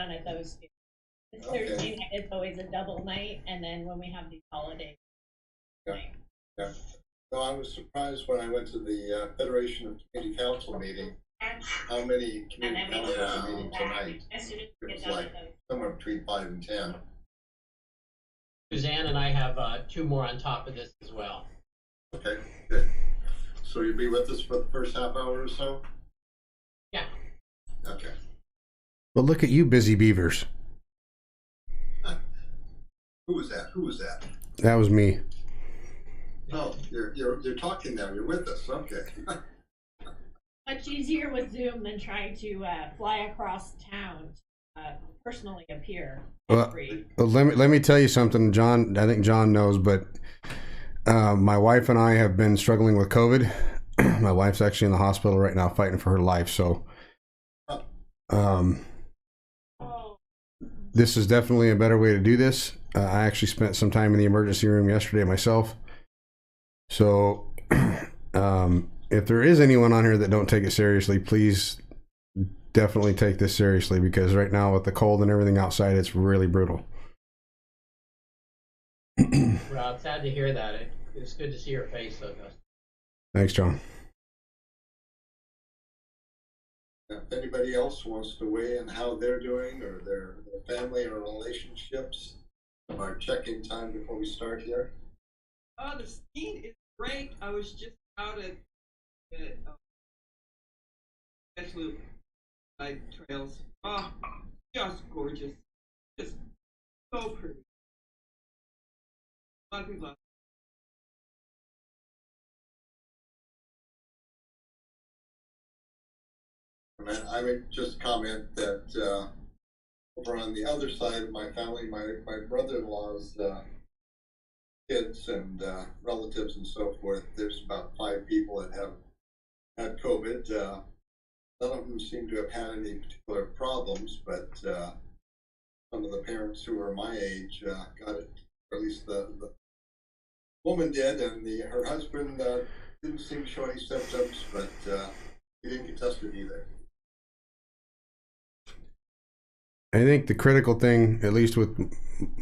done at those two. It's Okay. Thursday night, it's always a double night, and then when we have these holidays. Yeah. Yeah. No, I was surprised when I went to the Federation of Community Council meeting, how many community councils are meeting tonight. It was like somewhere between 5 and 10. Suzanne and I have 2 more on top of this as well. Okay, good. So you'll be with us for the first half hour or so? Yeah. Okay. Well, look at you, busy beavers. Who was that? Who was that? That was me. Oh, you're talking now. You're with us. Okay. Much easier with Zoom than trying to fly across town to personally appear. Well, let me tell you something, John. I think John knows, but my wife and I have been struggling with COVID. My wife's actually in the hospital right now fighting for her life. So this is definitely a better way to do this. I actually spent some time in the emergency room yesterday myself. So if there is anyone on here that don't take it seriously, please definitely take this seriously, because right now with the cold and everything outside, it's really brutal. Well, it's sad to hear that. It's good to see your face, though, Dustin. Thanks, John. If anybody else wants to weigh in how they're doing or their family or relationships, our check-in time before we start here. The skiing is great. I was just out at Abbott Loop trails. Oh, just gorgeous. Just so pretty. A lot of people. I would just comment that over on the other side of my family, my brother-in-law's kids and relatives and so forth, there's about 5 people that have had COVID. None of them seem to have had any particular problems, but some of the parents who are my age got it, or at least the woman did, and her husband didn't seem to show any symptoms, but he didn't get tested either. I think the critical thing, at least with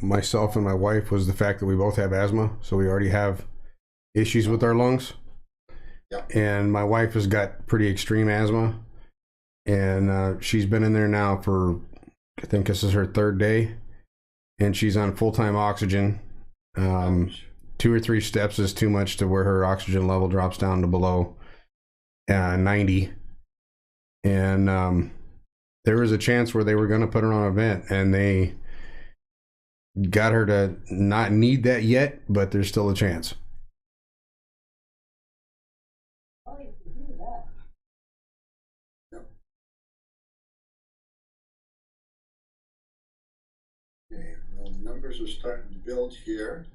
myself and my wife, was the fact that we both have asthma. So we already have issues with our lungs. Yeah. And my wife has got pretty extreme asthma. And she's been in there now for, I think this is her 3rd day. And she's on full-time oxygen. 2 or 3 steps is too much to where her oxygen level drops down to below 90. And there was a chance where they were going to put her on a vent, and they got her to not need that yet, but there's still a chance. Yep. Okay, well, numbers are starting to build here.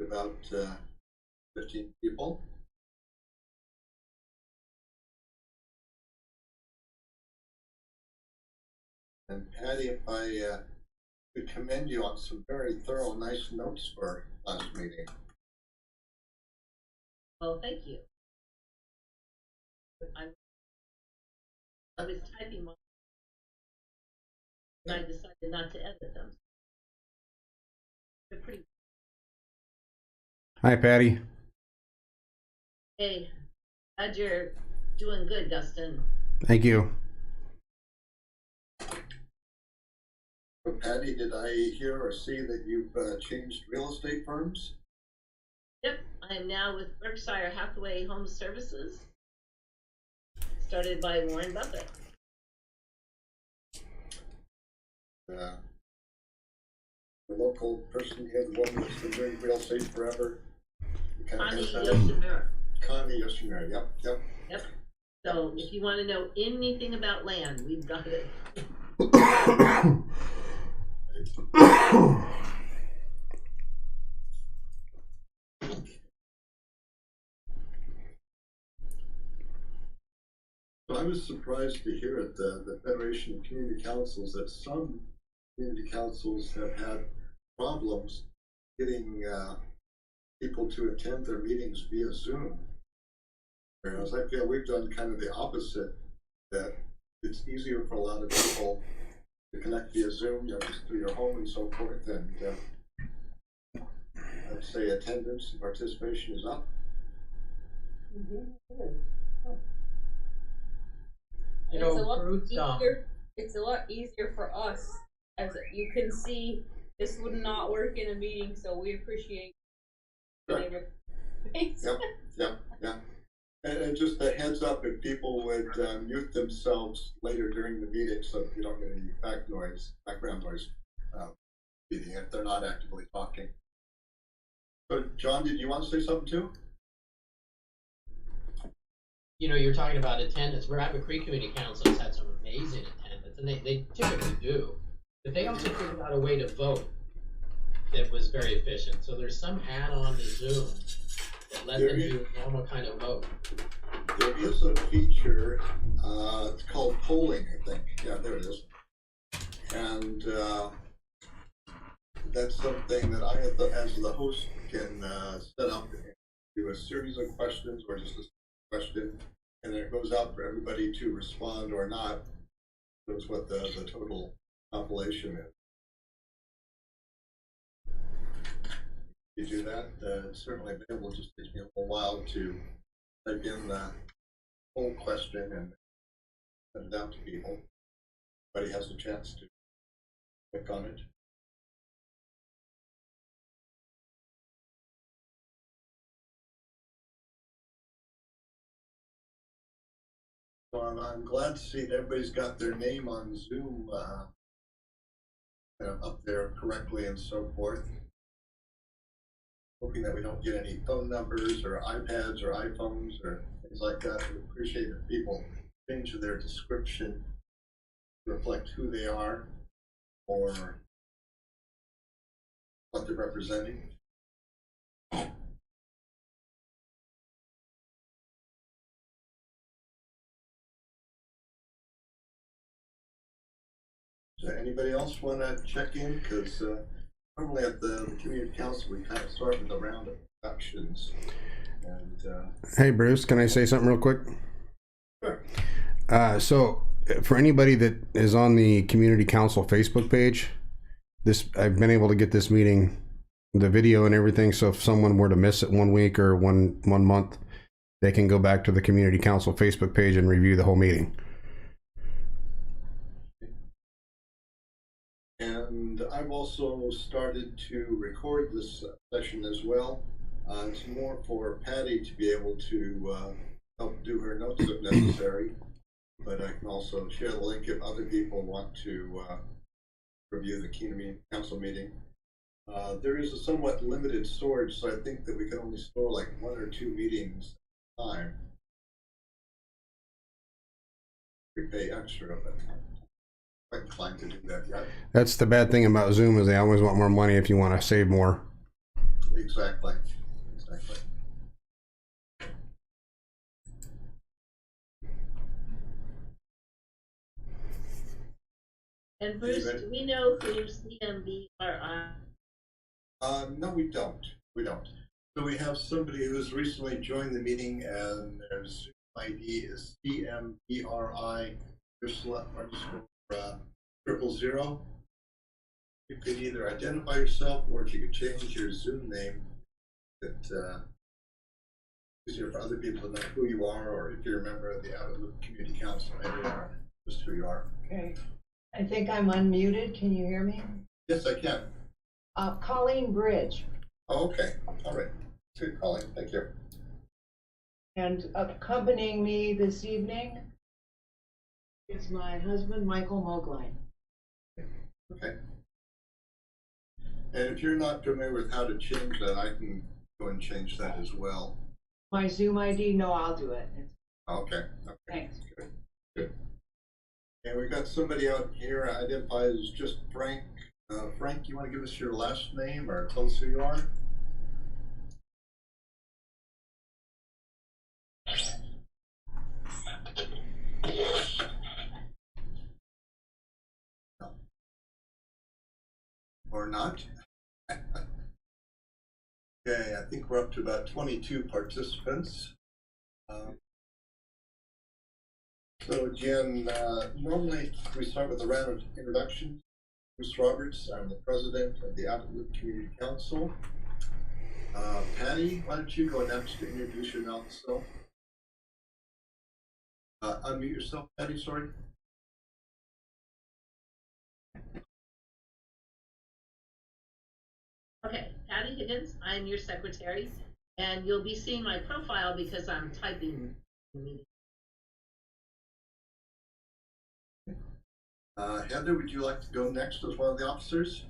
About 15 people. And Patty, if I could commend you on some very thorough, nice notes for last meeting. Well, thank you. I was typing one, and I decided not to edit them. They're pretty. Hi, Patty. Hey, glad you're doing good, Dustin. Thank you. So Patty, did I hear or see that you've changed real estate firms? Yep, I am now with Berkshire Hathaway Home Services, started by Warren Buffett. The local person here, the woman that's been doing real estate forever. Connie Yoshimura. Connie Yoshimura, yep. Yep. So if you want to know anything about land, we've got it. So I was surprised to hear at the Federation of Community Councils that some community councils have had problems getting people to attend their meetings via Zoom. Whereas I feel we've done kind of the opposite, that it's easier for a lot of people to connect via Zoom, just through your home and so forth, and I'd say attendance and participation is up. You It's a know, lot Bruce, easier. It's a lot easier for us, as you can see. This would not work in a meeting, so we appreciate being able to. Yep. And just a heads up, if people would mute themselves later during the meeting so that you don't get any background noise, meeting if they're not actively talking. So, John, did you want to say something too? you know, you're talking about attendance. Rabbit Creek Community Council has had some amazing attendance, and they typically do. But they also figured out a way to vote that was very efficient. So there's some add-on to Zoom that let them do a normal kind of vote. There is a feature, it's called polling, I think. Yeah, there it is. And that's something that I, as the host, can set up, do a series of questions or just a question, and then it goes out for everybody to respond or not. Shows what the total population is. If you do that, it's certainly available. It just takes me a little while to type in the whole question and send it out to people. Everybody has a chance to click on it. So I'm glad to see that everybody's got their name on Zoom up there correctly and so forth. Hoping that we don't get any phone numbers or iPads or iPhones or things like that. We appreciate if people change their description to reflect who they are or what they're representing. Does anybody else want to check in? Because normally at the community council, we kind of start with a round of introductions. And Hey, Bruce, can I say something real quick? sure. So for anybody that is on the community council Facebook page, I've been able to get this meeting, the video and everything. So if someone were to miss it 1 week or one month, they can go back to the community council Facebook page and review the whole meeting. And I've also started to record this session as well. It's more for Patty to be able to help do her notes if necessary, but I can also share the link if other people want to review the community council meeting. There is a somewhat limited storage, so I think that we can only store like 1 or 2 meetings at a time. We pay extra, but I'm inclined to do that yet. That's the bad thing about Zoom, is they always want more money if you want to save more. Exactly. And Bruce, do we know who CMBRI? No, we don't. So we have somebody who's recently joined the meeting, and their Zoom ID is CMBRI _000. You could either identify yourself, or if you could change your Zoom name, it's easier for other people to know who you are, or if you're a member of the Abbott Loop Community Council area, just who you are. Okay, I think I'm unmuted. Can you hear me? Yes, I can. Colleen Bridge, Oh, okay. All right. Good calling. Thank you. and accompanying me this evening is my husband, Michael Mogline. Okay. And if you're not familiar with how to change that, I can go and change that as well. My Zoom ID, no, I'll do it. Okay. Thanks. Good. And we've got somebody out here identified as just Frank. Frank, you want to give us your last name or tell us who you are? No. Or not? Okay, I think we're up to about 22 participants. So again, normally we start with a round of introductions. Bruce Roberts, I'm the president of the Abbott Loop Community Council. Patty, why don't you go next to introduce yourself? Unmute yourself, Patty, sorry. Okay, Patty Higgins, I'm your secretary, and you'll be seeing my profile because I'm typing the meeting. Heather, would you like to go next as one of the officers?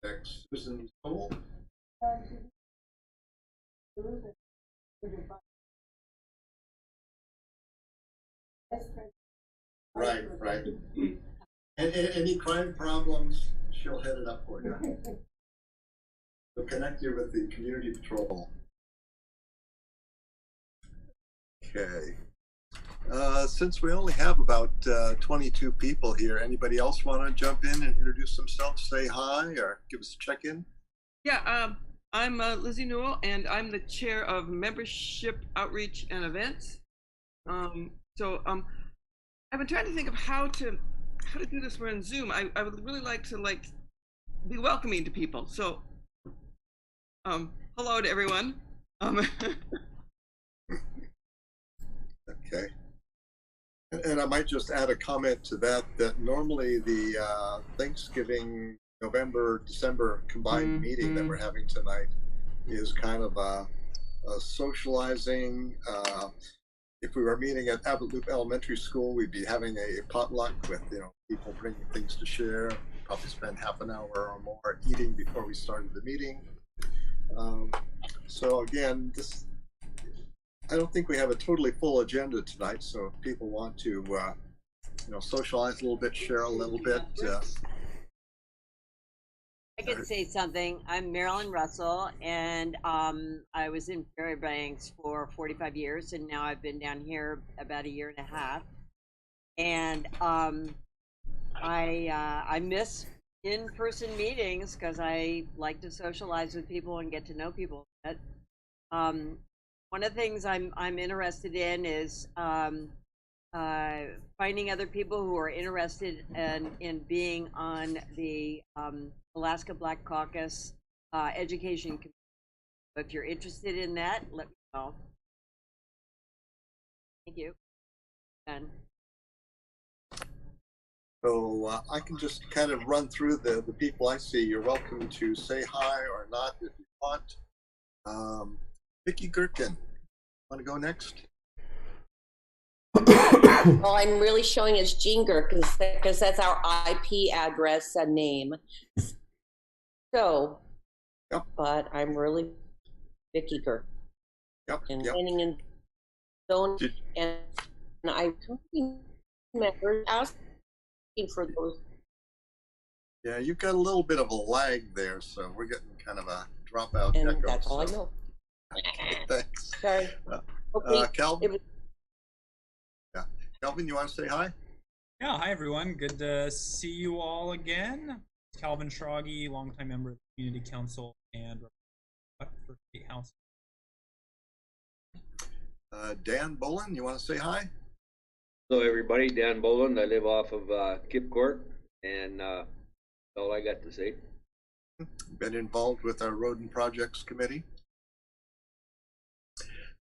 Next, Susan Cole. Right. Any crime problems, she'll head it up for you. We'll connect you with the community patrol. Okay. Since we only have about 22 people here, anybody else want to jump in and introduce themselves, say hi, or give us a check-in? Yeah, I'm Lizzie Newell, and I'm the chair of membership outreach and events. I've been trying to think of how to do this. We're in Zoom. I would really like to be welcoming to people. So, hello to everyone. Okay. And I might just add a comment to that normally the Thanksgiving, November, December combined meeting that we're having tonight is kind of a socializing. If we were meeting at Abbott Loop Elementary School, we'd be having a potluck with people bringing things to share. Probably spend half an hour or more eating before we started the meeting. So again, I don't think we have a totally full agenda tonight. So if people want to, socialize a little bit, share a little bit. I can say something. I'm Marilyn Russell, and I was in Fairbanks for 45 years, and now I've been down here about a year and a half. And I miss in-person meetings because I like to socialize with people and get to know people. But, one of the things I'm interested in is finding other people who are interested in being on the Alaska Black Caucus education committee. If you're interested in that, let me know. Thank you. And So I can just kind of run through the people I see. You're welcome to say hi or not if you want. Vicki Gherkin, want to go next? Well, I'm really showing as Jean Gurk because that's our IP address and name. So, Yep. But I'm really Vicki Gurk. Yep. And Yep. planning and zone, and I remember asking for those. Yeah, you've got a little bit of a lag there, so we're getting kind of a dropout And echo. that's all I know. Thanks. Sorry. Okay. Calvin? Yeah. Calvin, you want to say hi? Yeah, hi everyone. Good to see you all again. Calvin Schrage, longtime member of the Community Council and for State House. Dan Bolin, you want to say hi? Hello everybody, Dan Boland. I live off of Kip Court, and that's all I got to say. Been involved with our Road and Projects Committee.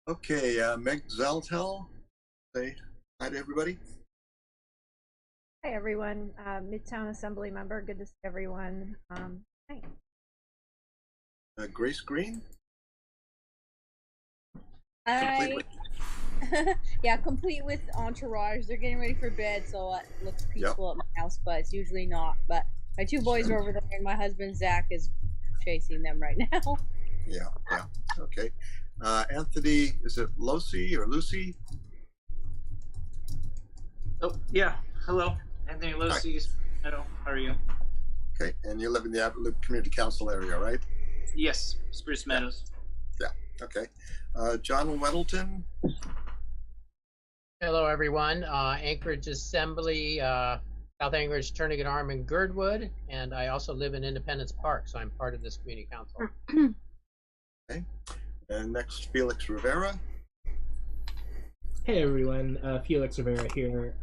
Okay, Meg Zaltel, say hi to everybody. Hi everyone, Midtown Assembly member. Good to see everyone. Hi. Grace Green. Yeah, complete with entourage. They're getting ready for bed, so it looks peaceful at my house, but it's usually not. But my two boys are over there, and my husband Zach is chasing them right now. Yeah. Okay. Anthony, is it Losi or Lucy? Oh, yeah. Hello. Anthony Losi. Hello. How are you? Okay. And you live in the Abbott Loop Community Council area, right? Yes. Spruce Meadows. Yeah. Okay. John Weddleton. Hello, everyone. Anchorage Assembly, South Anchorage, Turnagain Arm, and Girdwood, and I also live in Independence Park, so I'm part of this community council. Okay. And next, Felix Rivera. Hey everyone, Felix Rivera here,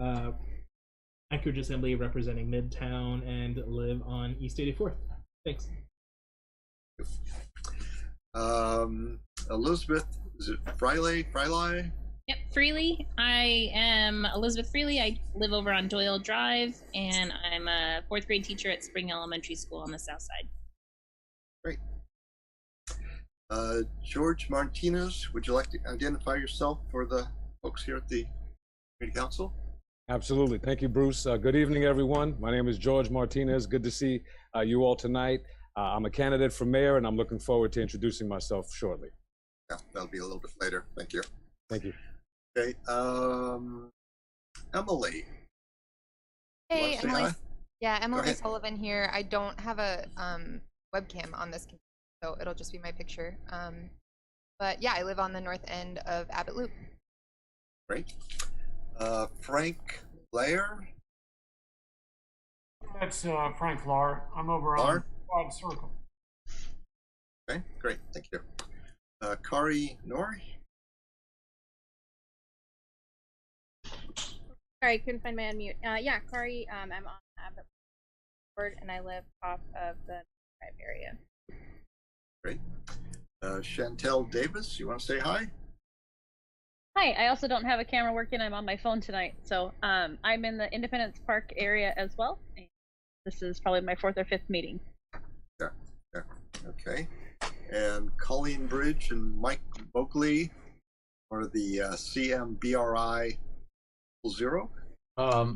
Anchorage Assembly representing Midtown and live on East 84th. Thanks. Elizabeth, is it Freiley? Yep, Freely. I am Elizabeth Freely. I live over on Doyle Drive, and I'm a 4th grade teacher at Spring Elementary School on the south side. Great. George Martinez, would you like to identify yourself for the folks here at the Community Council? Absolutely. Thank you, Bruce. Good evening, everyone. My name is George Martinez. Good to see you all tonight. I'm a candidate for mayor, and I'm looking forward to introducing myself shortly. Yeah, that'll be a little bit later. Thank you. Thank you. Okay. Emily. Hey, Emily. Hi? Yeah, Emily Sullivan here. I don't have a webcam on this computer, so it'll just be my picture. But yeah, I live on the north end of Abbott Loop. Great. Frank Lair. That's Frank Lahr. I'm over on Quad Circle. Okay, great. Thank you. Kari Nori. Sorry, couldn't find my unmute. Yeah, Kari, I'm on Abbott Loop, and I live off of the Drive area. Great. Chantel Davis, you want to say hi? Hi, I also don't have a camera working. I'm on my phone tonight. So I'm in the Independence Park area as well. This is probably my 4th or 5th meeting. Yeah. Okay. And Colleen Bridge and Mike Boakley are the CMBRI 0.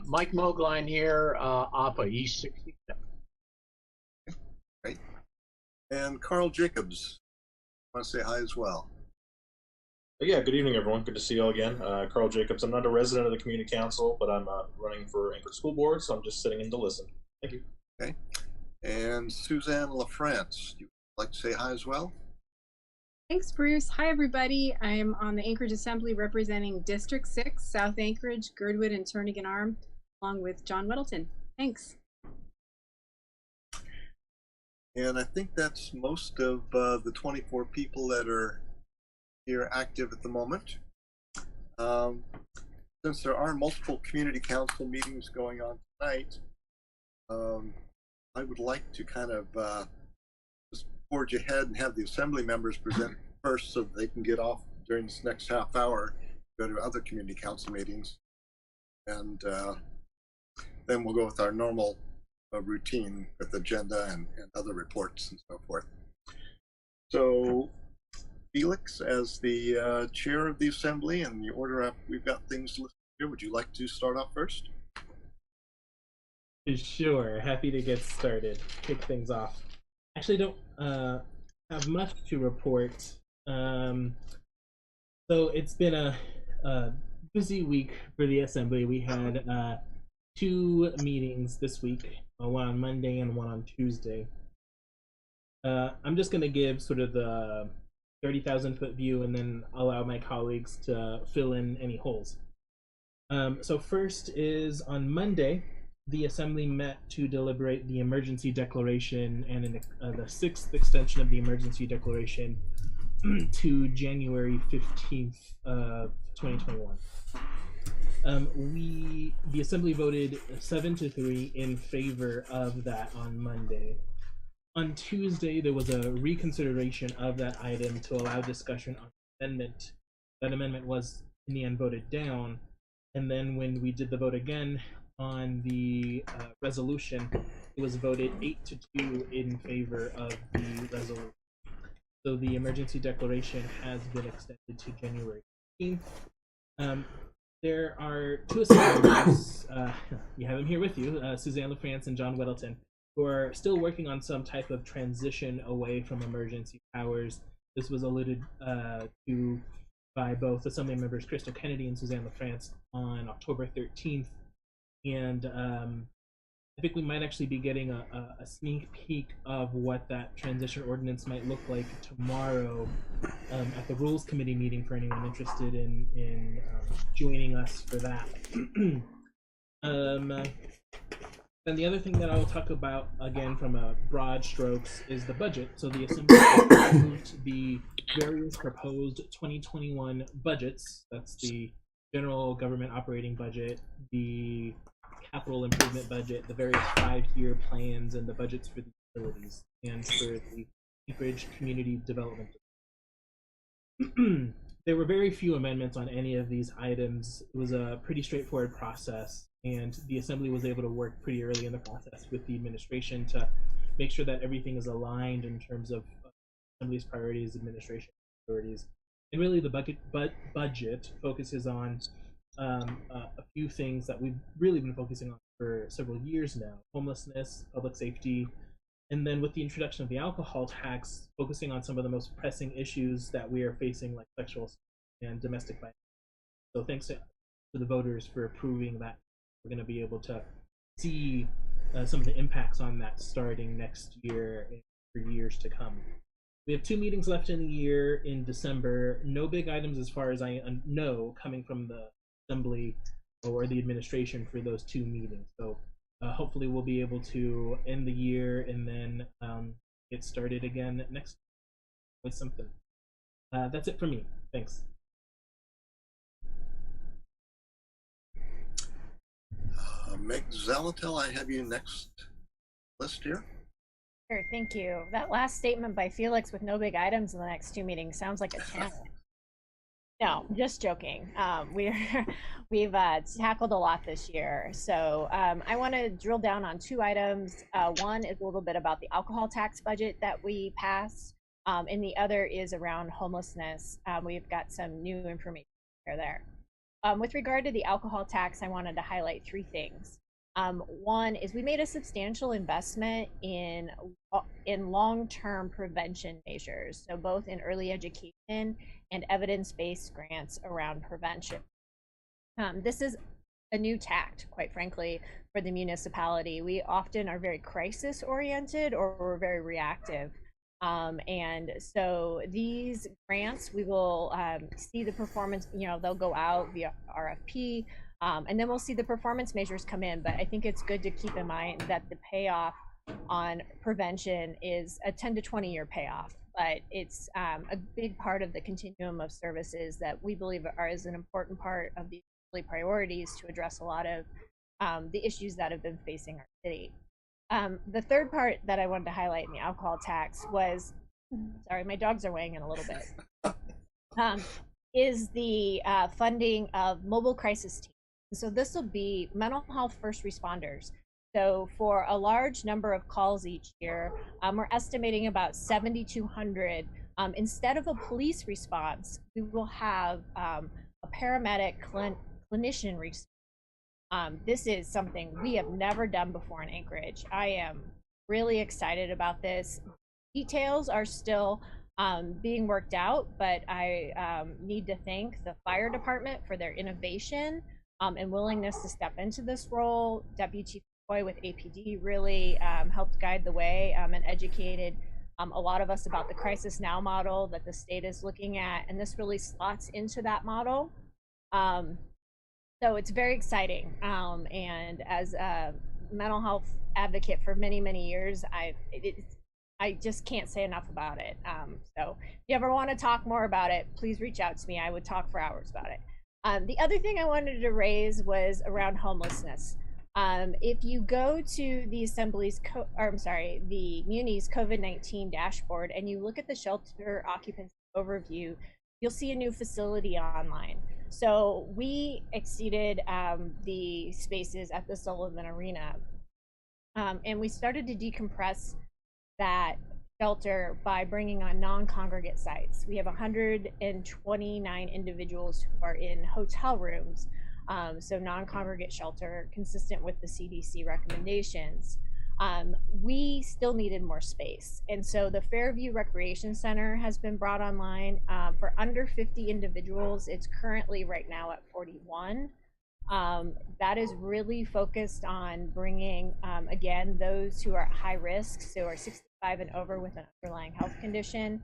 Mike Mogline here, off of East 67. Okay, great. And Carl Jacobs, want to say hi as well? Yeah, good evening, everyone. Good to see you all again. Carl Jacobs. I'm not a resident of the Community Council, but I'm running for Anchorage School Board, so I'm just sitting in to listen. Thank you. Okay. And Suzanne LaFrance, you like to say hi as well? Thanks, Bruce. Hi, everybody. I'm on the Anchorage Assembly representing District 6, South Anchorage, Girdwood, and Turnagain Arm, along with John Weddleton. Thanks. And I think that's most of the 24 people that are here active at the moment. Since there are multiple community council meetings going on tonight, I would like to kind of just forge ahead and have the assembly members present first so that they can get off during this next half hour, go to other community council meetings, and then we'll go with our normal routine with agenda and other reports and so forth. So Felix, as the chair of the assembly and the order we've got things listed here, would you like to start off first? Sure, happy to get started, kick things off. Actually don't have much to report. So it's been a busy week for the assembly. We had 2 meetings this week, one on Monday and one on Tuesday. I'm just going to give sort of the 30,000-foot view and then allow my colleagues to fill in any holes. So first is on Monday, the Assembly met to deliberate the emergency declaration and the 6th extension of the emergency declaration to January 15th of 2021. The Assembly voted 7-3 in favor of that on Monday. On Tuesday, there was a reconsideration of that item to allow discussion on amendment. That amendment was in the end voted down, and then when we did the vote again on the resolution, it was voted 8-2 in favor of the resolution. So the emergency declaration has been extended to January 15th. There are 2 assembly members, you have them here with you, Suzanne LaFrance and John Weddleton, who are still working on some type of transition away from emergency powers. This was alluded to by both Assembly members Crystal Kennedy and Suzanne LaFrance on October 13th. And I think we might actually be getting a sneak peek of what that transition ordinance might look like tomorrow at the Rules Committee meeting for anyone interested in joining us for that. And the other thing that I will talk about, again from a broad strokes, is the budget. So the Assembly approved the various proposed 2021 budgets. That's the general government operating budget, the capital improvement budget, the various 5-year plans, and the budgets for the utilities and for the Anchorage Community Development. There were very few amendments on any of these items. It was a pretty straightforward process, and the Assembly was able to work pretty early in the process with the administration to make sure that everything is aligned in terms of Assembly's priorities, administration priorities, and really the budget focuses on a few things that we've really been focusing on for several years now: homelessness, public safety, and then with the introduction of the alcohol tax, focusing on some of the most pressing issues that we are facing, like sexual assault and domestic violence. So thanks to the voters for approving that. We're going to be able to see some of the impacts on that starting next year and for years to come. We have 2 meetings left in the year in December. No big items as far as I know coming from the Assembly or the administration for those 2 meetings. So hopefully we'll be able to end the year and then get started again next with something. That's it for me. Thanks. Meg Zalatil, I have you next list here. Sure, thank you. That last statement by Felix with no big items in the next 2 meetings sounds like a challenge. No, just joking. We've tackled a lot this year. So I want to drill down on 2 items. One is a little bit about the alcohol tax budget that we passed, and the other is around homelessness. We've got some new information there. With regard to the alcohol tax, I wanted to highlight 3 things. One is we made a substantial investment in long-term prevention measures, so both in early education and evidence-based grants around prevention. This is a new tact, quite frankly, for the municipality. We often are very crisis-oriented or we're very reactive. And so these grants, we will see the performance, they'll go out via RFP, and then we'll see the performance measures come in. But I think it's good to keep in mind that the payoff on prevention is a 10 to 20 year payoff, but it's a big part of the continuum of services that we believe is an important part of the priorities to address a lot of the issues that have been facing our city. The third part that I wanted to highlight in the alcohol tax was, sorry, my dogs are weighing in a little bit, is the funding of mobile crisis teams. So this will be mental health first responders. So for a large number of calls each year, we're estimating about 7,200. Instead of a police response, we will have a paramedic clinician response. This is something we have never done before in Anchorage. I am really excited about this. Details are still being worked out, but I need to thank the fire department for their innovation and willingness to step into this role. Deputy Chief Boy with APD really helped guide the way and educated a lot of us about the Crisis Now model that the state is looking at, and this really slots into that model. So it's very exciting, and as a mental health advocate for many, many years, I just can't say enough about it. So if you ever want to talk more about it, please reach out to me. I would talk for hours about it. The other thing I wanted to raise was around homelessness. If you go to the Assembly's, the Muni's COVID-19 dashboard and you look at the shelter occupancy overview, you'll see a new facility online. So we exceeded the spaces at the Sullivan Arena, and we started to decompress that shelter by bringing on non-congregate sites. We have 129 individuals who are in hotel rooms, so non-congregate shelter, consistent with the CDC recommendations. We still needed more space, and so the Fairview Recreation Center has been brought online for under 50 individuals. It's currently right now at 41. That is really focused on bringing, again, those who are at high risk, so are 65 and over with an underlying health condition,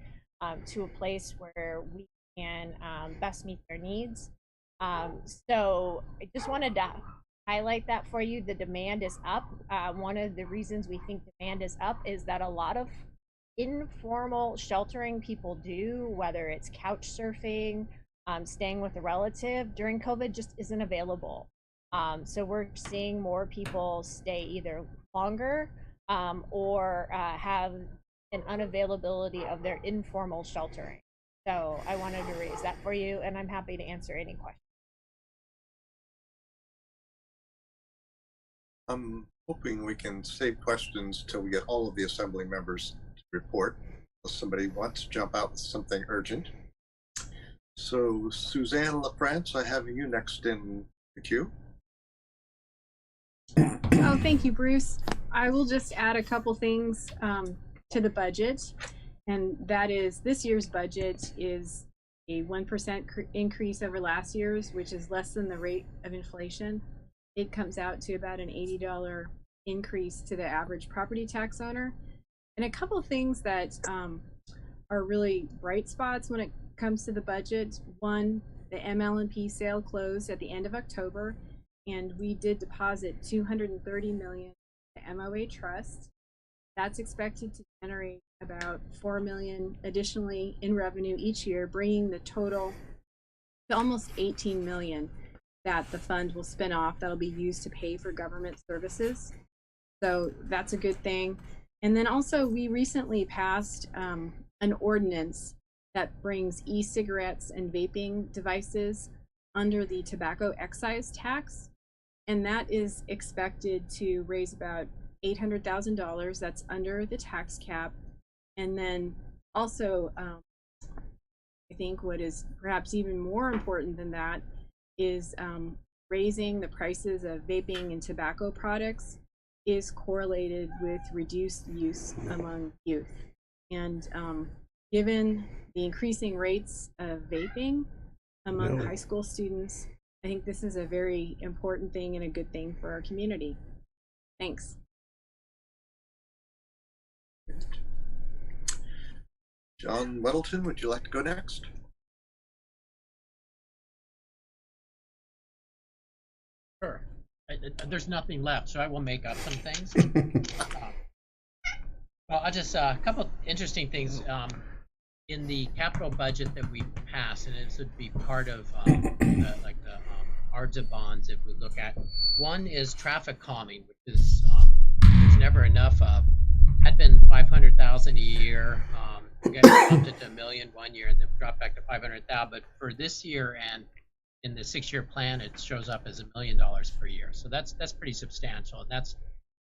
to a place where we can best meet their needs. So I just wanted to highlight that for you. The demand is up. One of the reasons we think demand is up is that a lot of informal sheltering people do, whether it's couch surfing, staying with a relative during COVID, just isn't available. So we're seeing more people stay either longer or have an unavailability of their informal sheltering. So I wanted to raise that for you, and I'm happy to answer any questions. I'm hoping we can save questions till we get all of the assembly members to report, unless somebody wants to jump out with something urgent. So, Suzanne LaFrance, I have you next in the queue. Oh, thank you, Bruce. I will just add a couple things to the budget, and that is this year's budget is a 1% increase over last year's, which is less than the rate of inflation. It comes out to about an $80 increase to the average property tax owner. And a couple things that are really bright spots when it comes to the budget. One, the ML&P sale closed at the end of October, and we did deposit $230 million to MOA Trust. That's expected to generate about $4 million additionally in revenue each year, bringing the total to almost $18 million that the fund will spin off that'll be used to pay for government services. So that's a good thing. And then also we recently passed an ordinance that brings e-cigarettes and vaping devices under the tobacco excise tax. And that is expected to raise about $800,000. That's under the tax cap. And then also, I think what is perhaps even more important than that is raising the prices of vaping and tobacco products is correlated with reduced use among youth. And given the increasing rates of vaping among high school students, I think this is a very important thing and a good thing for our community. Thanks. John Weddleton, would you like to go next? Sure. There's nothing left, so I will make up some things. Well, I'll just a couple interesting things in the capital budget that we passed, and this would be part of like the ARDSA bonds. If we look at one is traffic calming, which is there's never enough of. Had been 500,000 a year. We got bumped it to $1 million one year, and then dropped back to 500,000. But for this year and in the 6-year plan, it shows up as $1 million per year. So that's pretty substantial, and that's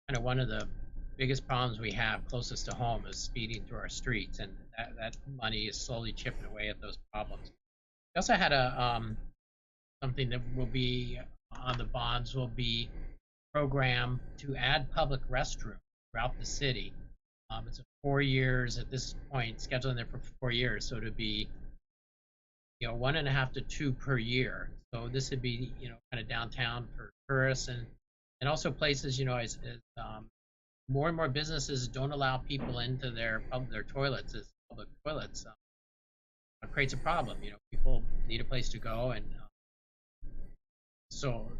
kind of one of the biggest problems we have closest to home is speeding through our streets, and that money is slowly chipping away at those problems. We also had a something that will be on the bonds will be program to add public restrooms throughout the city. It's a 4 years at this point, scheduling there for 4 years, so to be 1.5 to 2 per year. So this would be kind of downtown for tourists and also places as more and more businesses don't allow people into their toilets as public toilets. It creates a problem. People need a place to go, and so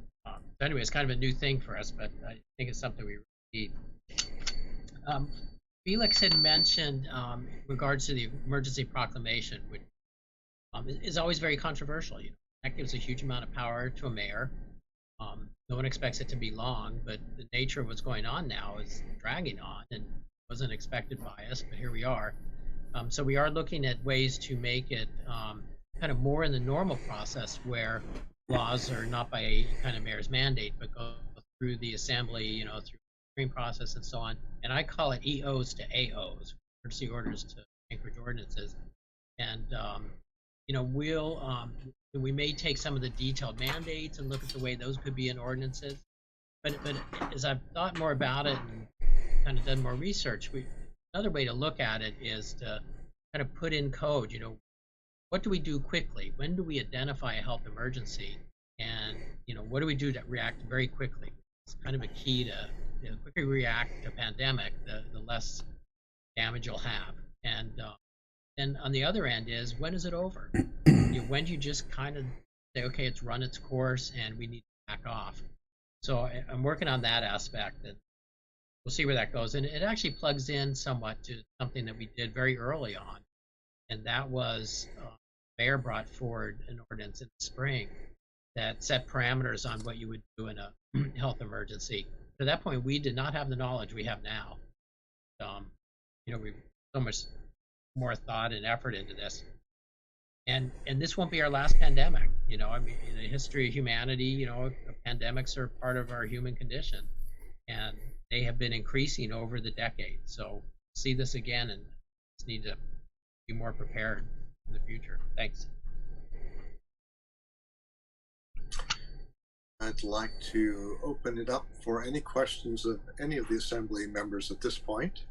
anyway, it's kind of a new thing for us, but I think it's something we really need. Felix had mentioned in regards to the emergency proclamation, which is always very controversial. That gives a huge amount of power to a mayor. No one expects it to be long, but the nature of what's going on now is dragging on and wasn't expected by us, but here we are. So we are looking at ways to make it kind of more in the normal process where laws are not by a kind of mayor's mandate, but go through the assembly, through the hearing process and so on. And I call it EOs to AOs, emergency orders to Anchorage ordinances. And we may take some of the detailed mandates and look at the way those could be in ordinances. But as I've thought more about it and kind of done more research, another way to look at it is to kind of put in code, what do we do quickly? When do we identify a health emergency? And, what do we do to react very quickly? It's kind of a key to, the quicker we react to a pandemic, the less damage you'll have. And then on the other end is, when is it over? When do you just kind of say, okay, it's run its course and we need to back off? So I'm working on that aspect, and we'll see where that goes. And it actually plugs in somewhat to something that we did very early on, and that was Mayor brought forward an ordinance in the spring that set parameters on what you would do in a health emergency. At that point, we did not have the knowledge we have now. We've so much more thought and effort into this, and this won't be our last pandemic. In the history of humanity, pandemics are part of our human condition, and they have been increasing over the decades. So see this again, and just need to be more prepared in the future. Thanks. I'd like to open it up for any questions of any of the Assembly members at this point.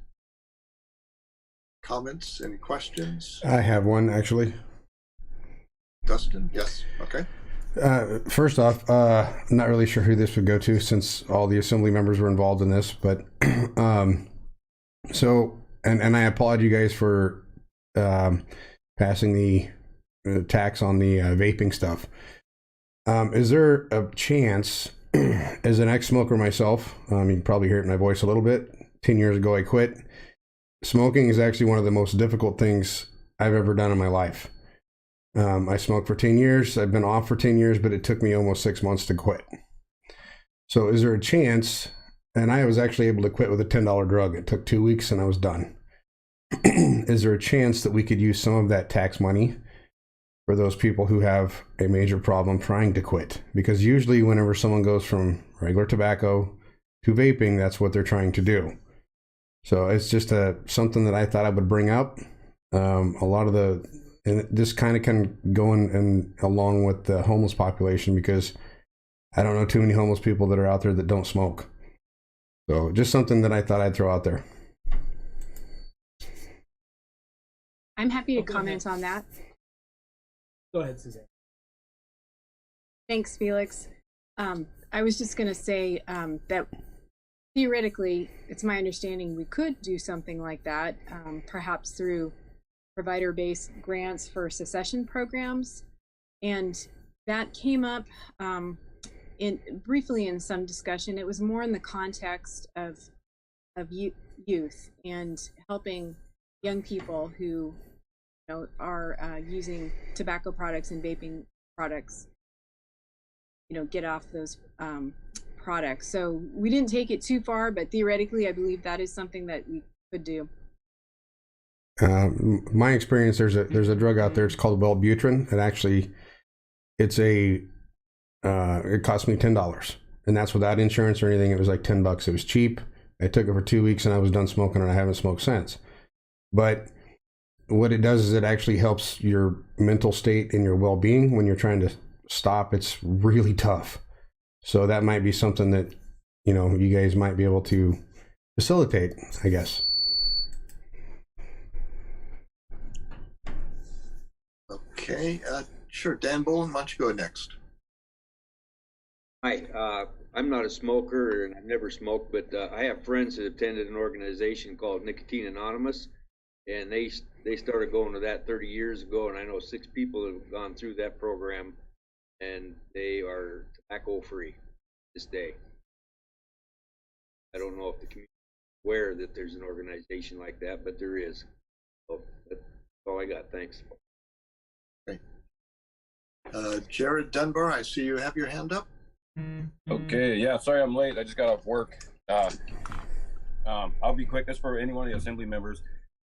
Comments, any questions? I have one, actually. Dustin? Yes, okay. First off, I'm not really sure who this would go to since all the Assembly members were involved in this, but so, and I applaud you guys for passing the tax on the vaping stuff. Is there a chance, as an ex-smoker myself, you can probably hear it in my voice a little bit, 10 years ago I quit. Smoking is actually one of the most difficult things I've ever done in my life. I smoked for 10 years. I've been off for 10 years, but it took me almost 6 months to quit. So is there a chance, and I was actually able to quit with a $10 drug. It took 2 weeks and I was done. Is there a chance that we could use some of that tax money for those people who have a major problem trying to quit? Because usually whenever someone goes from regular tobacco to vaping, that's what they're trying to do. So it's just something that I thought I would bring up. A lot of and this kind of can go in along with the homeless population, because I don't know too many homeless people that are out there that don't smoke. So just something that I thought I'd throw out there. I'm happy to comment on that. Go ahead, Suzanne. Thanks, Felix. I was just going to say that theoretically, it's my understanding we could do something like that, perhaps through provider-based grants for secession programs. And that came up briefly in some discussion. It was more in the context of youth and helping young people who are using tobacco products and vaping products, get off those products. So we didn't take it too far, but theoretically, I believe that is something that we could do. My experience, there's a drug out there. It's called Wellbutrin. It cost me $10, and that's without insurance or anything. It was like $10. It was cheap. I took it for 2 weeks and I was done smoking, and I haven't smoked since. But what it does is it actually helps your mental state and your well-being when you're trying to stop. It's really tough. So that might be something that, you guys might be able to facilitate, I guess. Okay, sure. Dan Bowen, why don't you go next? Hi, I'm not a smoker and I've never smoked, but I have friends that attended an organization called Nicotine Anonymous, and they started going to that 30 years ago, and I know 6 people have gone through that program, and they are tobacco-free this day. I don't know if the community is aware that there's an organization like that, but there is. So that's all I got. Thanks. Jared Dunbar, I see you have your hand up. Okay, yeah, sorry I'm late. I just got off work. I'll be quick. That's for any one of the Assembly members.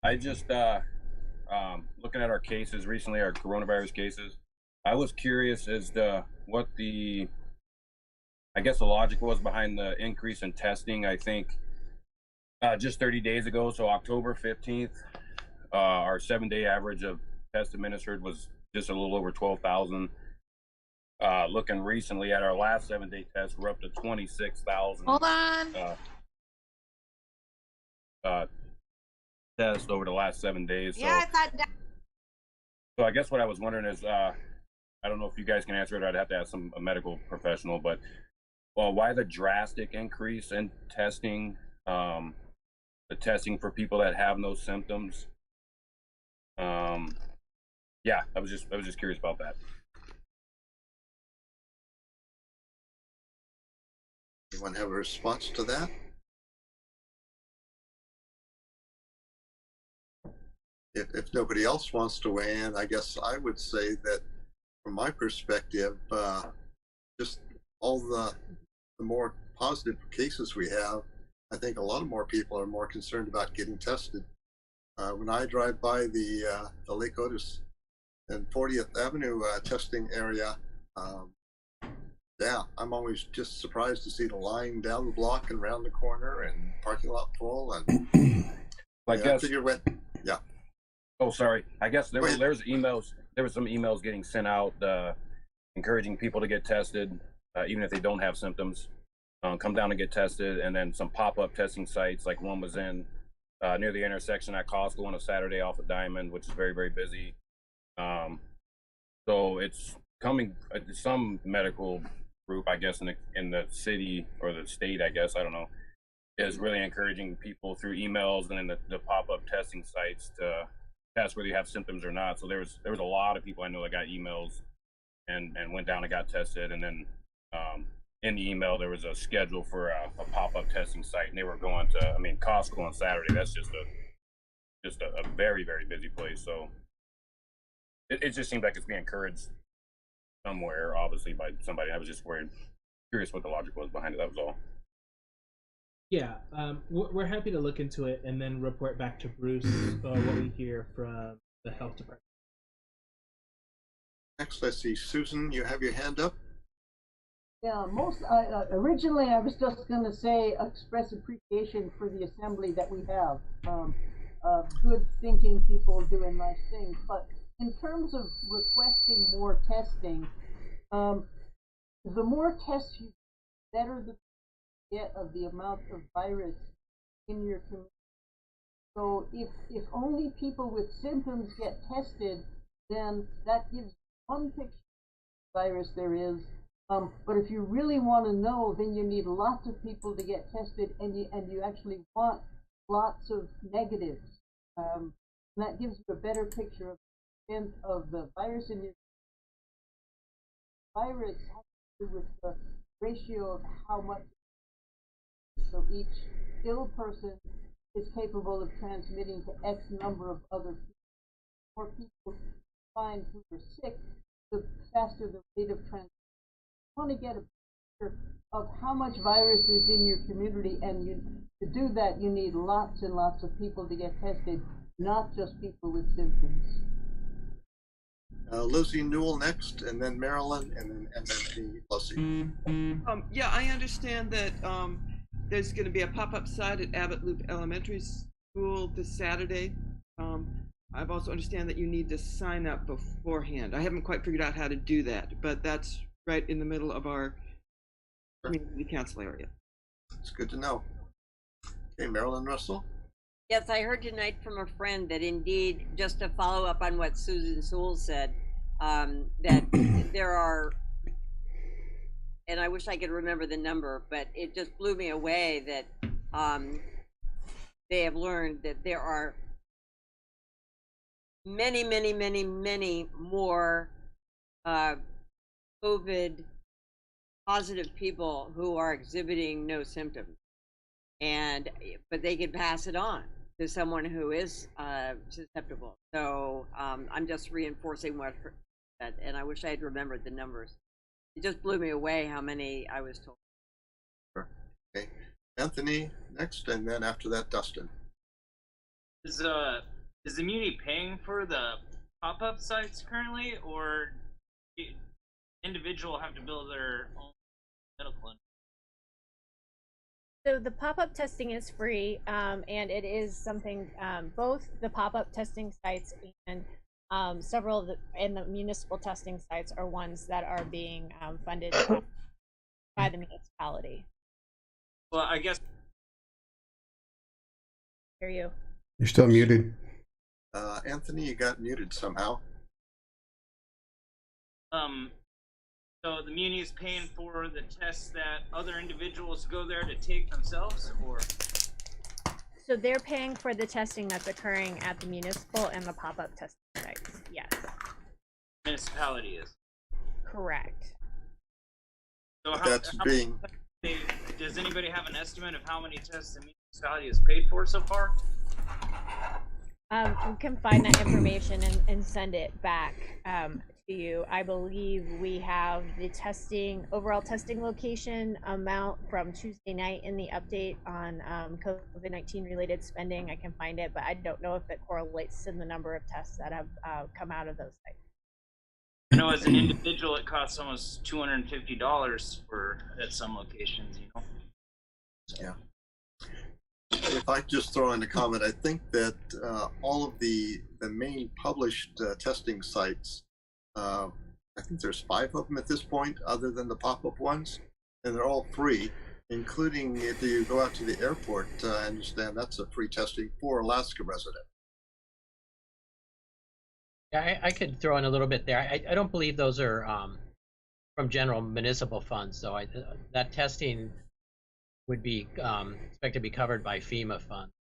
I just, looking at our cases recently, our coronavirus cases, I was curious as to what the logic was behind the increase in testing. I think just 30 days ago, so October 15th, our 7-day average of tests administered was just a little over 12,000. Looking recently at our last 7-day test, we're up to 26,000. Hold on. Tests over the last 7 days. Yeah, I thought that. So I guess what I was wondering is, I don't know if you guys can answer it. I'd have to ask a medical professional, but why the drastic increase in testing? The testing for people that have no symptoms. Yeah, I was just curious about that. Anyone have a response to that? If nobody else wants to weigh in, I guess I would say that from my perspective, just all the more positive cases we have, I think a lot more people are more concerned about getting tested. When I drive by the Lake Otis and 40th Avenue testing area, yeah, I'm always just surprised to see the line down the block and around the corner and parking lot full. And I yeah, guess. I figure when, yeah. Oh, sorry. I guess there's emails. There were some emails getting sent out encouraging people to get tested, even if they don't have symptoms. Come down and get tested, and then some pop-up testing sites. Like one was in near the intersection at Costco on a Saturday off of Diamond, which is very, very busy. So it's coming. Some medical group, I guess, in the city or the state, I guess, I don't know, is really encouraging people through emails and then the pop-up testing sites to test whether you have symptoms or not. So there was a lot of people I know that got emails and went down and got tested, and then in the email there was a schedule for a pop-up testing site, and they were going to, I mean, Costco on Saturday. That's just a very, very busy place. So it just seems like it's being encouraged somewhere, obviously by somebody. I was just curious what the logic was behind it. That was all. Yeah, we're happy to look into it and then report back to Bruce what we hear from the health department. Next, I see Susan. You have your hand up. Yeah, originally I was just going to say express appreciation for the assembly that we have. Good thinking people doing nice things. But in terms of requesting more testing, the more tests you better the get of the amount of virus in your community. So if only people with symptoms get tested, then that gives one picture of the virus there is. But if you really want to know, then you need lots of people to get tested, and you actually want lots of negatives. And that gives you a better picture of the extent of the virus in your virus has to do with the ratio of how much. So each ill person is capable of transmitting to X number of other people. The more people find who are sick, the faster the rate of transmission. You want to get a picture of how much virus is in your community, and to do that, you need lots and lots of people to get tested, not just people with symptoms. Lizzie Newell next, and then Marilyn, and then MMP Lucy. Yeah, I understand that there's going to be a pop-up site at Abbott Loop Elementary School this Saturday. I've also understand that you need to sign up beforehand. I haven't quite figured out how to do that, but that's right in the middle of our community council area. It's good to know. Okay, Marilyn Russell. Yes, I heard tonight from a friend that indeed, just to follow up on what Susan Sewell said, that there are, and I wish I could remember the number, but it just blew me away that they have learned that there are many, many, many, many more COVID positive people who are exhibiting no symptoms, but they could pass it on to someone who is susceptible. So I'm just reinforcing what I said, and I wish I had remembered the numbers. It just blew me away how many I was told. Sure. Okay, Anthony next, and then after that, Dustin. Is the community paying for the pop-up sites currently, or do individual have to build their own medical? So the pop-up testing is free, and it is something, both the pop-up testing sites and several of the municipal testing sites are ones that are being funded by the municipality. Well, I guess. Hear you. You're still muted. Anthony, you got muted somehow. So the muni is paying for the tests that other individuals go there to take themselves, or? So they're paying for the testing that's occurring at the municipal and the pop-up testing sites. Yes. Municipality is. Correct. So That's being. They does anybody have an estimate of how many tests the municipality has paid for so far? We can find that information and send it back to you. I believe we have the overall testing location amount from Tuesday night in the update on COVID-19 related spending. I can find it, but I don't know if it correlates to the number of tests that have come out of those sites. I know as an individual, it costs almost $250 at some locations, you know? Yeah. If I just throw in a comment, I think that all of the main published testing sites, I think there's 5 of them at this point, other than the pop-up ones, and they're all free, including if you go out to the airport. I understand that's a free testing for Alaska residents. Yeah, I could throw in a little bit there. I don't believe those are from general municipal funds, though. That testing would be expected to be covered by FEMA funds.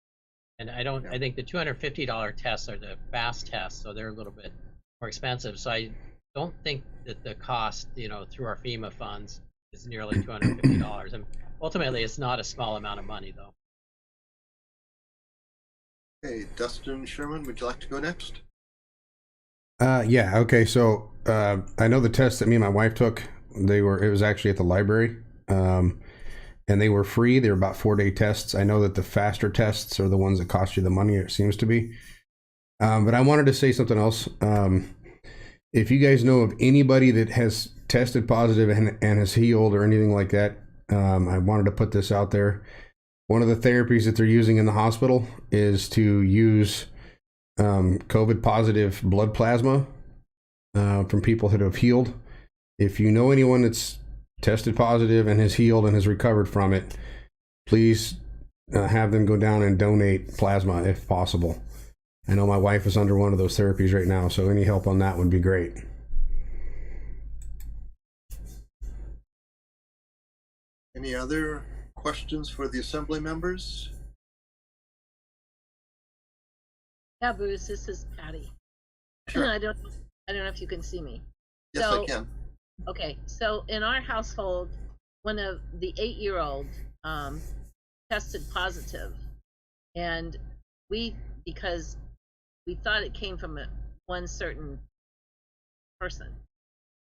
And I think the $250 tests are the fast tests, so they're a little bit more expensive. So I don't think that the cost, through our FEMA funds is nearly $250. And ultimately, it's not a small amount of money, though. Okay, Dustin Sherman, would you like to go next? Yeah. Okay. So I know the tests that me and my wife took. It was actually at the library, and they were free. They were about 4-day tests. I know that the faster tests are the ones that cost you the money. It seems to be. But I wanted to say something else. If you guys know of anybody that has tested positive and has healed or anything like that, I wanted to put this out there. One of the therapies that they're using in the hospital is to use COVID positive blood plasma from people that have healed. If you know anyone that's tested positive and has healed and has recovered from it, please have them go down and donate plasma if possible. I know my wife is under one of those therapies right now, so any help on that would be great. Any other questions for the assembly members? Yeah, Bruce, this is Patty. Sure. I don't know if you can see me. Yes, I can. Okay, so in our household, one of the 8-year-old tested positive, and because we thought it came from one certain person,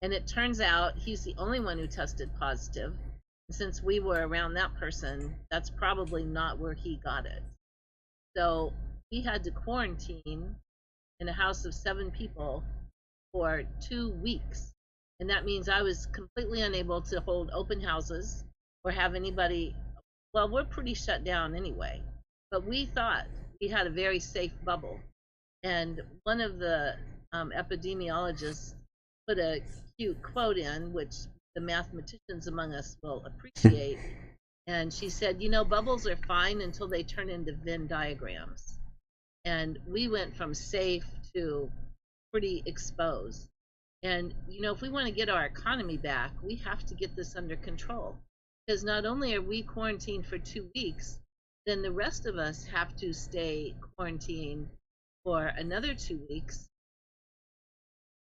and it turns out he's the only one who tested positive. And since we were around that person, that's probably not where he got it. So he had to quarantine in a house of 7 people for 2 weeks. And that means I was completely unable to hold open houses or have anybody. Well, we're pretty shut down anyway, but we thought we had a very safe bubble. And one of the epidemiologists put a cute quote in, which the mathematicians among us will appreciate. And she said, bubbles are fine until they turn into Venn diagrams. And we went from safe to pretty exposed. And, if we want to get our economy back, we have to get this under control. Because not only are we quarantined for 2 weeks, then the rest of us have to stay quarantined for another 2 weeks.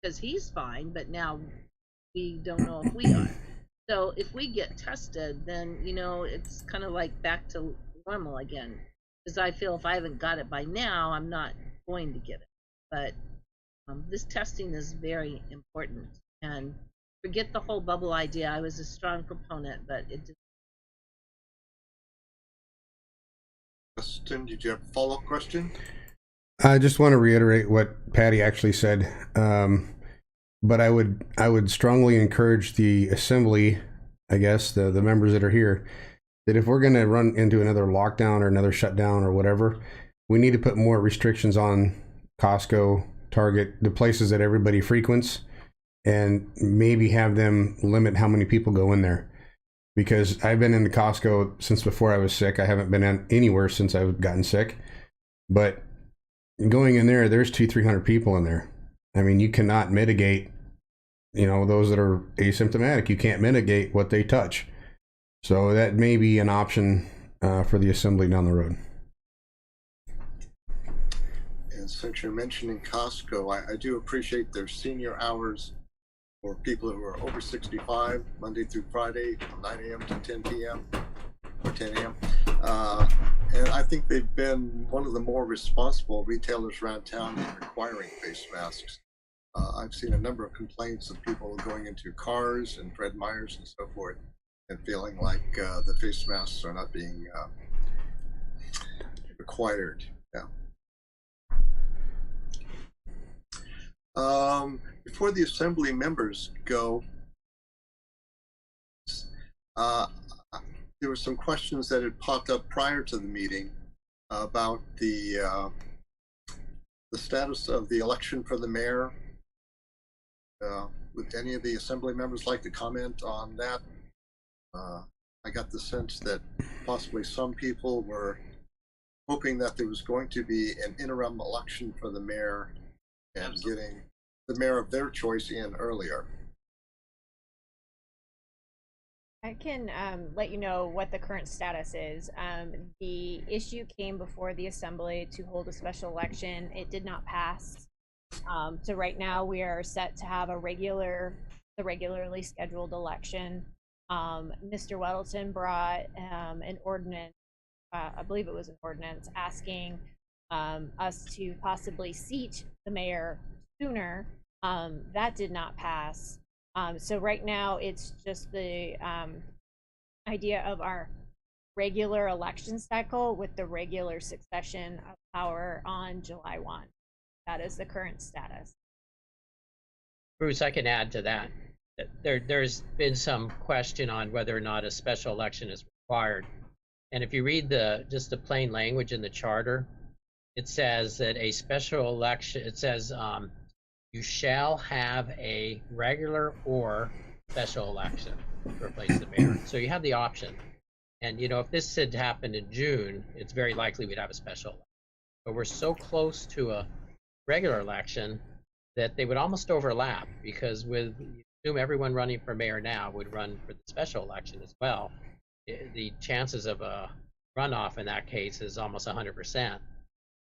Because he's fine, but now we don't know if we are. So if we get tested, then, it's kind of like back to normal again. Because I feel if I haven't got it by now, I'm not going to get it. But this testing is very important. And forget the whole bubble idea. I was a strong proponent, but it didn't. Justin, did you have a follow-up question? I just want to reiterate what Patty actually said. But I would strongly encourage the assembly, I guess, the members that are here, that if we're going to run into another lockdown or another shutdown or whatever, we need to put more restrictions on Costco, Target, the places that everybody frequents, and maybe have them limit how many people go in there. Because I've been in the Costco since before I was sick. I haven't been in anywhere since I've gotten sick. But going in there, there's 200-300 people in there. I mean, you cannot mitigate, those that are asymptomatic. You can't mitigate what they touch. So that may be an option for the assembly down the road. And since you're mentioning Costco, I do appreciate their senior hours for people who are over 65, Monday through Friday, from 9 a.m. to 10 p.m. or 10 a.m. And I think they've been one of the more responsible retailers around town in requiring face masks. I've seen a number of complaints of people going into cars and Fred Meyers and so forth and feeling like the face masks are not being required. Yeah. Before the assembly members go, there were some questions that had popped up prior to the meeting about the status of the election for the mayor. Would any of the assembly members like to comment on that? I got the sense that possibly some people were hoping that there was going to be an interim election for the mayor and getting the mayor of their choice in earlier. I can let you know what the current status is. The issue came before the assembly to hold a special election. It did not pass. So right now we are set to have the regularly scheduled election. Mr. Weddleton brought an ordinance, I believe it was an ordinance, asking us to possibly seat the mayor sooner. That did not pass. So right now it's just the idea of our regular election cycle with the regular succession of power on July 1. That is the current status. Bruce, I can add to that. There's been some question on whether or not a special election is required. And if you read just the plain language in the charter, it says that a special election, it says you shall have a regular or special election to replace the mayor. So you have the option. And if this had happened in June, it's very likely we'd have a special election. But we're so close to a regular election that they would almost overlap, because assume everyone running for mayor now would run for the special election as well. The chances of a runoff in that case is almost 100%,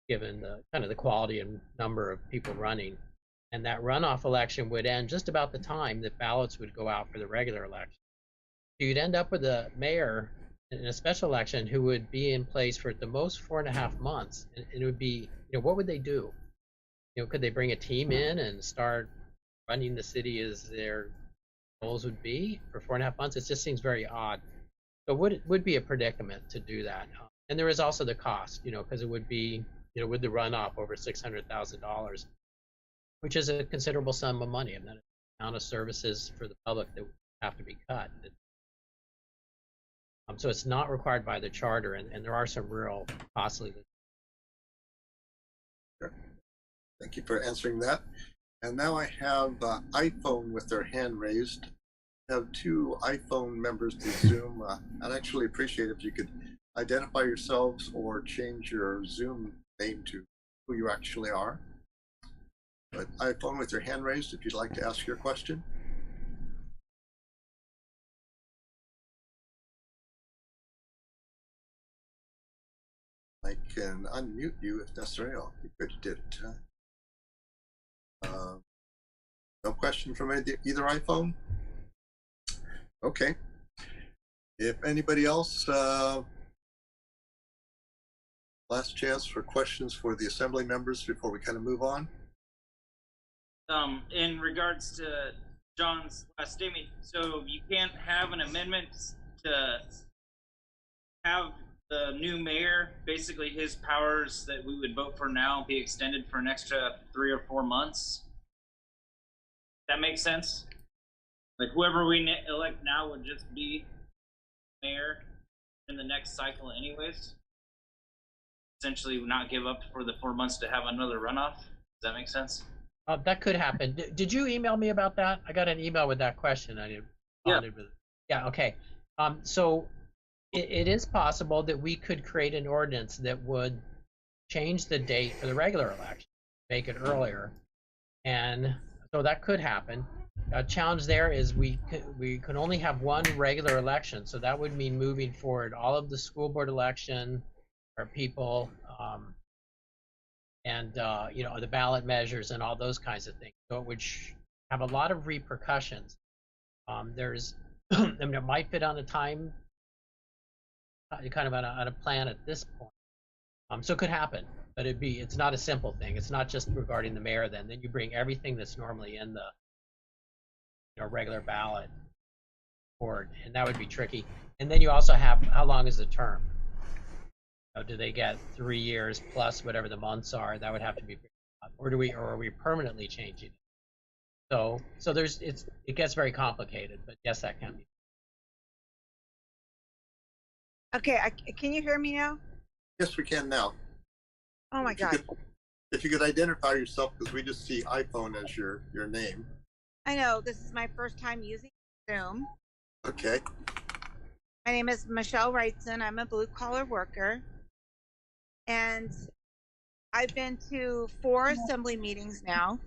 given the kind of the quality and number of people running. And that runoff election would end just about the time that ballots would go out for the regular election. So you'd end up with a mayor in a special election who would be in place for at the most 4.5 months. And it would be, what would they do? Could they bring a team in and start running the city as their goals would be for 4.5 months? It just seems very odd. So it would be a predicament to do that. And there is also the cost, because it would be, with the runoff over $600,000, which is a considerable sum of money. And then the amount of services for the public that would have to be cut. So it's not required by the charter, and there are some real costly. Sure. Thank you for answering that. And now I have iPhone with their hand raised. I have 2 iPhone members to Zoom. I'd actually appreciate if you could identify yourselves or change your Zoom name to who you actually are. But iPhone with your hand raised if you'd like to ask your question. I can unmute you if necessary. I'll be good you did it. No question from either iPhone? Okay. If anybody else, last chance for questions for the assembly members before we kind of move on. In regards to John's last statement, so you can't have an amendment to have the new mayor, basically his powers that we would vote for now, be extended for an extra 3 or 4 months. That makes sense? Like whoever we elect now would just be mayor in the next cycle anyways. Essentially not give up for the 4 months to have another runoff. Does that make sense? That could happen. Did you email me about that? I got an email with that question. I didn't. Yeah. Okay. So it is possible that we could create an ordinance that would change the date for the regular election, make it earlier, and so that could happen. A challenge there is we can only have one regular election, so that would mean moving forward all of the school board election, our people, and the ballot measures and all those kinds of things. So it would have a lot of repercussions. There's, I mean, it might fit on a time kind of on a plan at this point. So it could happen, but it's not a simple thing. It's not just regarding the mayor. Then you bring everything that's normally in the regular ballot forward, and that would be tricky. And then you also have, how long is the term? Do they get 3 years plus whatever the months are? That would have to be, or are we permanently changing it? So it gets very complicated, but yes, that can be. Okay, can you hear me now? Yes, we can now. Oh my God. If you could identify yourself, because we just see iPhone as your name. I know, this is my first time using Zoom. Okay. My name is Michelle Wrightson. I'm a blue collar worker. And I've been to 4 assembly meetings now.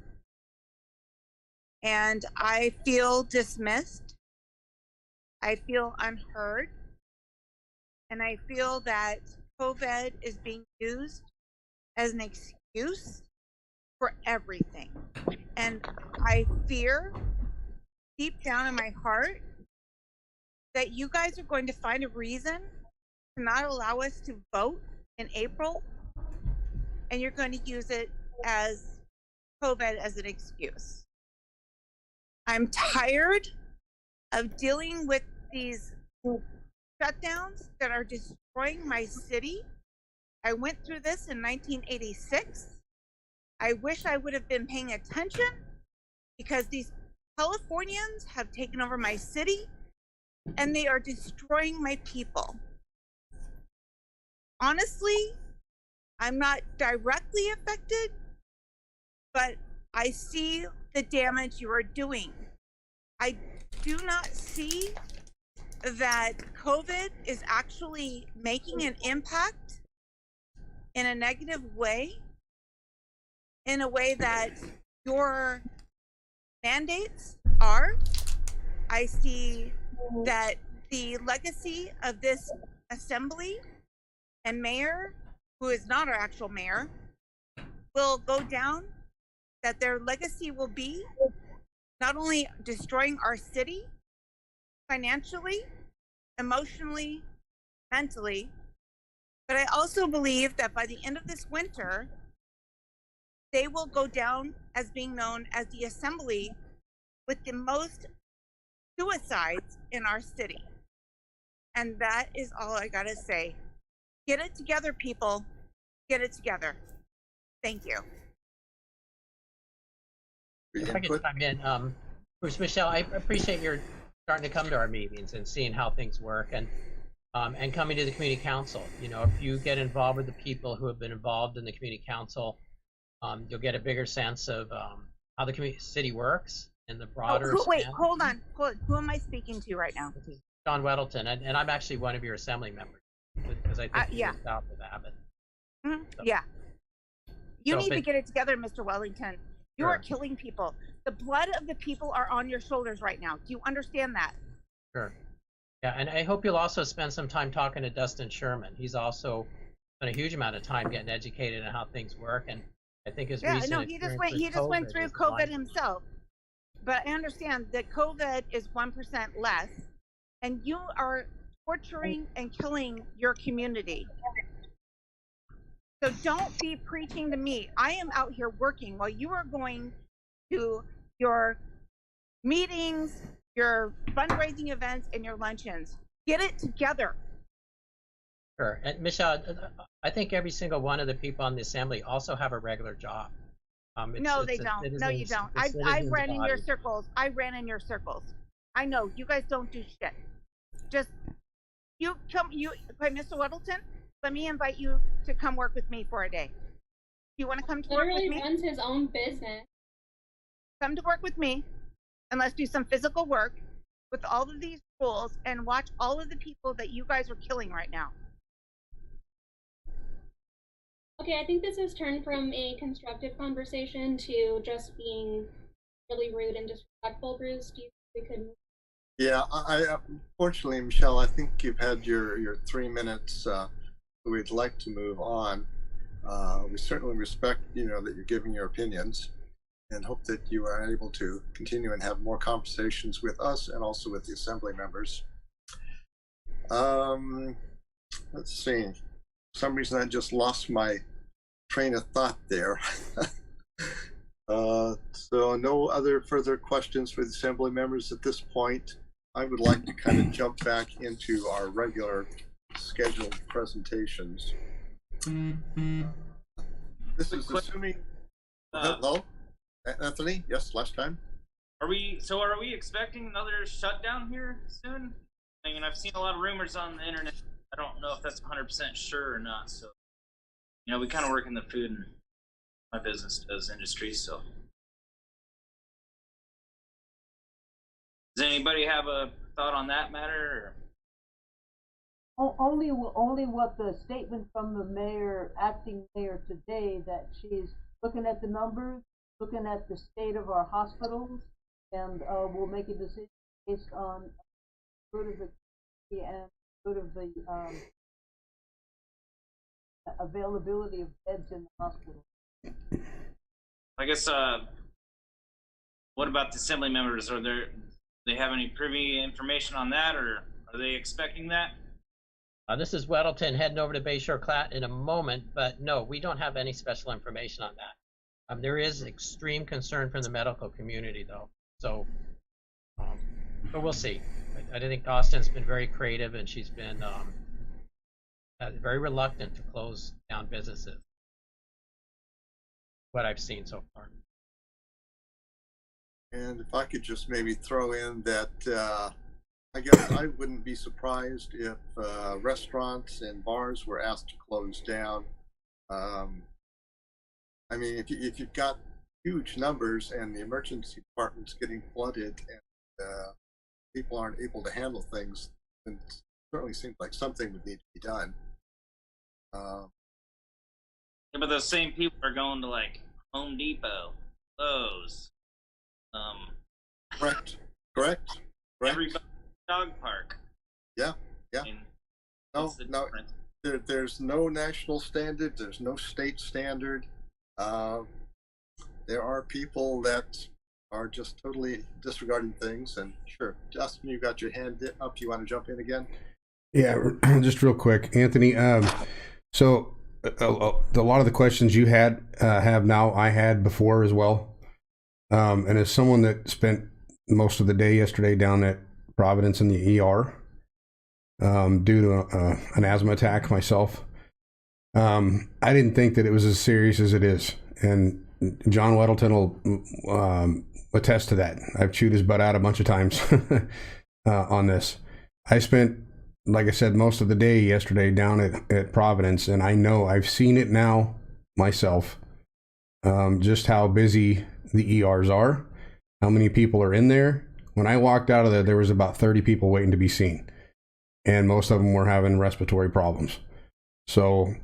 And I feel dismissed. I feel unheard. And I feel that COVID is being used as an excuse for everything. And I fear deep down in my heart that you guys are going to find a reason to not allow us to vote in April, and you're going to use it as COVID as an excuse. I'm tired of dealing with these shutdowns that are destroying my city. I went through this in 1986. I wish I would have been paying attention, because these Californians have taken over my city and they are destroying my people. Honestly, I'm not directly affected, but I see the damage you are doing. I do not see that COVID is actually making an impact in a negative way, in a way that your mandates are. I see that the legacy of this assembly and mayor, who is not our actual mayor, will go down, that their legacy will be not only destroying our city financially, emotionally, mentally, but I also believe that by the end of this winter, they will go down as being known as the assembly with the most suicides in our city. And that is all I gotta say. Get it together, people. Get it together. Thank you. If I could chime in, Bruce, Michelle, I appreciate your starting to come to our meetings and seeing how things work, and coming to the community council. If you get involved with the people who have been involved in the community council, you'll get a bigger sense of how the city works and the broader. Wait, hold on. Who am I speaking to right now? This is John Weddleton, and I'm actually one of your assembly members, because I think you're south of Abbott. Mm-hmm. Yeah. You need to get it together, Mr. Wellington. You are killing people. The blood of the people are on your shoulders right now. Do you understand that? Sure. Yeah, and I hope you'll also spend some time talking to Dustin Sherman. He's also spent a huge amount of time getting educated on how things work, and I think his recent he just went through COVID himself. But I understand that COVID is 1% less, and you are torturing and killing your community. So don't be preaching to me. I am out here working while you are going to your meetings, your fundraising events, and your luncheons. Get it together. Sure. And Michelle, I think every single one of the people on the assembly also have a regular job. No, they don't. No, you don't. I ran in your circles. I ran in your circles. I know you guys don't do shit. Just okay, Mr. Weddleton, let me invite you to come work with me for a day. Do you want to come to work with me? Literally runs his own business. Come to work with me, and let's do some physical work with all of these schools and watch all of the people that you guys are killing right now. Okay, I think this has turned from a constructive conversation to just being really rude and disrespectful. Bruce, do you think we could move? Yeah, I unfortunately, Michelle, I think you've had your 3 minutes. We'd like to move on. We certainly respect, that you're giving your opinions, and hope that you are able to continue and have more conversations with us and also with the assembly members. let's see. For some reason, I just lost my train of thought there. So no other further questions for the assembly members at this point. I would like to kind of jump back into our regular scheduled presentations. This is assuming. Hello, Anthony. Yes, last time. Are we expecting another shutdown here soon? I mean, I've seen a lot of rumors on the internet. I don't know if that's 100% sure or not. So, we kind of work in the food and my business does industry. So, does anybody have a thought on that matter? Only what the statement from the mayor, acting mayor today, that she's looking at the numbers, looking at the state of our hospitals, and we'll make a decision based on good of the community and good of the availability of beds in the hospital. I guess. What about the assembly members? They have any privy information on that, or are they expecting that? This is Weddleton heading over to Bayshore Clat in a moment, but no, we don't have any special information on that. There is extreme concern from the medical community, though. So, but we'll see. I think Austin's been very creative, and she's been very reluctant to close down businesses. What I've seen so far. And if I could just maybe throw in that, I guess I wouldn't be surprised if restaurants and bars were asked to close down. I mean, if you've got huge numbers and the emergency department's getting flooded and people aren't able to handle things, then it certainly seems like something would need to be done. Yeah, but those same people are going to like Home Depot, Lowe's. Correct. Everybody dog park. Yeah. I mean, No. There's no national standard. There's no state standard. There are people that are just totally disregarding things. And sure, Justin, you got your hand up. You want to jump in again? Yeah, just real quick, Anthony. So a lot of the questions you had have now I had before as well. And as someone that spent most of the day yesterday down at Providence in the ER due to an asthma attack myself, I didn't think that it was as serious as it is. And John Weddleton will attest to that. I've chewed his butt out a bunch of times on this. I spent, like I said, most of the day yesterday down at Providence, and I know I've seen it now myself, just how busy the ERs are, how many people are in there. When I walked out of there was about 30 people waiting to be seen, and most of them were having respiratory problems. So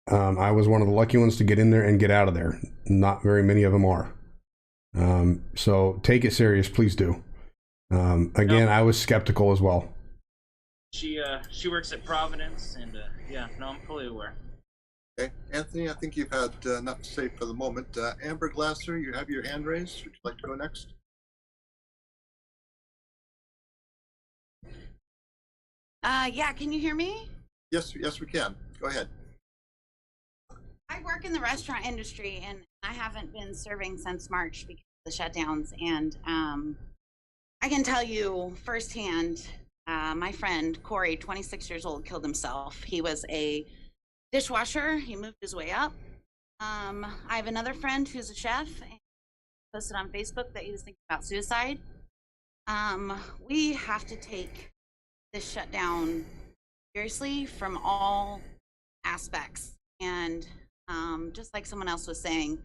I was one of the lucky ones to get in there and get out of there. Not very many of them are. So take it serious, please do. Again, I was skeptical as well. She works at Providence, and I'm fully aware. Okay, Anthony, I think you've had enough to say for the moment. Amber Glasser, you have your hand raised. Would you like to go next? Yeah, can you hear me? Yes, we can. Go ahead. I work in the restaurant industry, and I haven't been serving since March because of the shutdowns. And I can tell you firsthand, my friend Corey, 26 years old, killed himself. He was a dishwasher. He moved his way up. I have another friend who's a chef and posted on Facebook that he was thinking about suicide. We have to take this shutdown seriously from all aspects. And just like someone else was saying,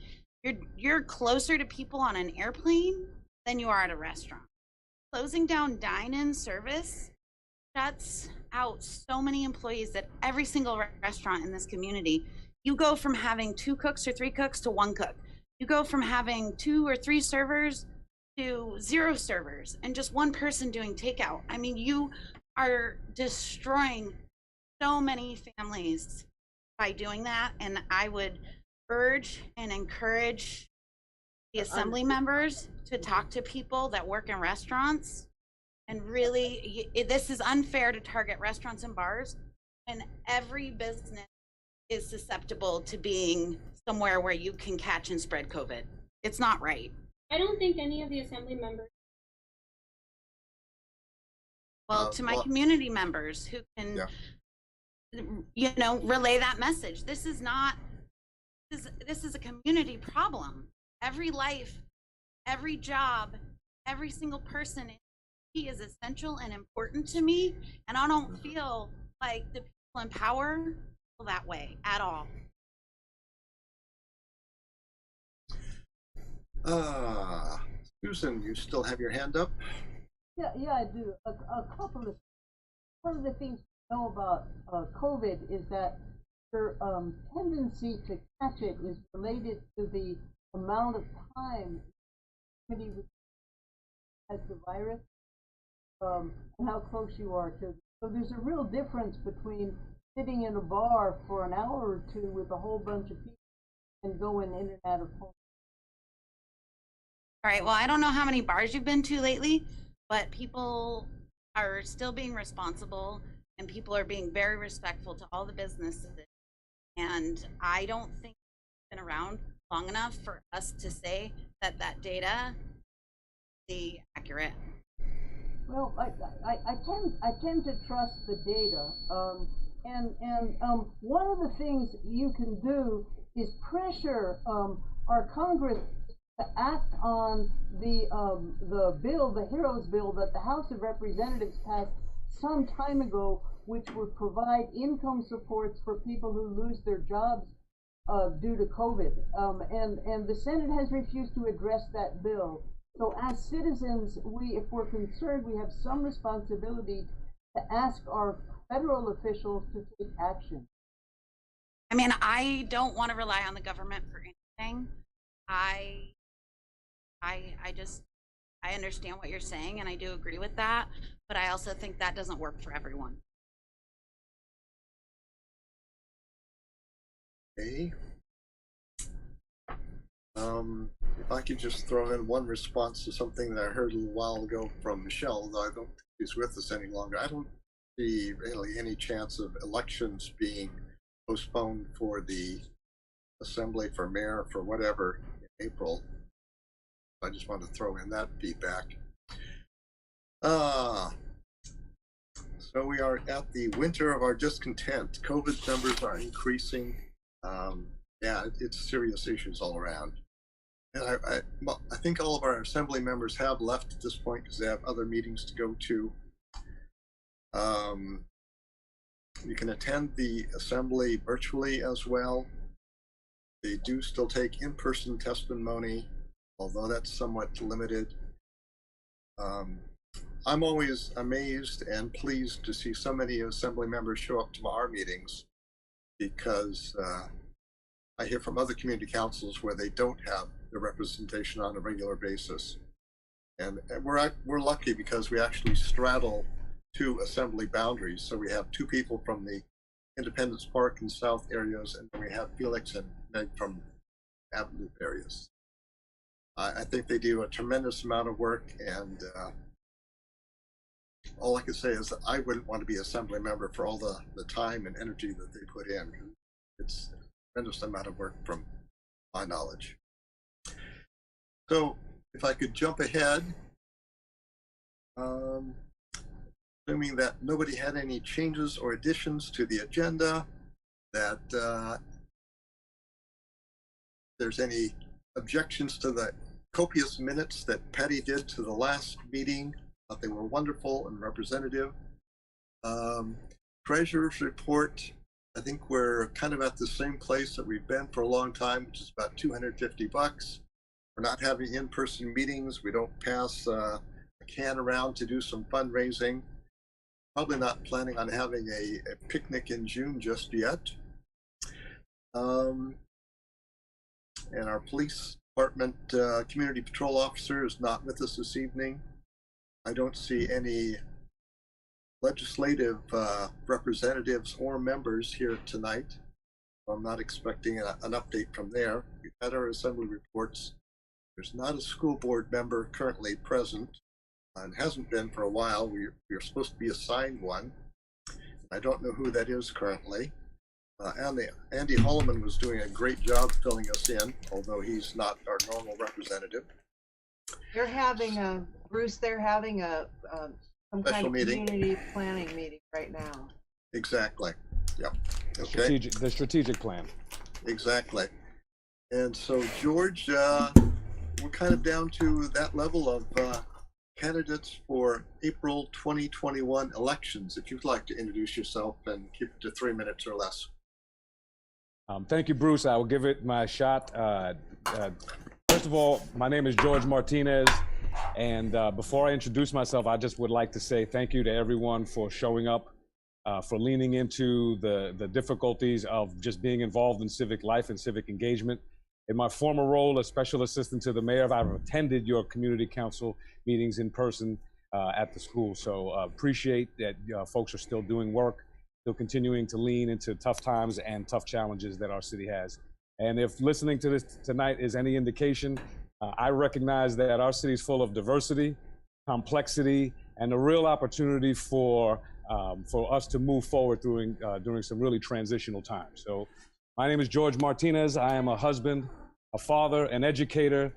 you're closer to people on an airplane than you are at a restaurant. Closing down dine-in service shuts out so many employees at every single restaurant in this community. You go from having 2 cooks or 3 cooks to 1 cook. You go from having 2 or 3 servers to 0 servers and just 1 person doing takeout. I mean, you are destroying so many families by doing that. And I would urge and encourage the assembly members to talk to people that work in restaurants. And really, this is unfair to target restaurants and bars when every business is susceptible to being somewhere where you can catch and spread COVID. It's not right. I don't think any of the assembly members. Well, to my community members who can, you know, relay that message. This is not, this is a community problem. Every life, every job, every single person is essential and important to me. And I don't feel like the people in power feel that way at all. Susan, you still have your hand up? Yeah, I do. A couple of. One of the things we know about COVID is that your tendency to catch it is related to the amount of time somebody has the virus and how close you are to it. So there's a real difference between sitting in a bar for an hour or two with a whole bunch of people and going in and out of home. All right, well, I don't know how many bars you've been to lately, but people are still being responsible and people are being very respectful to all the businesses. And I don't think it's been around long enough for us to say that that data is accurate. Well, I tend to trust the data, and one of the things you can do is pressure our Congress to act on the bill, the HEROES bill that the House of Representatives passed some time ago, which would provide income supports for people who lose their jobs due to COVID. And the Senate has refused to address that bill. So as citizens, if we're concerned, we have some responsibility to ask our federal officials to take action. I mean, I don't want to rely on the government for anything. I understand what you're saying and I do agree with that, but I also think that doesn't work for everyone. Okay. If I could just throw in one response to something that I heard a little while ago from Michelle, although I don't think she's with us any longer. I don't see really any chance of elections being postponed for the assembly, for mayor, for whatever in April. I just want to throw in that feedback. So we are at the winter of our discontent. COVID numbers are increasing. Yeah, it's serious issues all around. And I think all of our assembly members have left at this point because they have other meetings to go to. You can attend the assembly virtually as well. They do still take in-person testimony, although that's somewhat limited. I'm always amazed and pleased to see so many assembly members show up to our meetings, because I hear from other community councils where they don't have the representation on a regular basis. And we're lucky because we actually straddle two assembly boundaries. So we have two people from the Independence Park and South areas, and then we have Felix and Meg from Abbott Loop areas. I think they do a tremendous amount of work, and all I can say is that I wouldn't want to be assembly member for all the time and energy that they put in. It's a tremendous amount of work from my knowledge. So if I could jump ahead, assuming that nobody had any changes or additions to the agenda, that there's any objections to the copious minutes that Patty did to the last meeting. I thought they were wonderful and representative. Treasurer's report, I think we're kind of at the same place that we've been for a long time, which is about $250. We're not having in-person meetings. We don't pass a can around to do some fundraising. Probably not planning on having a picnic in June just yet. And our police department community patrol officer is not with us this evening. I don't see any legislative representatives or members here tonight. I'm not expecting an update from there. We've had our assembly reports. There's not a school board member currently present, and hasn't been for a while. We're supposed to be assigned one. I don't know who that is currently. Andy Holloman was doing a great job filling us in, although he's not our normal representative. They're having they're having some kind Special of meeting. community planning meeting right now. Exactly. Yep. Okay. The strategic plan. Exactly. And so, George, we're kind of down to that level of candidates for April 2021 elections. If you'd like to introduce yourself and keep it to 3 minutes or less. Thank you, Bruce. I will give it my shot. First of all, my name is George Martinez. And before I introduce myself, I just would like to say thank you to everyone for showing up, for leaning into the difficulties of just being involved in civic life and civic engagement. In my former role as special assistant to the mayor, I've attended your community council meetings in person at the school. So appreciate that folks are still doing work, still continuing to lean into tough times and tough challenges that our city has. And if listening to this tonight is any indication, I recognize that our city is full of diversity, complexity, and a real opportunity for us to move forward during some really transitional times. So my name is George Martinez. I am a husband, a father, an educator,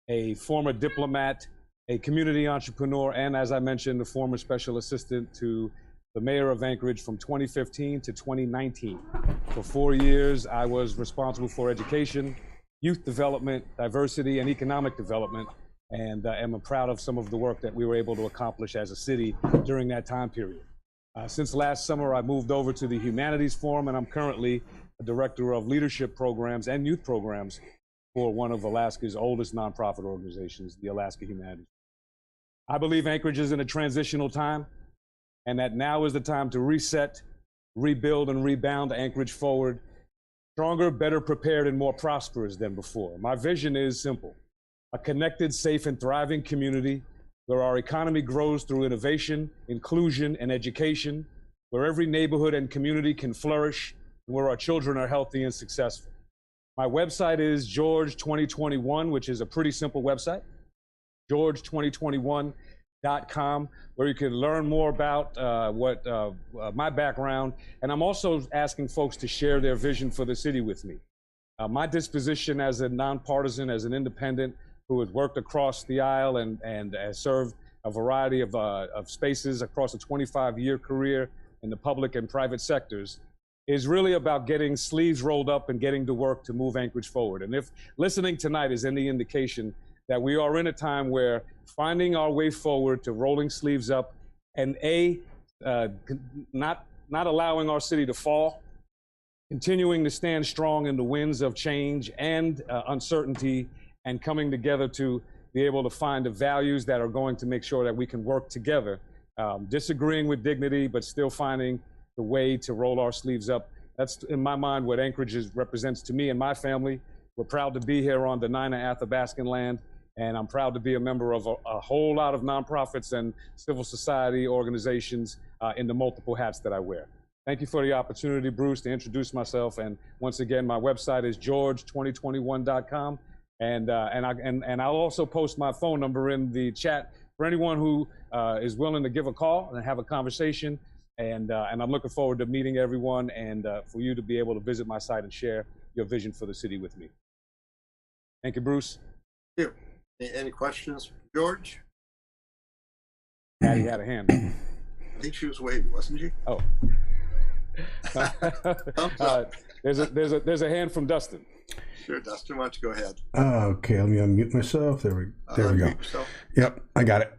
a former diplomat, a community entrepreneur, and as I mentioned, a former special assistant to the mayor of Anchorage from 2015 to 2019. For 4 years, I was responsible for education, youth development, diversity, and economic development, and am proud of some of the work that we were able to accomplish as a city during that time period. Since last summer, I moved over to the Humanities Forum, and I'm currently a director of leadership programs and youth programs for one of Alaska's oldest nonprofit organizations, the Alaska Humanities. I believe Anchorage is in a transitional time, and that now is the time to reset, rebuild, and rebound Anchorage forward, stronger, better prepared, and more prosperous than before. My vision is simple: a connected, safe, and thriving community where our economy grows through innovation, inclusion, and education, where every neighborhood and community can flourish, and where our children are healthy and successful. My website is George 2021, which is a pretty simple website, george2021.com, where you can learn more about my background. And I'm also asking folks to share their vision for the city with me. My disposition as a nonpartisan, as an independent who has worked across the aisle and has served a variety of spaces across a 25-year career in the public and private sectors, is really about getting sleeves rolled up and getting to work to move Anchorage forward. And if listening tonight is any indication that we are in a time where finding our way forward to rolling sleeves up and not allowing our city to fall, continuing to stand strong in the winds of change and uncertainty, and coming together to be able to find the values that are going to make sure that we can work together, disagreeing with dignity, but still finding the way to roll our sleeves up. That's, in my mind, what Anchorage represents to me and my family. We're proud to be here on the Nina Athabascan land, and I'm proud to be a member of a whole lot of nonprofits and civil society organizations in the multiple hats that I wear. Thank you for the opportunity, Bruce, to introduce myself. And once again, my website is george2021.com. And I'll also post my phone number in the chat for anyone who is willing to give a call and have a conversation. And I'm looking forward to meeting everyone and for you to be able to visit my site and share your vision for the city with me. Thank you, Bruce. Thank you. Any questions, George? Patty had a hand. I think she was waving, wasn't she? Oh. There's a hand from Dustin. Sure, Dustin, why don't you go ahead? Okay, let me unmute myself. There we go. Yourself. Yep, I got it.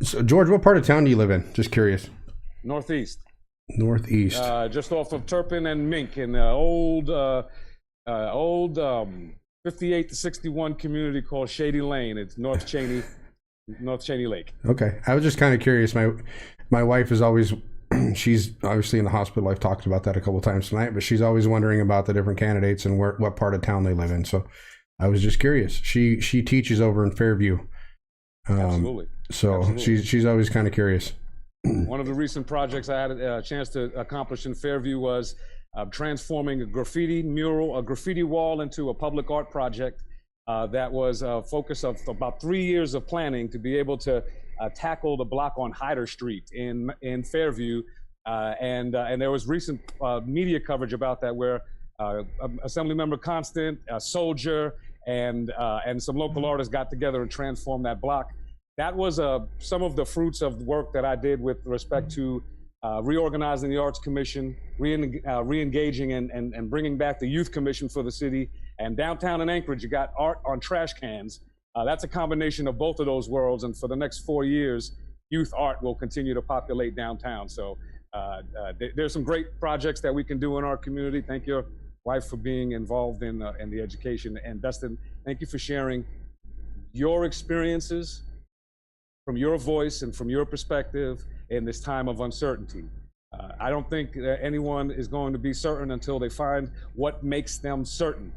So George, what part of town do you live in? Just curious. Northeast. Northeast. Just off of Turpin and Mink in the old 58 to 61 community called Shady Lane. It's North Cheney Lake. Okay, I was just kind of curious. My wife is always, she's obviously in the hospital. I've talked about that a couple times tonight, but she's always wondering about the different candidates and what part of town they live in. So I was just curious. She teaches over in Fairview. Absolutely. So Absolutely. she's always kind of curious. One of the recent projects I had a chance to accomplish in Fairview was transforming a graffiti wall into a public art project that was a focus of about 3 years of planning to be able to tackle the block on Hyder Street in Fairview And there was recent media coverage about that where Assemblymember Constant, Soldier, and some local artists got together and transformed that block. That was some of the fruits of the work that I did with respect to reorganizing the Arts Commission, re-engaging and bringing back the Youth Commission for the city. And downtown in Anchorage, you got art on trash cans. That's a combination of both of those worlds. And for the next 4 years, youth art will continue to populate downtown. So there's some great projects that we can do in our community. Thank your wife for being involved in the education. And Dustin, thank you for sharing your experiences from your voice and from your perspective in this time of uncertainty. I don't think that anyone is going to be certain until they find what makes them certain.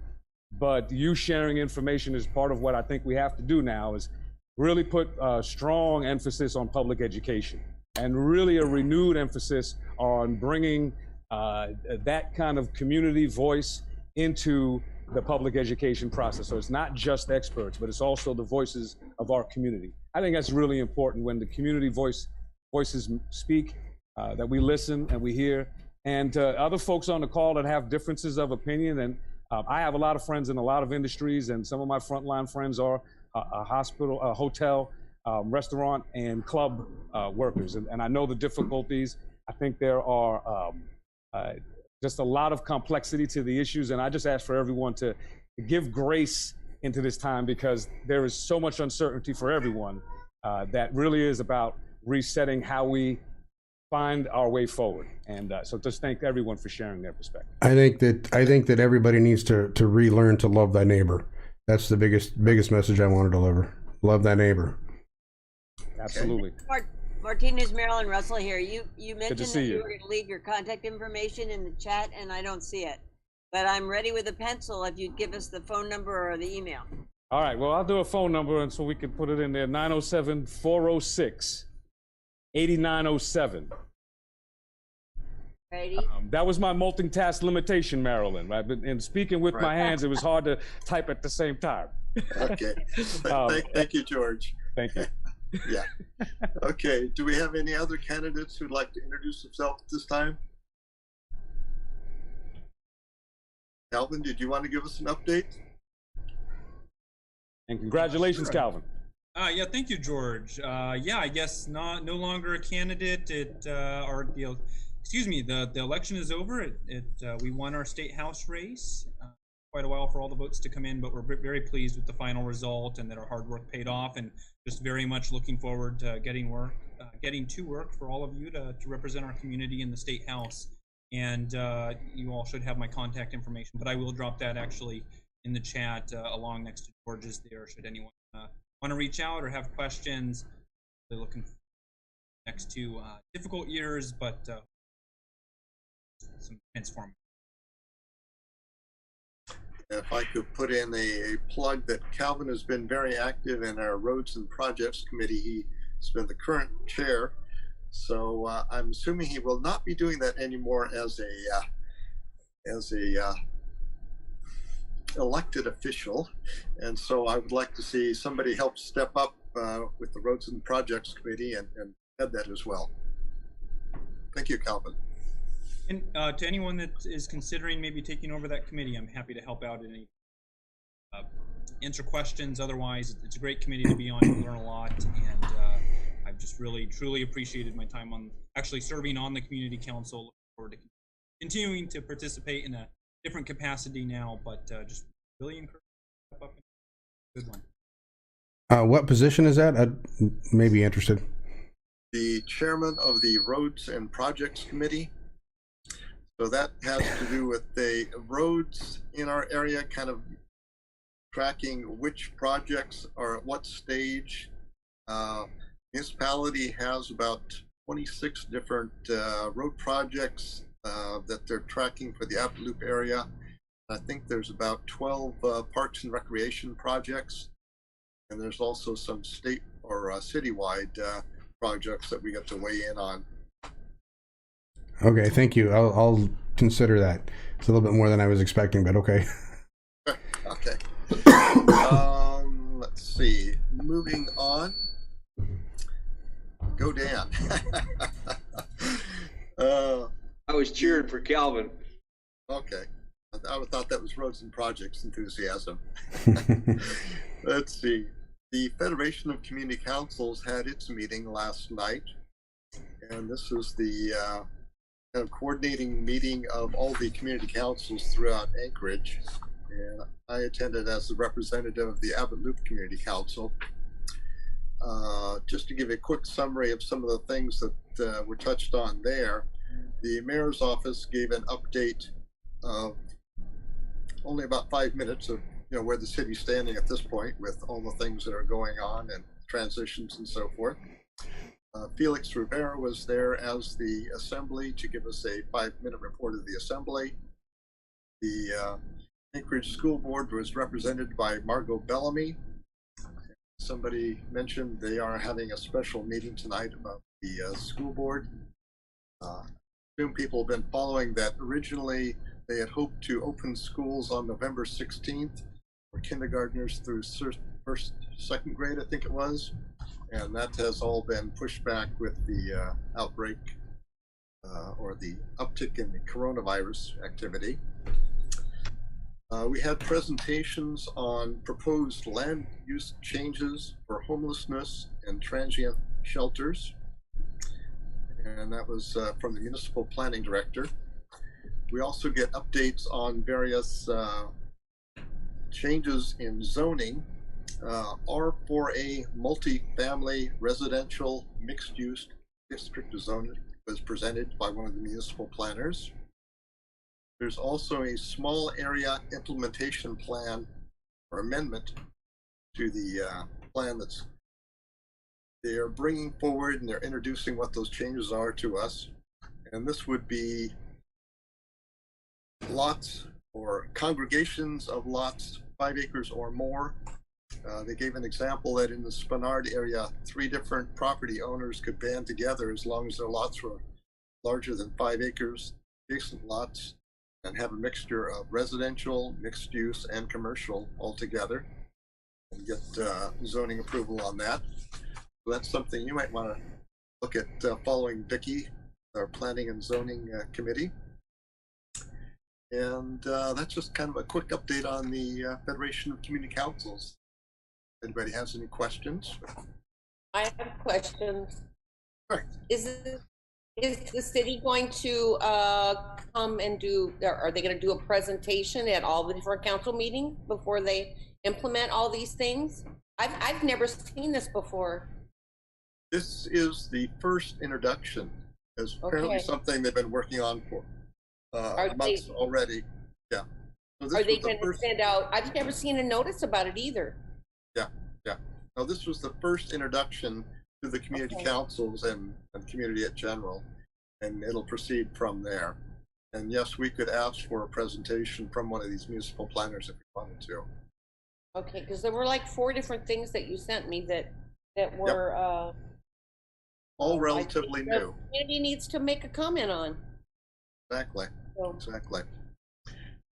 But you sharing information is part of what I think we have to do now, is really put a strong emphasis on public education and really a renewed emphasis on bringing that kind of community voice into the public education process. So it's not just experts, but it's also the voices of our community. I think that's really important when the community voices speak, that we listen and we hear. And other folks on the call that have differences of opinion, and I have a lot of friends in a lot of industries, and some of my frontline friends are a hospital, a hotel, restaurant, and club workers. And I know the difficulties. I think there are just a lot of complexity to the issues, and I just ask for everyone to give grace into this time, because there is so much uncertainty for everyone that really is about resetting how we find our way forward. And so just thank everyone for sharing their perspective. I think that everybody needs to relearn to love thy neighbor. That's the biggest message I want to deliver. Love thy neighbor. Absolutely. Martinez, Marilyn, Russell here. You mentioned that see you you. were going to leave your contact information in the chat, and I don't see it. But I'm ready with a pencil if you'd give us the phone number or the email. All right, well, I'll do a phone number, and so we can put it in there, 907-406-8907. Ready? That was my multitask limitation, Marilyn, right? But in speaking with my hands, it was hard to type at the same time. Okay. Thank you, George. Thank you. Yeah. Okay. Do we have any other candidates who'd like to introduce themselves this time? Calvin, did you want to give us an update? And congratulations, Sure. Calvin. Yeah, thank you, George. Yeah, I guess no longer a candidate. The election is over. We won our state house race. Quite a while for all the votes to come in, but we're very pleased with the final result and that our hard work paid off, and just very much looking forward to getting to work for all of you to represent our community in the state house. And you all should have my contact information, but I will drop that actually in the chat along next to George's there, should anyone want to reach out or have questions. They're looking next to difficult years, but some transformative. If I could put in a plug that Calvin has been very active in our Roads and Projects Committee. He's been the current chair. So I'm assuming he will not be doing that anymore as a elected official. And so I would like to see somebody help step up with the Roads and Projects Committee and head that as well. Thank you, Calvin. And to anyone that is considering maybe taking over that committee, I'm happy to help out in any answer questions. Otherwise, it's a great committee to be on. You learn a lot, and I've just really, truly appreciated my time on actually serving on the community council. Look forward to continuing to participate in a different capacity now, but just really encourage you to step up. Good one. What position is that? I may be interested. The chairman of the Roads and Projects Committee. So that has to do with the roads in our area, kind of tracking which projects are at what stage. Municipality has about 26 different road projects that they're tracking for the Abbott Loop area. I think there's about 12 parks and recreation projects, and there's also some state or citywide projects that we get to weigh in on. Okay, thank you. I'll consider that. It's a little bit more than I was expecting, but okay. Okay. Let's see. Moving on. Go Dan. I was cheering for Calvin. Okay. I thought that was Roads and Projects enthusiasm. Let's see. The Federation of Community Councils had its meeting last night, and this is the kind of coordinating meeting of all the community councils throughout Anchorage. And I attended as the representative of the Abbott Loop Community Council. Just to give a quick summary of some of the things that were touched on there, the mayor's office gave an update of only about 5 minutes of where the city's standing at this point with all the things that are going on and transitions and so forth. Felix Rivera was there as the assembly to give us a 5-minute report of the assembly. The Anchorage School Board was represented by Margot Bellamy. Somebody mentioned they are having a special meeting tonight about the school board. Assume people have been following that. Originally, they had hoped to open schools on November 16th for kindergartners through first, second grade, I think it was. And that has all been pushed back with the outbreak or the uptick in the coronavirus activity. We had presentations on proposed land use changes for homelessness and transient shelters. And that was from the municipal planning director. We also get updates on various changes in zoning. R4A multifamily residential mixed use district zoning was presented by one of the municipal planners. There's also a small area implementation plan or amendment to the plan that's they're bringing forward, and they're introducing what those changes are to us. And this would be lots or congregations of lots 5 acres or more. They gave an example that in the Spenard area, 3 different property owners could band together as long as their lots were larger than 5 acres, adjacent lots, and have a mixture of residential, mixed use, and commercial all together, and get zoning approval on that. So that's something you might want to look at following Vicky, our Planning and Zoning Committee. And that's just kind of a quick update on the Federation of Community Councils. Anybody has any questions? I have questions. Right. Is the city going to come and do, are they going to do a presentation at all the different council meetings before they implement all these things? I've never seen this before. This is the first introduction. It's apparently something they've been working on for months already. Yeah. So this are they was the going to send out? I've never seen a notice about it either. Yeah, yeah. No, this was the first introduction to the community councils and community in general, and it'll proceed from there. And yes, we could ask for a presentation from one of these municipal planners if we wanted to. Okay, because there were like 4 different things that you sent me that were all relatively new. The community needs to make a comment on. Exactly. Exactly.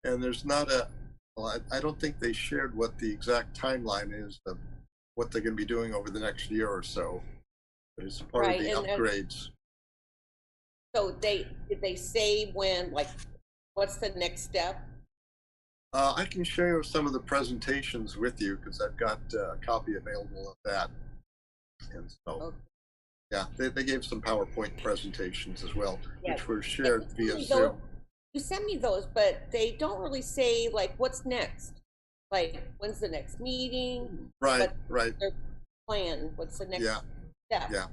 And there's not a. Well, I don't think they shared what the exact timeline is of what they're going to be doing over the next year or so. But it's part of the upgrades. So did they say when, like, what's the next step? I can share some of the presentations with you because I've got a copy available of that. And so, yeah, they gave some PowerPoint presentations as well, which were shared via Zoom. You sent me those, but they don't really say, like, what's next? Like, when's the next meeting? Right, right. Their plan, what's the next step? Yeah.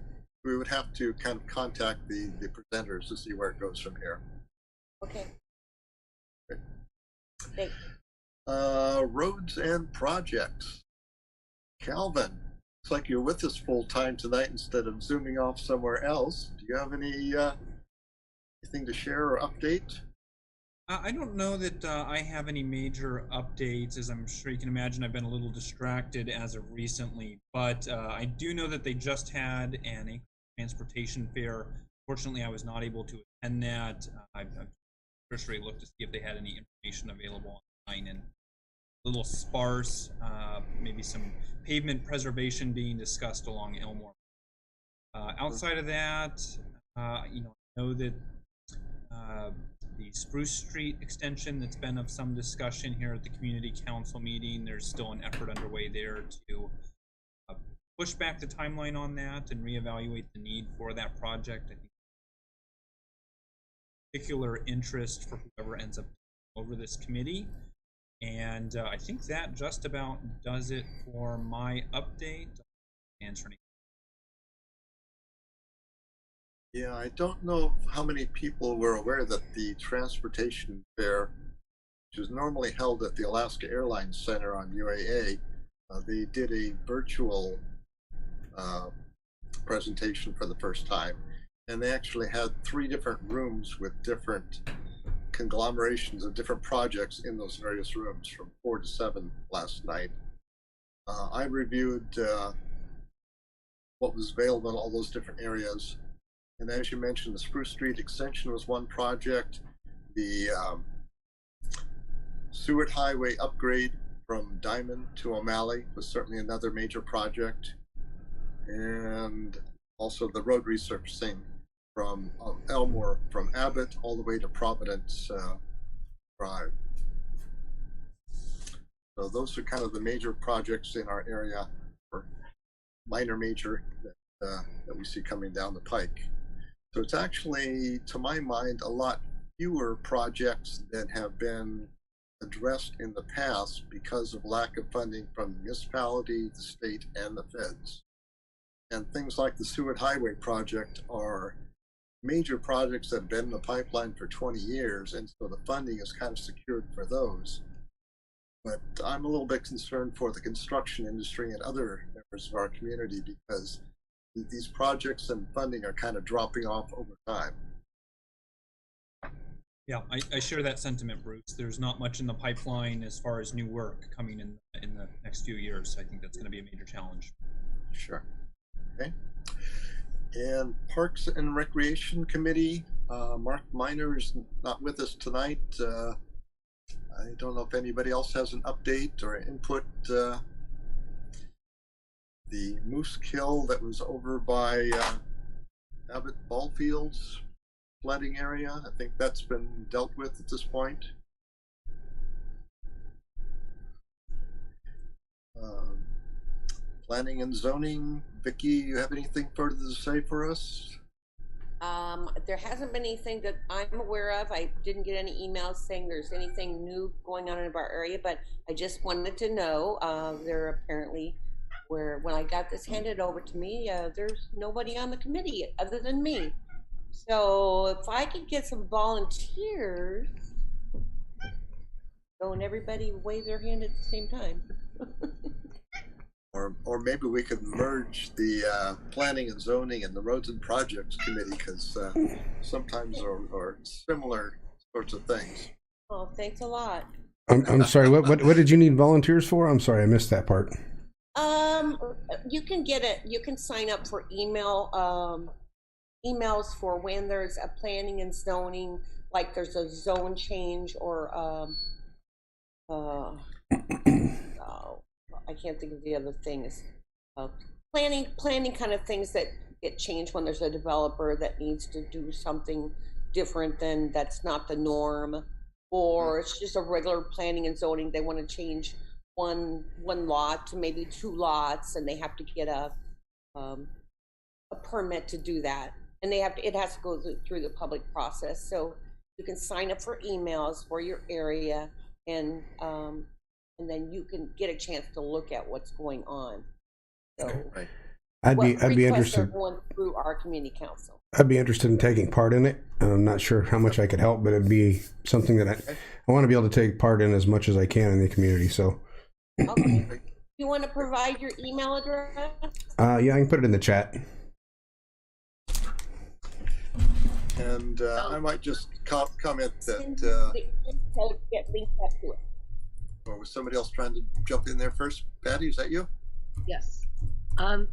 We would have to kind of contact the presenters to see where it goes from here. Okay. Thanks. Roads and projects. Calvin, looks like you're with us full time tonight instead of zooming off somewhere else. Do you have any anything to share or update? I don't know that I have any major updates. As I'm sure you can imagine, I've been a little distracted as of recently, but I do know that they just had an transportation fair. Fortunately, I was not able to attend that. I've cursory looked to see if they had any information available online, and a little sparse. Maybe some pavement preservation being discussed along Elmore. Outside of that, I know that the Spruce Street extension that's been of some discussion here at the community council meeting. There's still an effort underway there to push back the timeline on that and reevaluate the need for that project. I think particular interest for whoever ends up over this committee. And I think that just about does it for my update. Answering. Yeah, I don't know how many people were aware that the transportation fair, which is normally held at the Alaska Airlines Center on UAA, they did a virtual presentation for the first time. And they actually had 3 different rooms with different conglomerations of different projects in those various rooms from 4 to 7 last night. I reviewed what was available in all those different areas. And as you mentioned, the Spruce Street extension was one project. The Seward Highway upgrade from Diamond to O'Malley was certainly another major project. And also the road resurfacing from Elmore, from Abbott all the way to Providence Drive. So those are kind of the major projects in our area, or minor major, that we see coming down the pike. So it's actually, to my mind, a lot fewer projects that have been addressed in the past because of lack of funding from the municipality, the state, and the feds. And things like the Seward Highway project are major projects that have been in the pipeline for 20 years, and so the funding is kind of secured for those. But I'm a little bit concerned for the construction industry and other members of our community because these projects and funding are kind of dropping off over time. Yeah, I share that sentiment, Bruce. There's not much in the pipeline as far as new work coming in the next few years. I think that's going to be a major challenge. Sure. Okay. And Parks and Recreation Committee, Mark Miner is not with us tonight. I don't know if anybody else has an update or input. The moose kill that was over by Abbott Ballfields flooding area, I think that's been dealt with at this point. Planning and zoning, Vicki, you have anything further to say for us? There hasn't been anything that I'm aware of. I didn't get any emails saying there's anything new going on in our area, but I just wanted to know. There apparently, when I got this handed over to me, there's nobody on the committee other than me. So if I could get some volunteers, don't everybody wave their hand at the same time. Or maybe we could merge the planning and zoning and the roads and projects committee, because sometimes are similar sorts of things. Oh, thanks a lot. I'm sorry. What did you need volunteers for? I'm sorry, I missed that part. You can get it. You can sign up for emails for when there's a planning and zoning, like there's a zone change or I can't think of the other things. Planning kind of things that get changed when there's a developer that needs to do something different than that's not the norm, or it's just a regular planning and zoning. They want to change one lot to maybe 2 lots, and they have to get a permit to do that, and it has to go through the public process. So you can sign up for emails for your area, and then you can get a chance to look at what's going on. So right. I'd be interested. Going through our community council. I'd be interested in taking part in it. I'm not sure how much I could help, but it'd be something that I want to be able to take part in as much as I can in the community. So. Okay. You want to provide your email address? Yeah, I can put it in the chat. And I might just comment that. Get linked up to it. Or was somebody else trying to jump in there first? Patty, is that you? Yes.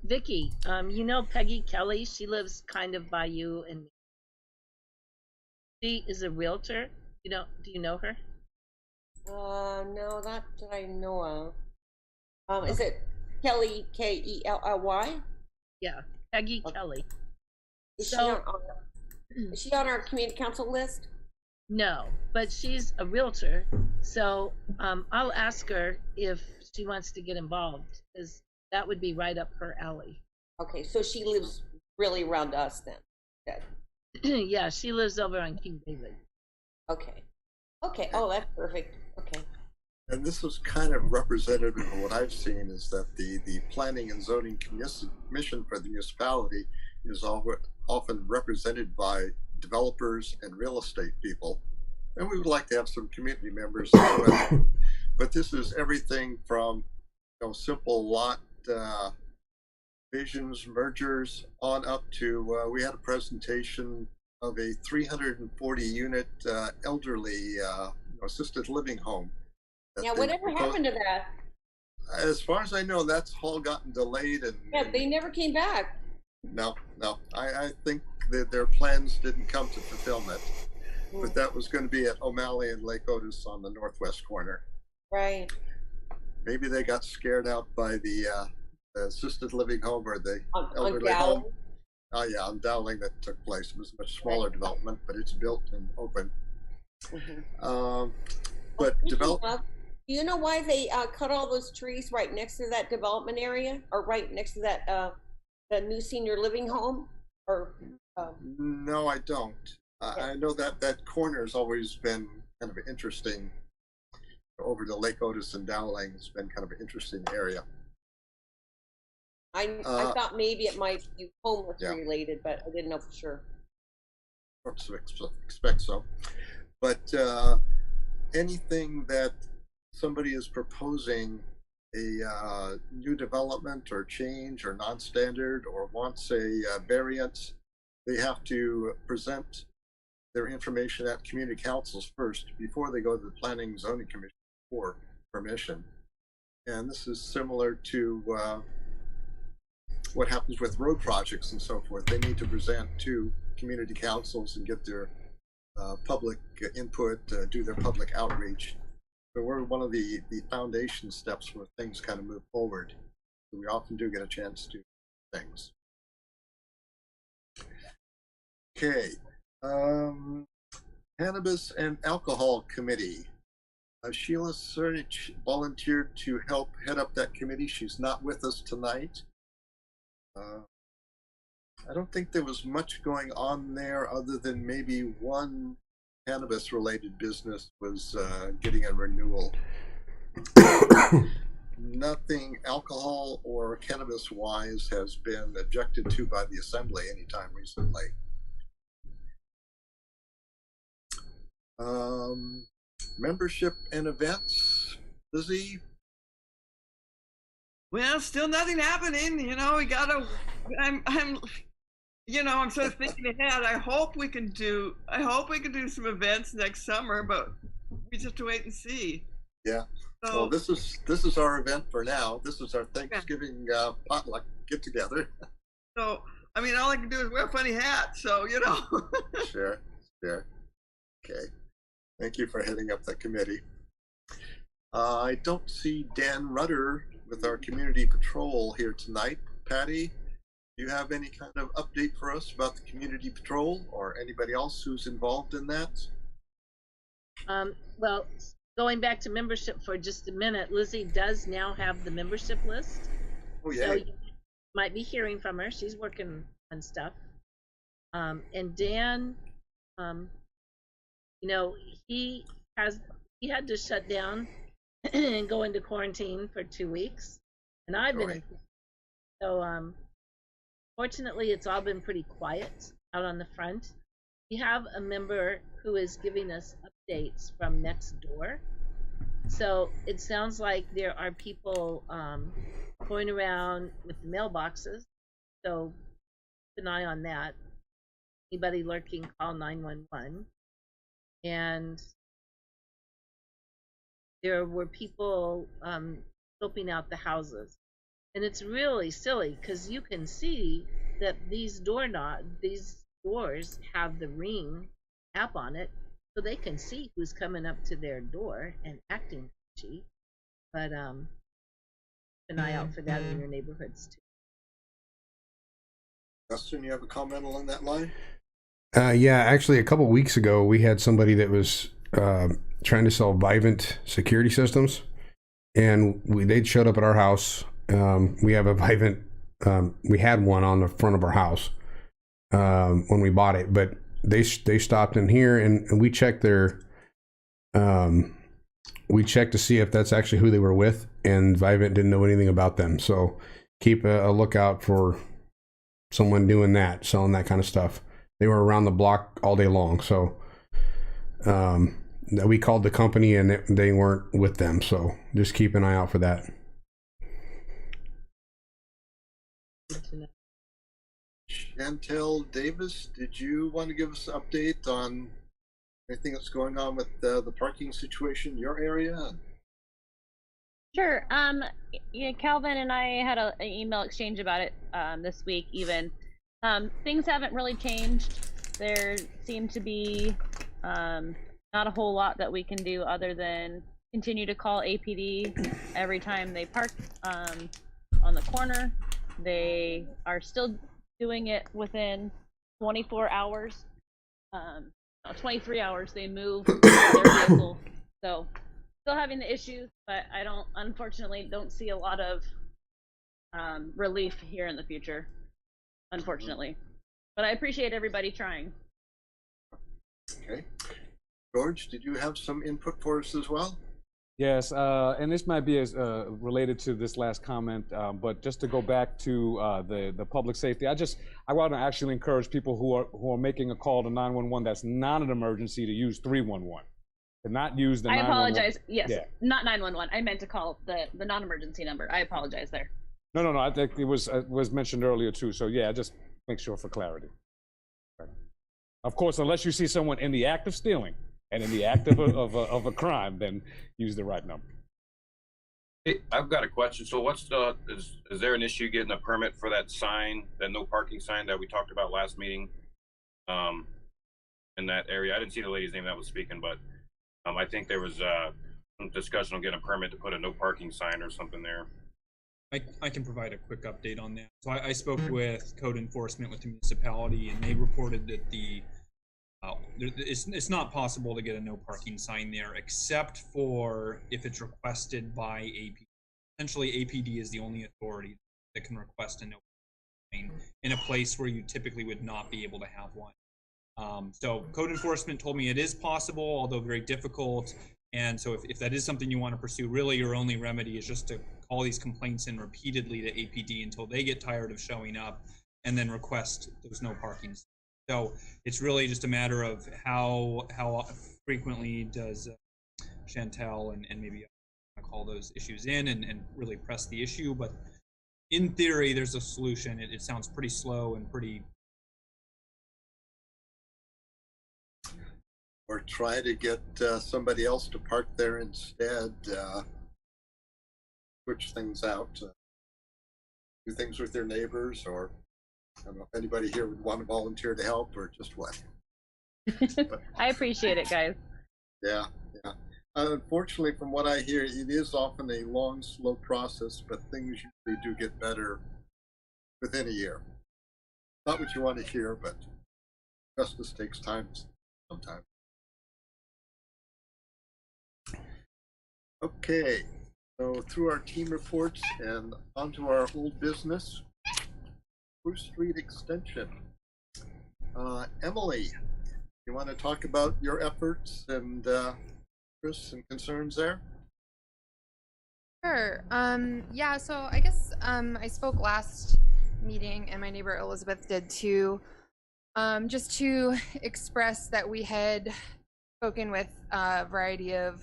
Vicki, you know Peggy Kelly? She lives kind of by you, and she is a realtor. Do you know her? No, not that I know of. Is it Kelly, Kelly? Yeah, Peggy Kelly. Is she not Is she on our community council list? No, but she's a realtor, so I'll ask her if she wants to get involved, because that would be right up her alley. Okay, so she lives really around us then. Okay. Yeah, she lives over on King David. Okay. Okay. Oh, that's perfect. Okay. And this is kind of representative of what I've seen is that the Planning and Zoning Commission for the municipality is often represented by developers and real estate people. And we would like to have some community members as well. But this is everything from simple lot visions, mergers, on up to we had a presentation of a 340 unit elderly assisted living home. Yeah, whatever happened to that? As far as I know, that's all gotten delayed and Yeah, they never came back. No. I think that their plans didn't come to fulfillment. But that was going to be at O'Malley and Lake Otis on the northwest corner. Right. Maybe they got scared out by the assisted living home or the elderly on home. Oh yeah, on Dowling that took place. It was a much smaller development, but it's built and open. But do you know why they cut all those trees right next to that development area, or right next to that the new senior living home? Or no, I don't. I know that corner has always been kind of interesting. Over to Lake Otis and Dowling, it's been kind of an interesting area. I thought maybe it might be homeless related, but I didn't know for sure. Expect so. But anything that somebody is proposing a new development or change or non-standard or wants a variance, they have to present their information at community councils first before they go to the Planning and Zoning Commission for permission. And this is similar to what happens with road projects and so forth. They need to present to community councils and get their public input, do their public outreach. So we're one of the foundation steps where things kind of move forward. So we often do get a chance to do things. Okay. Cannabis and Alcohol Committee. Sheila Surnich volunteered to help head up that committee. She's not with us tonight. I don't think there was much going on there other than maybe one cannabis related business was getting a renewal. Nothing alcohol or cannabis wise has been objected to by the assembly anytime recently. Membership and events, Lizzie? Well, still nothing happening. You know, we gotta. I'm sort of thinking ahead. I hope we can do some events next summer, but we just have to wait and see. Yeah. So, well, this is our event for now. This is our Thanksgiving potluck get together. So, I mean, all I can do is wear a funny hat. So, you know. Sure. Okay. Thank you for heading up that committee. I don't see Dan Rudder with our community patrol here tonight. Patty, do you have any kind of update for us about the community patrol or anybody else who's involved in that? Well, going back to membership for just a minute, Lizzie does now have the membership list. Oh yeah. So you might be hearing from her. She's working on stuff. And Dan, he had to shut down and go into quarantine for 2 weeks, and I've been in. So fortunately it's all been pretty quiet out on the front. We have a member who is giving us updates from next door, so it sounds like there are people going around with the mailboxes, so keep an eye on that. Anybody lurking, call 911. And there were people scoping out the houses, and it's really silly because you can see that these doors have the Ring app on it, so they can see who's coming up to their door and acting cheap. But keep an eye out for that in your neighborhoods too. Dustin, you have a comment along that line? Yeah, actually, a couple weeks ago, we had somebody that was trying to sell Vivint security systems, and they'd showed up at our house. We have a Vivint. We had one on the front of our house when we bought it, but they stopped in here and we checked their. We checked to see if that's actually who they were with, and Vivint didn't know anything about them. So keep a lookout for someone doing that, selling that kind of stuff. They were around the block all day long. So we called the company and they weren't with them. So just keep an eye out for that. Chantel Davis, did you want to give us an update on anything that's going on with the parking situation in your area? Sure. Yeah, Calvin and I had an email exchange about it this week even. Things haven't really changed. There seem to be not a whole lot that we can do other than continue to call APD every time they park on the corner. They are still doing it within 24 hours. 23 hours they move their vehicle. So still having the issues, but I unfortunately don't see a lot of relief here in the future, unfortunately. But I appreciate everybody trying. Okay. George, did you have some input for us as well? Yes, and this might be as related to this last comment, but just to go back to the public safety, I want to actually encourage people who are making a call to 911 that's not an emergency to use 311, to not use the. I 911. apologize. Yes, yeah. Not 911. I meant to call the non-emergency number. I apologize there. No. I think it was mentioned earlier too. So yeah, just make sure for clarity. Of course, unless you see someone in the act of stealing and in the act of a crime, then use the right number. Hey, I've got a question. So what's is there an issue getting a permit for that sign, that no parking sign that we talked about last meeting in that area? I didn't see the lady's name that was speaking, but I think there was some discussion on getting a permit to put a no parking sign or something there. I can provide a quick update on that. So I spoke with code enforcement with the municipality, and they reported that it's not possible to get a no parking sign there, except for if it's requested by APD. Essentially, APD is the only authority that can request a no parking sign in a place where you typically would not be able to have one. So code enforcement told me it is possible, although very difficult. And so if that is something you want to pursue, really your only remedy is just to call these complaints in repeatedly to APD until they get tired of showing up, and then request those no parking signs. So it's really just a matter of how frequently does Chantel and maybe call those issues in and really press the issue. But in theory, there's a solution. It sounds pretty slow and pretty. Or try to get somebody else to park there instead. Switch things out. Do things with their neighbors, or I don't know if anybody here would want to volunteer to help, or just what. But, I appreciate it, guys. Yeah. Unfortunately, from what I hear, it is often a long, slow process, but things usually do get better within a year. Not what you want to hear, but justice takes time sometimes. Okay, so through our team reports and onto our old business, Spruce Street Extension. Emily, you want to talk about your efforts and interests and concerns there? Sure. Yeah, so I guess I spoke last meeting, and my neighbor Elizabeth did too, just to express that we had spoken with a variety of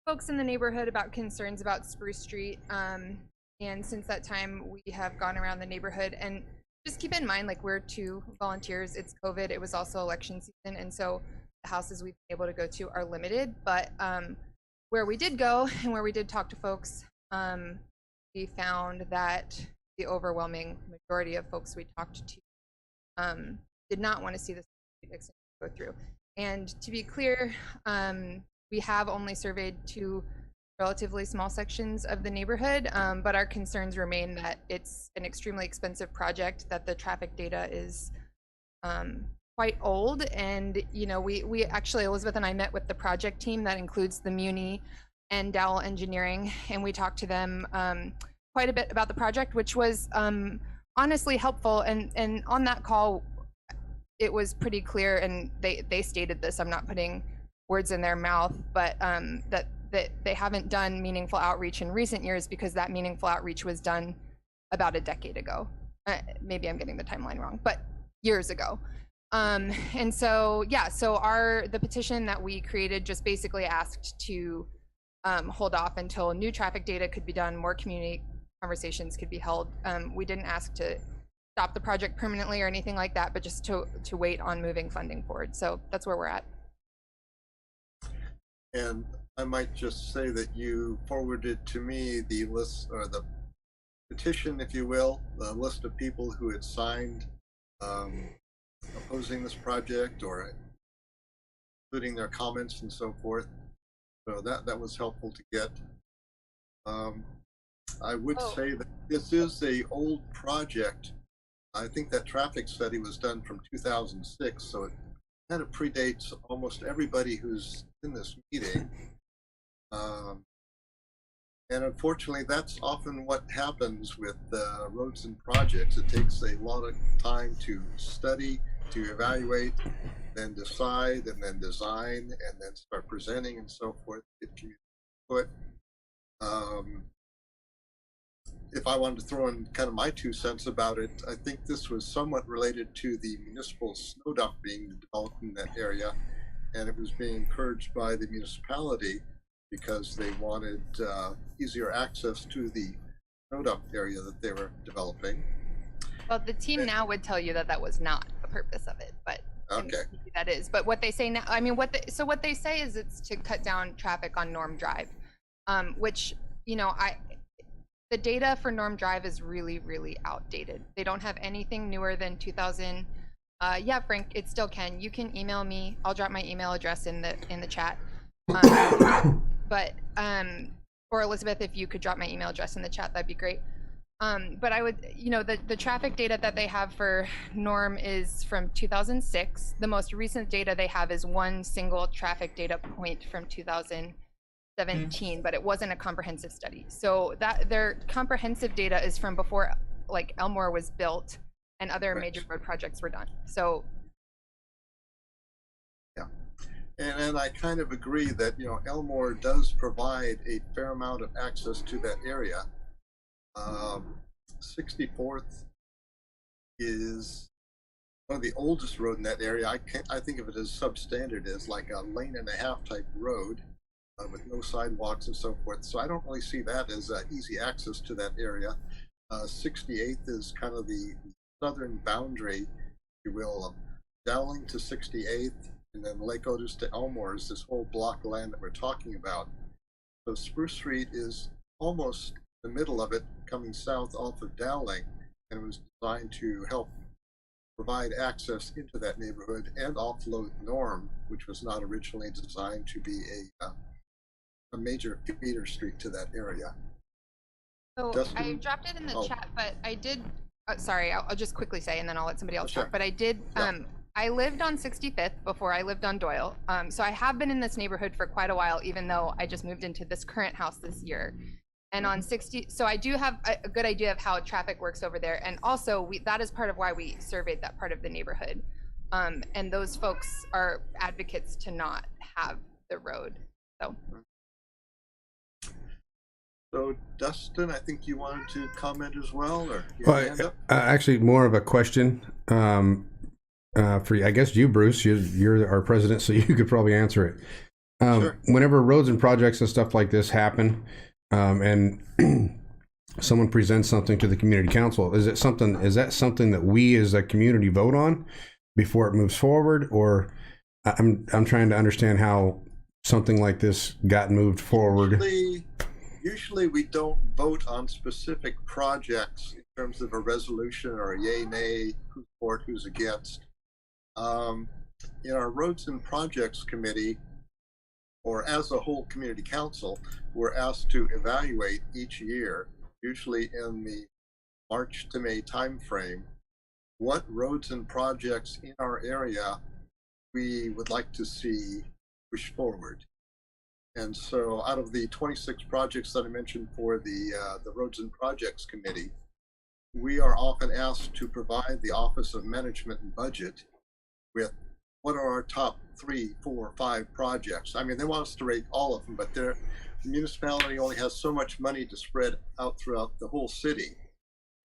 folks in the neighborhood about concerns about Spruce Street. And since that time, we have gone around the neighborhood, and just keep in mind, like, we're two volunteers. It's COVID. It was also election season, and so the houses we've been able to go to are limited. But where we did go and where we did talk to folks, we found that the overwhelming majority of folks we talked to did not want to see this extension go through. And to be clear, we have only surveyed two relatively small sections of the neighborhood, but our concerns remain that it's an extremely expensive project, that the traffic data is quite old, and we actually, Elizabeth and I met with the project team that includes the Muni and Dowell Engineering, and we talked to them quite a bit about the project, which was honestly helpful. And on that call, it was pretty clear, and they stated this. I'm not putting words in their mouth, but that they haven't done meaningful outreach in recent years because that meaningful outreach was done about a decade ago. Maybe I'm getting the timeline wrong, but years ago. And so, yeah, so the petition that we created just basically asked to hold off until new traffic data could be done, more community conversations could be held. We didn't ask to stop the project permanently or anything like that, but just to wait on moving funding forward. So that's where we're at. And I might just say that you forwarded to me the list, or the petition, if you will, the list of people who had signed opposing this project, or including their comments and so forth. So that was helpful to get. I would say that this is a old project. I think that traffic study was done from 2006, so it kind of predates almost everybody who's in this meeting. And unfortunately, that's often what happens with roads and projects. It takes a lot of time to study, to evaluate, then decide, and then design, and then start presenting and so forth. Get community input. If I wanted to throw in kind of my 2 cents about it, I think this was somewhat related to the municipal snow dump being developed in that area, and it was being encouraged by the municipality because they wanted easier access to the snow dump area that they were developing. Well, the team now would tell you that that was not the purpose of it, but okay, that is. But what they say now, I mean, what they say is it's to cut down traffic on Norm Drive, which the data for Norm Drive is really, really outdated. They don't have anything newer than 2000. Yeah, Frank, it still can. You can email me. I'll drop my email address in the chat. But or Elizabeth, if you could drop my email address in the chat, that'd be great. But I would, the traffic data that they have for Norm is from 2006. The most recent data they have is one single traffic data point from 2017, but it wasn't a comprehensive study. So that their comprehensive data is from before, like, Elmore was built and other major road projects were done. So yeah, and I kind of agree that Elmore does provide a fair amount of access to that area. 64th is one of the oldest road in that area. I think of it as substandard, as like a lane and a half type road with no sidewalks and so forth. So I don't really see that as easy access to that area. 68th is kind of the southern boundary, if you will, of Dowling to 68th, and then Lake Otis to Elmore is this whole block of land that we're talking about. So Spruce Street is almost the middle of it, coming south off of Dowling, and it was designed to help provide access into that neighborhood and offload Norm, which was not originally designed to be a major feeder street to that area. So Dustin? I dropped it in the chat, but I did. Sorry, I'll just quickly say, and then I'll let somebody else talk. But I did. I lived on 65th before I lived on Doyle, so I have been in this neighborhood for quite a while, even though I just moved into this current house this year. And on 60, so I do have a good idea of how traffic works over there, and also that is part of why we surveyed that part of the neighborhood. And those folks are advocates to not have the road. So Dustin, I think you wanted to comment as well, or actually more of a question for you. I guess you, Bruce, you're our president, so you could probably answer it. Sure. Whenever roads and projects and stuff like this happen, and someone presents something to the community council, is that something that we as a community vote on before it moves forward? Or I'm trying to understand how something like this got moved forward. Usually we don't vote on specific projects in terms of a resolution or a yay, nay, who's for it, who's against. In our Roads and Projects Committee, or as a whole community council, we're asked to evaluate each year, usually in the March to May timeframe, what roads and projects in our area we would like to see push forward. And so out of the 26 projects that I mentioned for the Roads and Projects Committee, we are often asked to provide the Office of Management and Budget with what are our top 3, 4, 5 projects. I mean, they want us to rate all of them, but the municipality only has so much money to spread out throughout the whole city.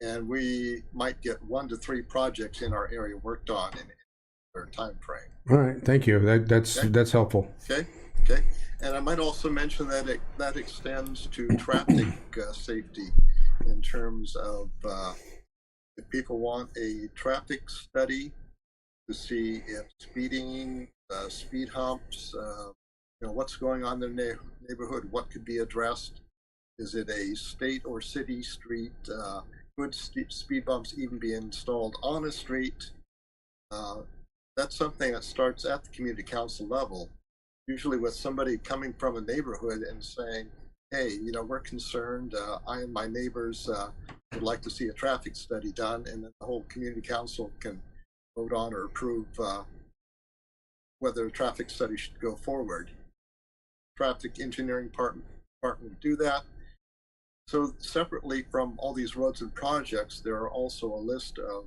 And we might get 1 to 3 projects in our area worked on in their time frame. All right, thank you. That's helpful. Okay. And I might also mention that that extends to traffic safety in terms of if people want a traffic study to see if speeding, speed humps, what's going on in their neighborhood, what could be addressed. Is it a state or city street? Could speed bumps even be installed on a street? That's something that starts at the community council level, usually with somebody coming from a neighborhood and saying, hey, we're concerned, I and my neighbors would like to see a traffic study done, and then the whole community council can vote on or approve whether a traffic study should go forward. Traffic engineering department would do that. So separately from all these roads and projects, there are also a list of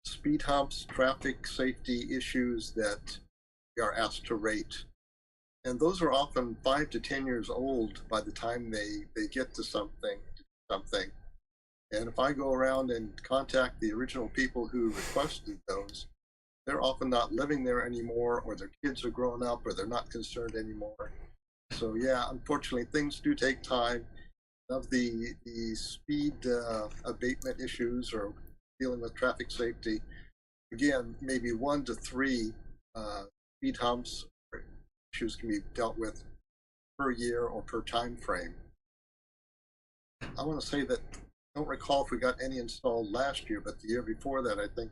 speed humps, traffic safety issues that we are asked to rate. And those are often 5 to 10 years old by the time they get to something. And if I go around and contact the original people who requested those, they're often not living there anymore, or their kids are grown up, or they're not concerned anymore. So yeah, unfortunately, things do take time. Of the speed abatement issues or dealing with traffic safety, again, maybe 1 to 3 speed humps or issues can be dealt with per year or per time frame. I want to say that I don't recall if we got any installed last year, but the year before that, I think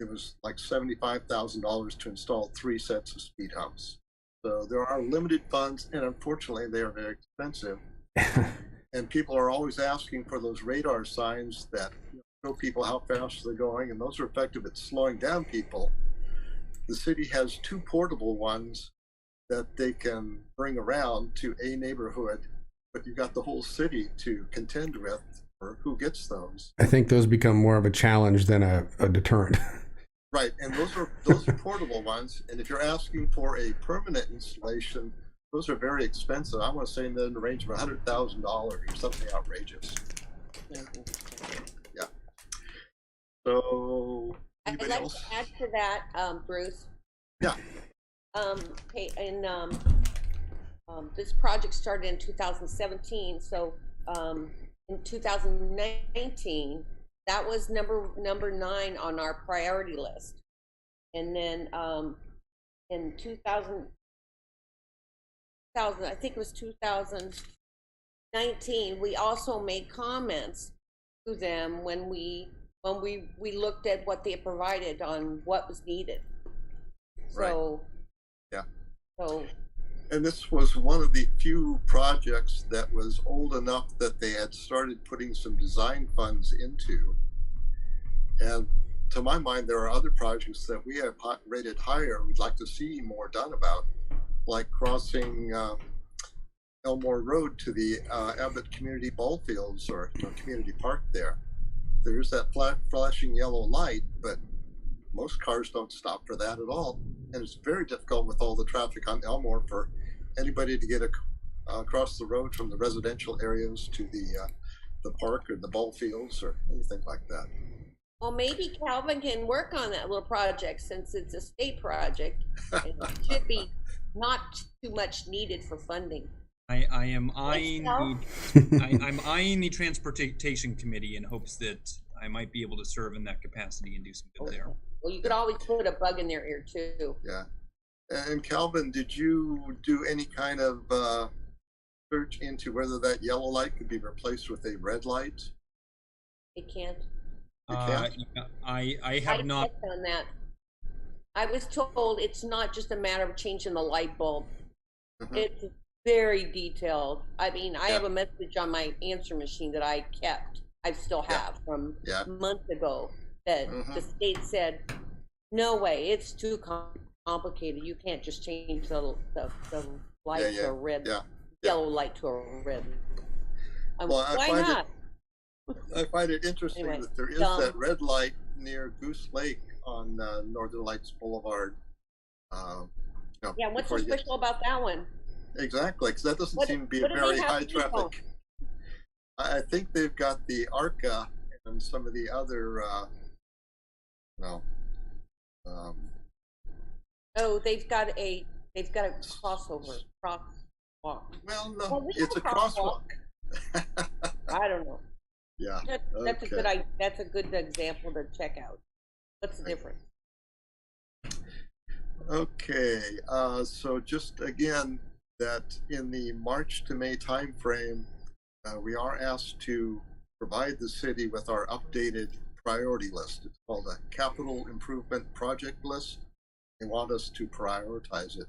it was like $75,000 to install 3 sets of speed humps. So there are limited funds, and unfortunately, they are very expensive. And people are always asking for those radar signs that show people how fast they're going, and those are effective at slowing down people. The city has 2 portable ones that they can bring around to a neighborhood, but you've got the whole city to contend with for who gets those. I think those become more of a challenge than a deterrent. Right, and those are portable ones, and if you're asking for a permanent installation, those are very expensive. I want to say in the range of $100,000 or something outrageous. Yeah. So, I'd like to add to that, Bruce. Yeah. Hey, and this project started in 2017, so in 2019, that was number 9 on our priority list. And then in 2000, I think it was 2019, we also made comments to them when we looked at what they had provided on what was needed. So, yeah. So. And this was one of the few projects that was old enough that they had started putting some design funds into. And to my mind, there are other projects that we have rated higher, we'd like to see more done about, like crossing Elmore Road to the Abbott Community Ball Fields or community park there. There's that flashing yellow light, but most cars don't stop for that at all. And it's very difficult with all the traffic on Elmore for anybody to get across the road from the residential areas to the park or the ball fields or anything like that. Well, maybe Calvin can work on that little project since it's a state project. It should be not too much needed for funding. I am eyeing I'm eyeing the transportation committee in hopes that I might be able to serve in that capacity and do some good there. Well, you could always put a bug in their ear too. Yeah. And Calvin, did you do any kind of search into whether that yellow light could be replaced with a red light? It can't. I have not done that. I was told it's not just a matter of changing the light bulb. Mm-hmm. It's very detailed. I mean, I have a message on my answer machine that I kept. I still have from Yeah. months ago that the state said, no way, it's too complicated. You can't just change the light to a red, yellow light to a red. Well, Why not? I find it interesting Anyway, that there is that red light near Goose Lake on Northern Lights Boulevard. Yeah, what's so special about that one? Exactly, because that doesn't seem to be a very high traffic. I think they've got the ARCA and some of the other, Oh, they've got a crossover, crosswalk. Well, no, it's a crosswalk. I don't know. Yeah, that's a good example to check out. What's the difference? Okay, so just again, that in the March to May timeframe, we are asked to provide the city with our updated priority list. It's called a capital improvement project list. They want us to prioritize it.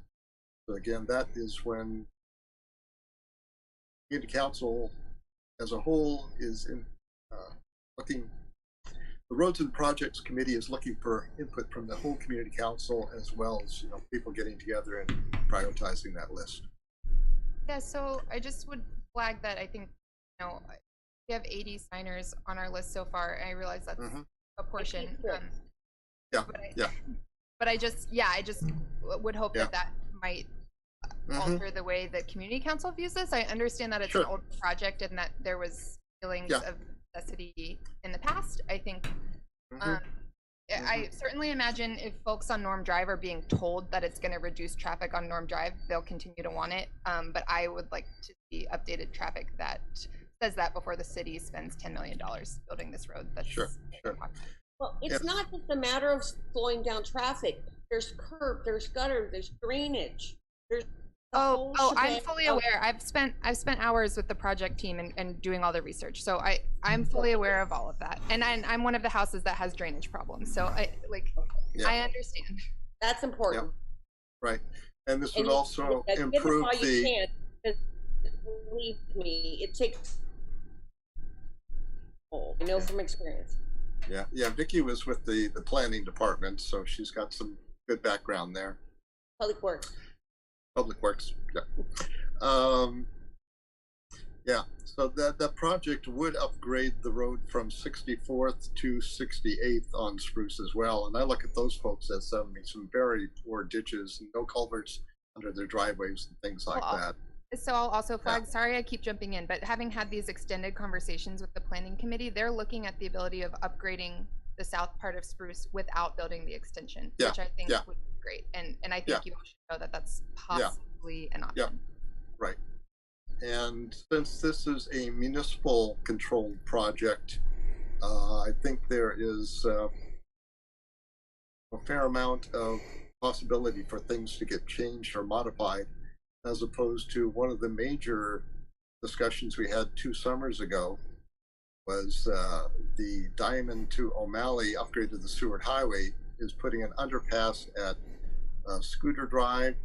So again, that is when community council as a whole is looking. The Roads and Projects Committee is looking for input from the whole community council, as well as people getting together and prioritizing that list. Yeah, so I just would flag that I think we have 80 signers on our list so far. And I realize that's a portion. But I just would hope that might alter the way the community council views this. I understand that it's an old project and that there was feelings of necessity in the past. I think I certainly imagine if folks on Norm Drive are being told that it's going to reduce traffic on Norm Drive, they'll continue to want it. But I would like to see updated traffic that says that before the city spends $10 million building this road. That's Well, it's not just a matter of slowing down traffic. There's curb, there's gutter, there's drainage. There's I'm fully aware. I've spent hours with the project team and doing all the research. So I'm fully aware of all of that. And I'm one of the houses that has drainage problems. So I understand. That's important. Right. And this would also improve the. Believe me, it takes. I know from experience. Yeah. Vicki was with the planning department, so she's got some good background there. Public Works, yeah. So that project would upgrade the road from 64th to 68th on Spruce as well. And I look at those folks as some very poor ditches and no culverts under their driveways and things like that. So I'll also flag, sorry I keep jumping in, but having had these extended conversations with the planning committee, they're looking at the ability of upgrading the south part of Spruce without building the extension, which I think would be great. And I think you should know that that's possibly an option. Yeah, right. And since this is a municipal controlled project, I think there is a fair amount of possibility for things to get changed or modified, as opposed to one of the major discussions we had 2 summers ago was the Diamond to O'Malley upgrade to the Seward Highway is putting an underpass at Scooter Drive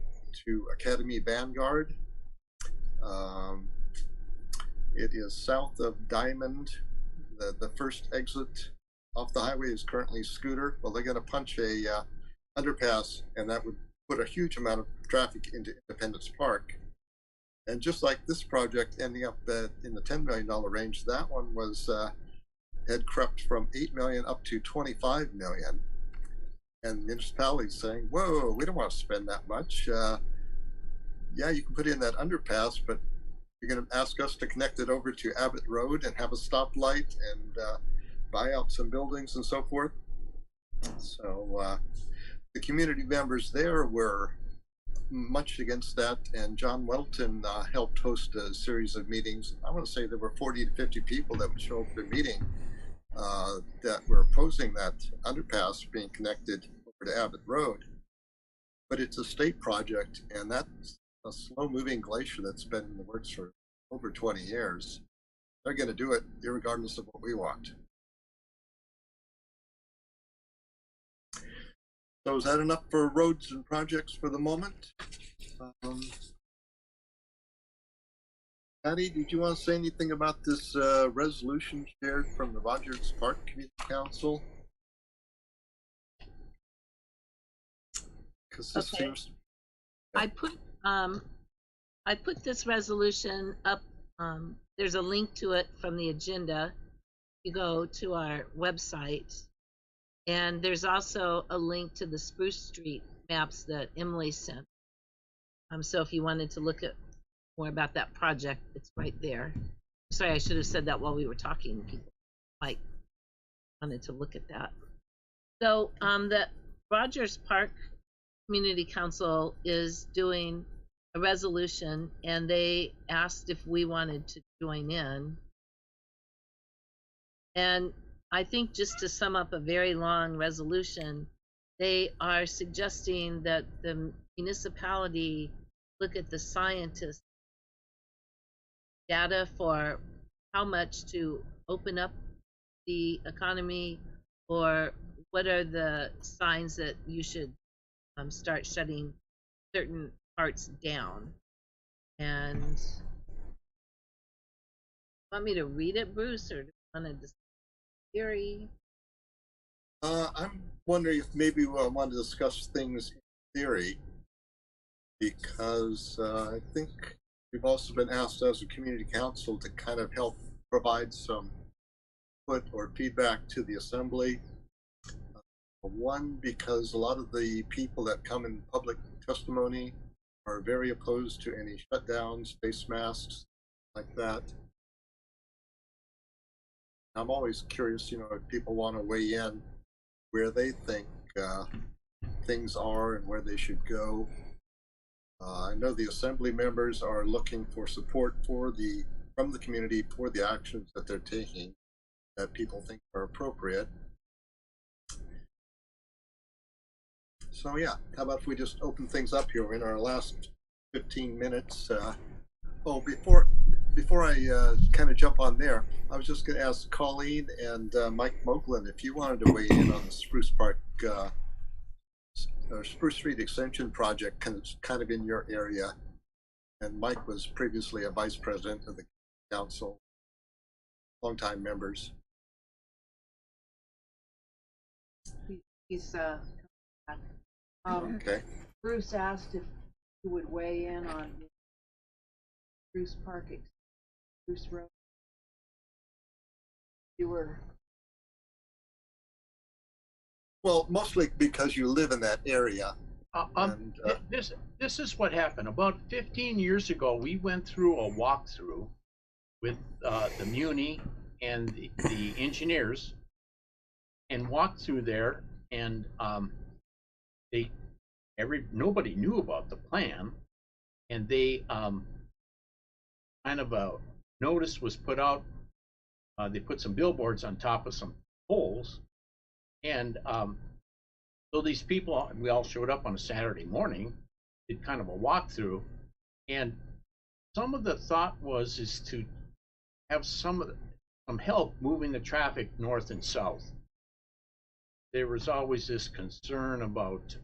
to Academy Vanguard. It is south of Diamond. The first exit off the highway is currently Scooter. Well, they're going to punch a underpass, and that would put a huge amount of traffic into Independence Park. And just like this project ending up in the $10 million range, that one was had crept from $8 million up to $25 million. And municipalities saying, whoa, we don't want to spend that much. Yeah, you can put in that underpass, but you're going to ask us to connect it over to Abbott Road and have a stoplight and buy out some buildings and so forth. So the community members there were much against that, and John Welton helped host a series of meetings. I want to say there were 40 to 50 people that would show up at a meeting that were opposing that underpass being connected over to Abbott Road. But it's a state project, and that's a slow-moving glacier that's been in the works for over 20 years. They're going to do it irregardless of what we want. So is that enough for roads and projects for the moment? Patty, did you want to say anything about this resolution shared from the Rogers Park Community Council? Because this Okay. seems. I put this resolution up. There's a link to it from the agenda. You go to our website, and there's also a link to the Spruce Street maps that Emily sent. So if you wanted to look at more about that project, it's right there. Sorry, I should have said that while we were talking. People might wanted to look at that. So the Rogers Park Community Council is doing a resolution, and they asked if we wanted to join in. And I think, just to sum up a very long resolution, they are suggesting that the municipality look at the scientists' data for how much to open up the economy, or what are the signs that you should start shutting certain parts down. And want me to read it, Bruce, or do you want to discuss theory? I'm wondering if maybe we want to discuss things in theory, because I think we've also been asked as a community council to kind of help provide some input or feedback to the assembly. One, because a lot of the people that come in public testimony are very opposed to any shutdowns, face masks, like that. I'm always curious, if people want to weigh in where they think things are and where they should go. I know the assembly members are looking for support from the community for the actions that they're taking that people think are appropriate. So yeah, how about if we just open things up here? We're in our last 15 minutes. Before I kind of jump on there, I was just going to ask Colleen and Mike Moglen if you wanted to weigh in on the Spruce Street Extension project, kind of in your area. And Mike was previously a vice president of the council, longtime members. He's okay. Bruce asked if you would weigh in on Spruce Park, Spruce Road. You were. Well, mostly because you live in that area. This is what happened. About 15 years ago, we went through a walkthrough with the Muni and the engineers, and walked through there, and nobody knew about the plan, and they kind of a notice was put out. They put some billboards on top of some poles, and so these people, we all showed up on a Saturday morning, did kind of a walkthrough, and some of the thought is to have some help moving the traffic north and south. There was always this concern about in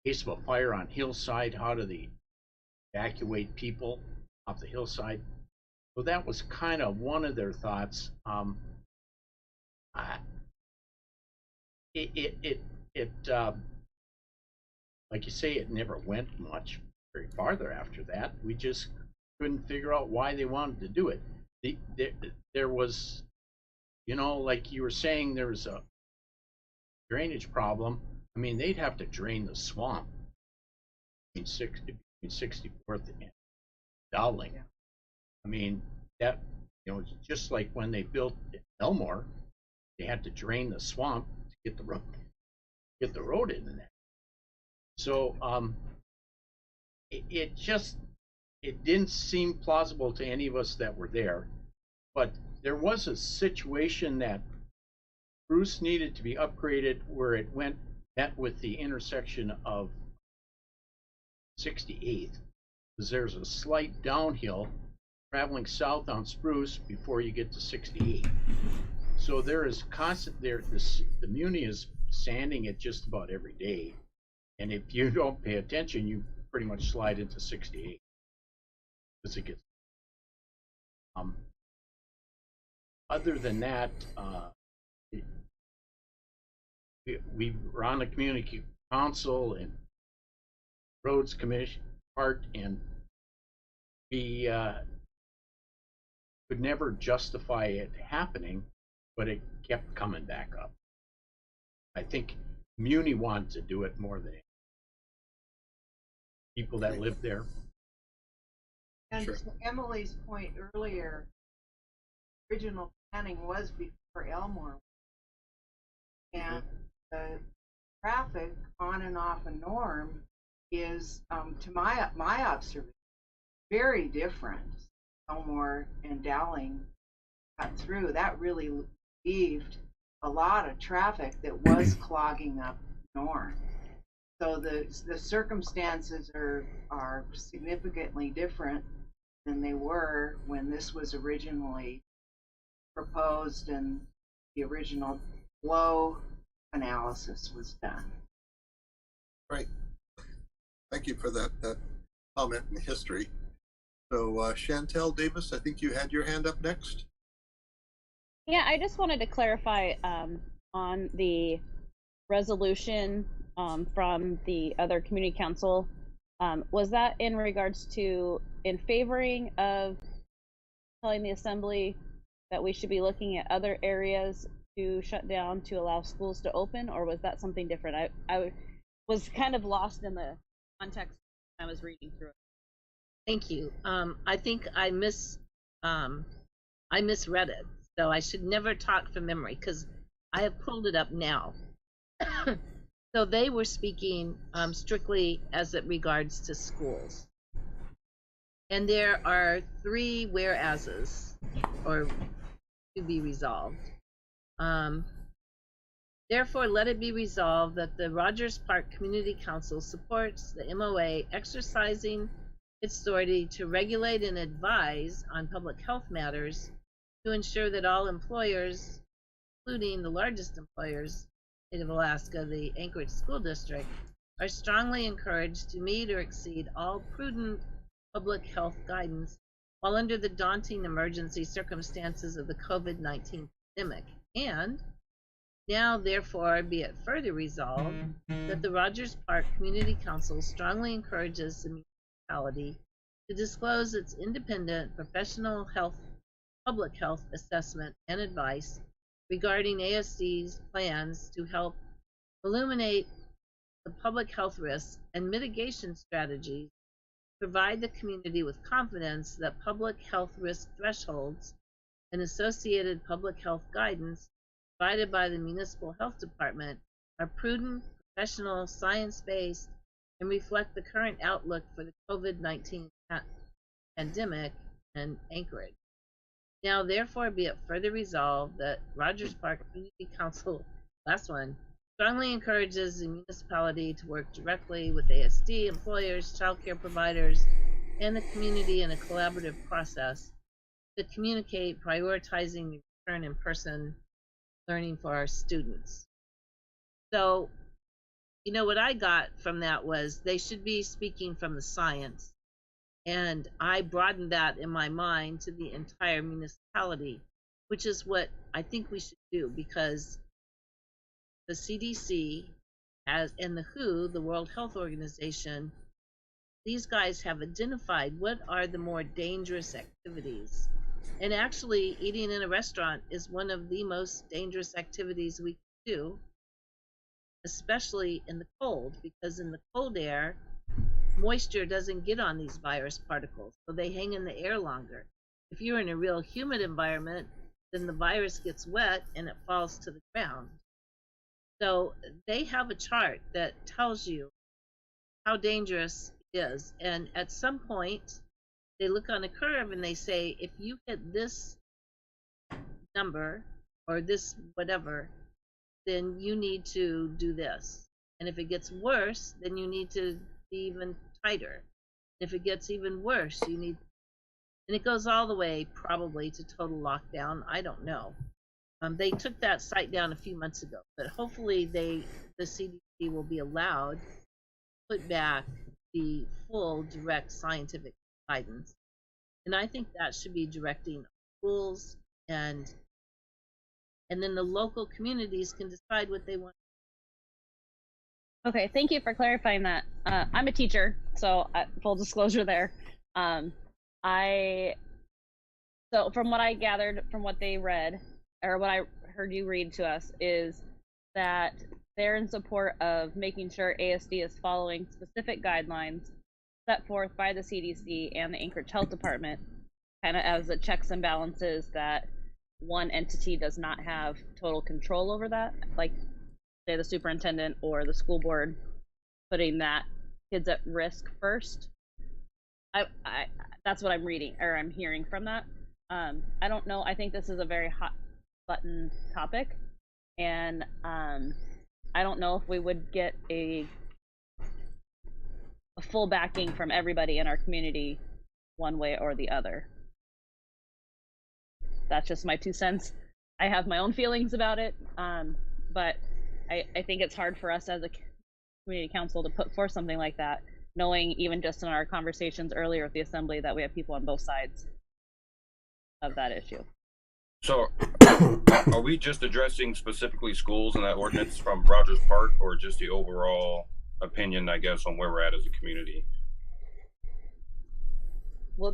case of a fire on hillside, how do they evacuate people off the hillside? So that was kind of one of their thoughts. Like you say, it never went much very farther after that. We just couldn't figure out why they wanted to do it. There was, like you were saying, there was a drainage problem. I mean, they'd have to drain the swamp between 64th and Dowling. I mean, that, just like when they built Elmore, they had to drain the swamp to get the road in there. So it didn't seem plausible to any of us that were there, but there was a situation that Bruce needed to be upgraded where it met with the intersection of 68th, because there's a slight downhill traveling south on Spruce before you get to 68. So there is constant there. The Muni is sanding it just about every day, and if you don't pay attention, you pretty much slide into 68 because it gets Other than that, we were on the community council and roads commission part, and we could never justify it happening, but it kept coming back up. I think Muni wanted to do it more than people that live there. And Sure. to Emily's point earlier, original planning was before Elmore. And the traffic on and off a Norm is, to my observation, very different. Elmore and Dowling got through. That really relieved a lot of traffic that was clogging up Norm. So the circumstances are significantly different than they were when this was originally proposed and the original flow analysis was done. Right. Thank you for that comment in history. So Chantel Davis, I think you had your hand up next. Yeah, I just wanted to clarify on the resolution from the other community council. Was that in regards to in favoring of telling the assembly that we should be looking at other areas to shut down to allow schools to open, or was that something different? I was kind of lost in the context I was reading through it. Thank you. I think I misread it, so I should never talk from memory because I have pulled it up now. So they were speaking strictly as it regards to schools. And there are 3 whereases, or to be resolved. Therefore, let it be resolved that the Rogers Park Community Council supports the MOA exercising its authority to regulate and advise on public health matters to ensure that all employers, including the largest employers, State of Alaska, the Anchorage School District, are strongly encouraged to meet or exceed all prudent public health guidance while under the daunting emergency circumstances of the COVID-19 pandemic. And now, therefore, be it further resolved that the Rogers Park Community Council strongly encourages the municipality to disclose its independent professional public health assessment and advice regarding ASD's plans to help illuminate the public health risks and mitigation strategies, provide the community with confidence that public health risk thresholds and associated public health guidance provided by the municipal health department are prudent, professional, science-based, and reflect the current outlook for the COVID-19 pandemic in Anchorage. Now, therefore, be it further resolved that Rogers Park Community Council, last one, strongly encourages the municipality to work directly with ASD, employers, childcare providers, and the community in a collaborative process to communicate, prioritizing the return in-person learning for our students. So, you know, what I got from that was they should be speaking from the science. And I broadened that in my mind to the entire municipality, which is what I think we should do, because the CDC has, and the WHO, the World Health Organization, these guys have identified what are the more dangerous activities. And actually, eating in a restaurant is one of the most dangerous activities we can do, especially in the cold, because in the cold air, moisture doesn't get on these virus particles, so they hang in the air longer. If you're in a real humid environment, then the virus gets wet and it falls to the ground. So they have a chart that tells you how dangerous it is. And at some point, they look on a curve and they say, if you hit this number or this whatever, then you need to do this. And if it gets worse, then you need to be even tighter. If it gets even worse, you need, and it goes all the way probably to total lockdown. I don't know. They took that site down a few months ago, but hopefully the CDC will be allowed to put back the full direct scientific guidance. And I think that should be directing schools, and then the local communities can decide what they want. Okay, thank you for clarifying that. I'm a teacher, so full disclosure there. So from what I gathered from what they read, or what I heard you read to us, is that they're in support of making sure ASD is following specific guidelines set forth by the CDC and the Anchorage Health Department, kind of as the checks and balances that one entity does not have total control over that, like say the superintendent or the school board putting that kids at risk first. I that's what I'm reading, or I'm hearing from that. I don't know. I think this is a very hot button topic, and I don't know if we would get a full backing from everybody in our community one way or the other. That's just my 2 cents. I have my own feelings about it, but I think it's hard for us as a community council to put forth something like that, knowing even just in our conversations earlier with the assembly that we have people on both sides of that issue. So are we just addressing specifically schools in that ordinance from Rogers Park, or just the overall opinion, I guess, on where we're at as a community? Well,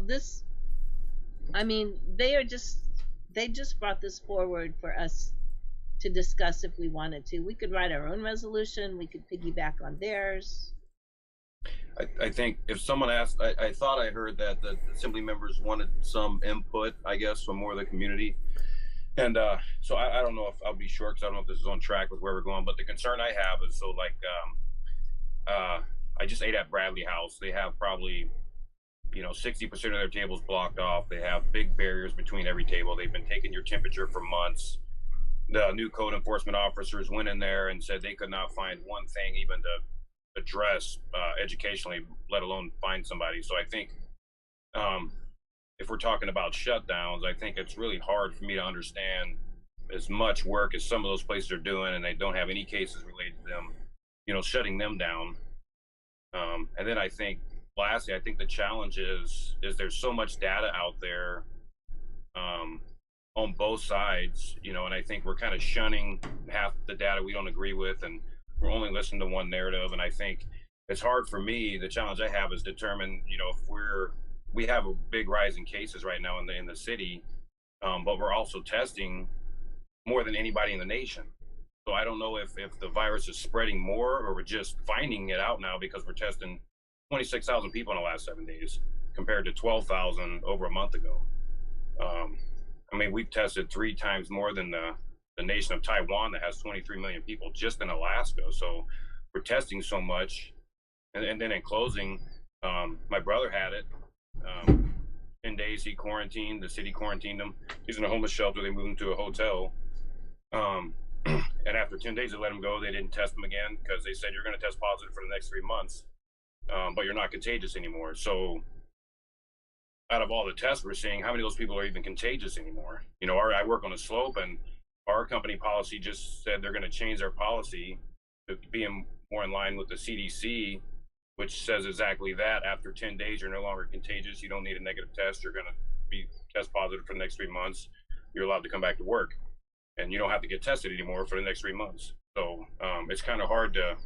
they just brought this forward for us to discuss if we wanted to. We could write our own resolution. We could piggyback on theirs. I think if someone asked, I thought I heard that the assembly members wanted some input, I guess, from more of the community. And so I don't know if I'll be short, because I don't know if this is on track with where we're going. But the concern I have is, so like, I just ate at Bradley House. They have probably, 60% of their tables blocked off. They have big barriers between every table. They've been taking your temperature for months. The new code enforcement officers went in there and said they could not find one thing even to address educationally, let alone find somebody. So I think if we're talking about shutdowns, I think it's really hard for me to understand as much work as some of those places are doing, and they don't have any cases related to them, shutting them down. And then I think, lastly, I think the challenge is there's so much data out there on both sides, and I think we're kind of shunning half the data we don't agree with, and we're only listening to one narrative. And I think it's hard for me. The challenge I have is determine, if we have a big rise in cases right now in the city, but we're also testing more than anybody in the nation. So I don't know if the virus is spreading more, or we're just finding it out now because we're testing 26,000 people in the last 7 days compared to 12,000 over a month ago. We've tested 3 times more than the nation of Taiwan that has 23 million people just in Alaska. So we're testing so much. And then in closing, my brother had it. 10 days he quarantined, the city quarantined him. He's in a homeless shelter. They moved him to a hotel. And after 10 days they let him go. They didn't test him again because they said, you're going to test positive for the next 3 months, but you're not contagious anymore. So out of all the tests we're seeing, how many of those people are even contagious anymore? I work on a slope, and our company policy just said they're going to change their policy to be more in line with the CDC, which says exactly that. After 10 days, you're no longer contagious. You don't need a negative test. You're going to be test positive for the next 3 months. You're allowed to come back to work, and you don't have to get tested anymore for the next 3 months. So it's kind of hard to,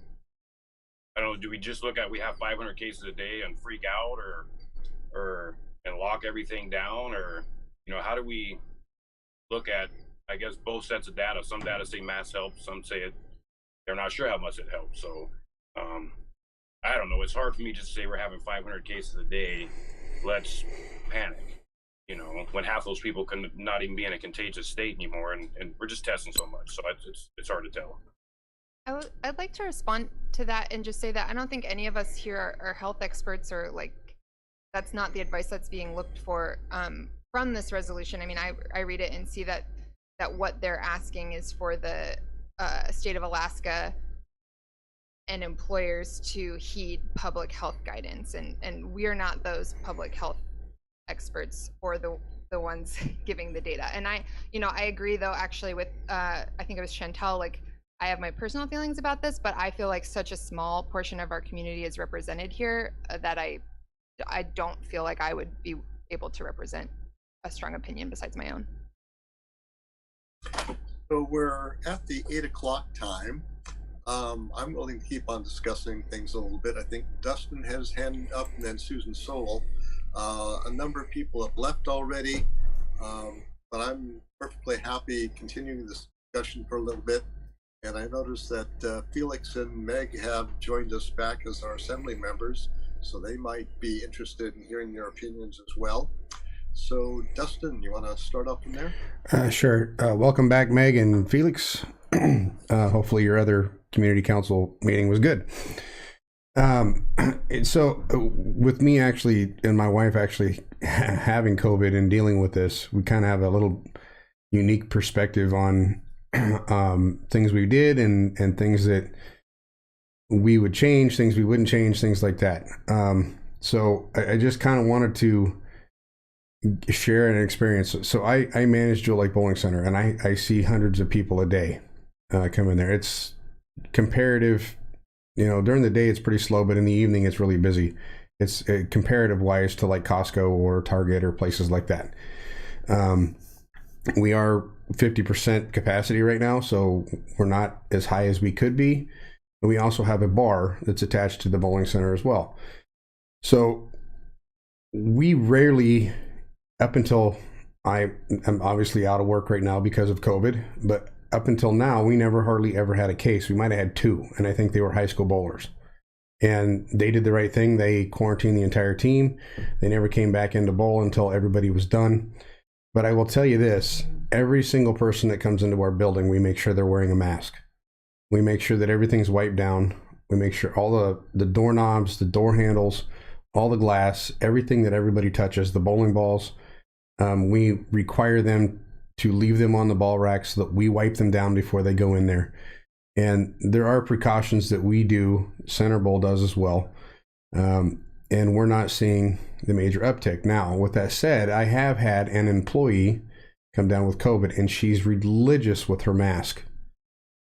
I don't know, do we just look at, we have 500 cases a day and freak out, or and lock everything down, or how do we look at, I guess, both sets of data? Some data say mass helps, some say they're not sure how much it helps. So I don't know. It's hard for me just to say we're having 500 cases a day, let's panic, when half those people can not even be in a contagious state anymore, and we're just testing so much. So it's hard to tell. I'd like to respond to that and just say that I don't think any of us here are health experts, or that's not the advice that's being looked for from this resolution. I read it and see that what they're asking is for the state of Alaska and employers to heed public health guidance, and we're not those public health experts or the ones giving the data. And I agree though, actually, with I think it was Chantel, I have my personal feelings about this, but I feel like such a small portion of our community is represented here that I don't feel like I would be able to represent a strong opinion besides my own. So we're at the 8 o'clock time. I'm willing to keep on discussing things a little bit. I think Dustin has his hand up, and then Susan Sowell. A number of people have left already, but I'm perfectly happy continuing this discussion for a little bit. And I noticed that Felix and Meg have joined us back as our assembly members, so they might be interested in hearing their opinions as well. So, Dustin, you want to start off from there? Sure. Welcome back, Meg and Felix. Hopefully your other community council meeting was good. So with me actually and my wife actually having COVID and dealing with this, we kind of have a little unique perspective on things we did and things that we would change, things we wouldn't change, things like that. So I just kind of wanted to share an experience. So I manage Jewel Lake Bowling Center, and I see hundreds of people a day come in there. It's comparative, during the day it's pretty slow, but in the evening it's really busy. It's comparative wise to like Costco or Target or places like that. We are 50% capacity right now, so we're not as high as we could be. But we also have a bar that's attached to the bowling center as well. So we rarely, up until I am obviously out of work right now because of COVID, but up until now, we never hardly ever had a case. We might have had 2, and I think they were high school bowlers. And they did the right thing. They quarantined the entire team. They never came back into bowl until everybody was done. But I will tell you this, every single person that comes into our building, we make sure they're wearing a mask. We make sure that everything's wiped down. We make sure all the doorknobs, the door handles, all the glass, everything that everybody touches, the bowling balls, we require them to leave them on the ball rack so that we wipe them down before they go in there. And there are precautions that we do, Center Bowl does as well, and we're not seeing the major uptick. Now, with that said, I have had an employee come down with COVID, and she's religious with her mask.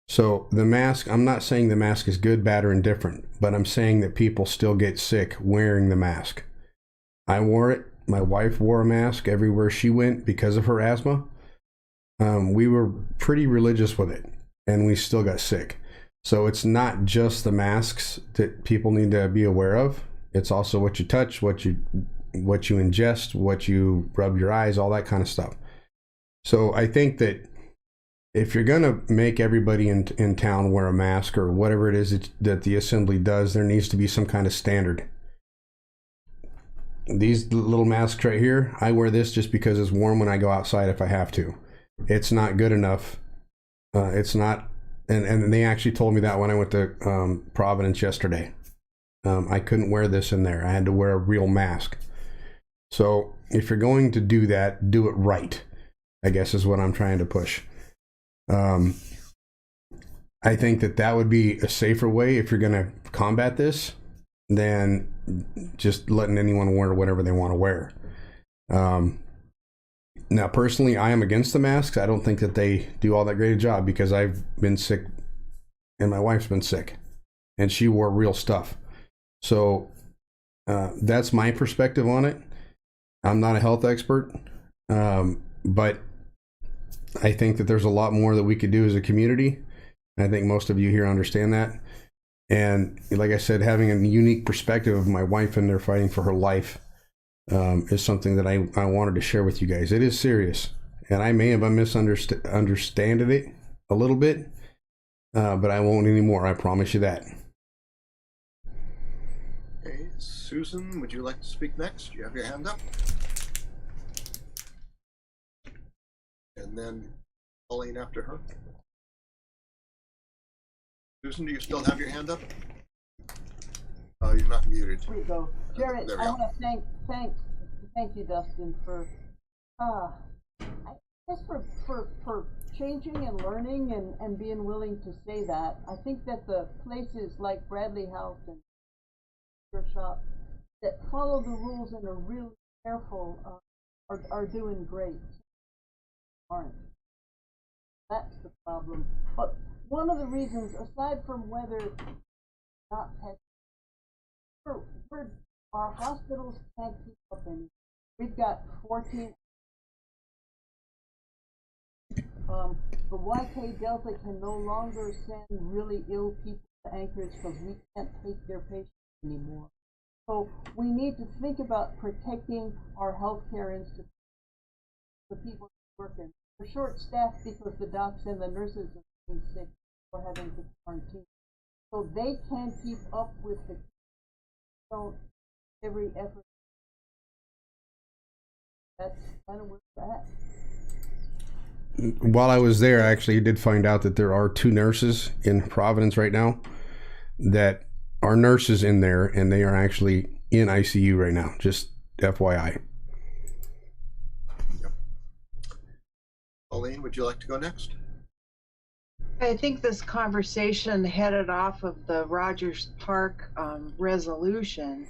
So the mask, I'm not saying the mask is good, bad, or indifferent, but I'm saying that people still get sick wearing the mask. I wore it. My wife wore a mask everywhere she went because of her asthma. We were pretty religious with it, and we still got sick. So it's not just the masks that people need to be aware of. It's also what you touch, what you ingest, what you rub your eyes, all that kind of stuff. So I think that if you're going to make everybody in town wear a mask or whatever it is that the assembly does, there needs to be some kind of standard. These little masks right here, I wear this just because it's warm when I go outside if I have to. It's not good enough. It's not, and they actually told me that when I went to Providence yesterday. I couldn't wear this in there. I had to wear a real mask. So if you're going to do that, do it right, I guess is what I'm trying to push. I think that would be a safer way if you're going to combat this than just letting anyone wear whatever they want to wear. Now, personally, I am against the masks. I don't think that they do all that great a job because I've been sick and my wife's been sick and she wore real stuff. So that's my perspective on it. I'm not a health expert, but I think that there's a lot more that we could do as a community. I think most of you here understand that. And like I said, having a unique perspective of my wife in there fighting for her life is something that I wanted to share with you guys. It is serious, and I may have misunderstood it a little bit, but I won't anymore. I promise you that. Okay, Susan, would you like to speak next? You have your hand up. And then Pauline after her. Susan, do you still have your hand up? Oh, you're not muted. Here we go. Jared, There we I go. want to thank you, Dustin, for for changing and learning and being willing to say that. I think that the places like Bradley House and your shop that follow the rules and are really careful are doing great. Aren't. That's the problem. But one of the reasons, aside from whether not tested, our hospitals can't keep up anymore. We've got 14. The YK Delta can no longer send really ill people to Anchorage because we can't take their patients anymore. So we need to think about protecting our healthcare institutions, the people working. We're short-staffed because the docs and the nurses are being sick or having to quarantine. So they can keep up with the every effort. That's kind of where we're at. While I was there, I actually did find out that there are 2 nurses in Providence right now that are nurses in there, and they are actually in ICU right now. Just FYI. Elaine, would you like to go next? I think this conversation headed off of the Rogers Park resolution.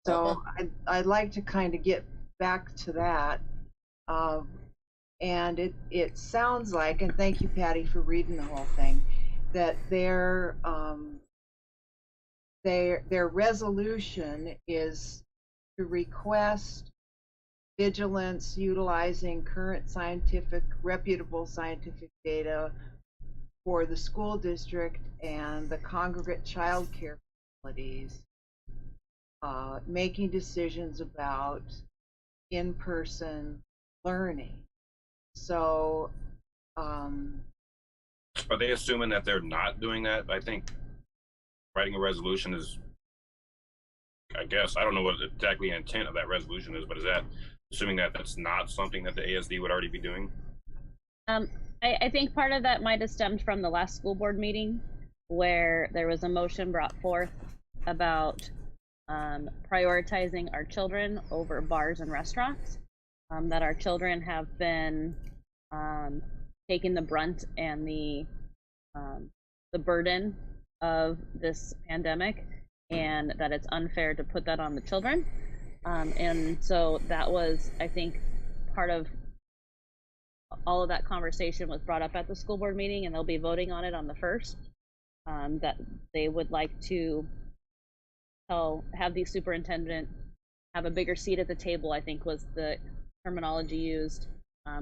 So I'd like to kind of get back to that. And it sounds like, and thank you, Patty, for reading the whole thing, that their resolution is to request vigilance utilizing current reputable scientific data for the school district and the congregate child care facilities, making decisions about in-person learning. So, are they assuming that they're not doing that? I think writing a resolution is, I guess, I don't know what exactly the intent of that resolution is, but is that assuming that that's not something that the ASD would already be doing? I think part of that might have stemmed from the last school board meeting where there was a motion brought forth about prioritizing our children over bars and restaurants, that our children have been taking the brunt and the burden of this pandemic, and that it's unfair to put that on the children. And so that was, I think, part of all of that conversation was brought up at the school board meeting, and they'll be voting on it on the 1st, that they would like to have the superintendent have a bigger seat at the table, I think was the terminology used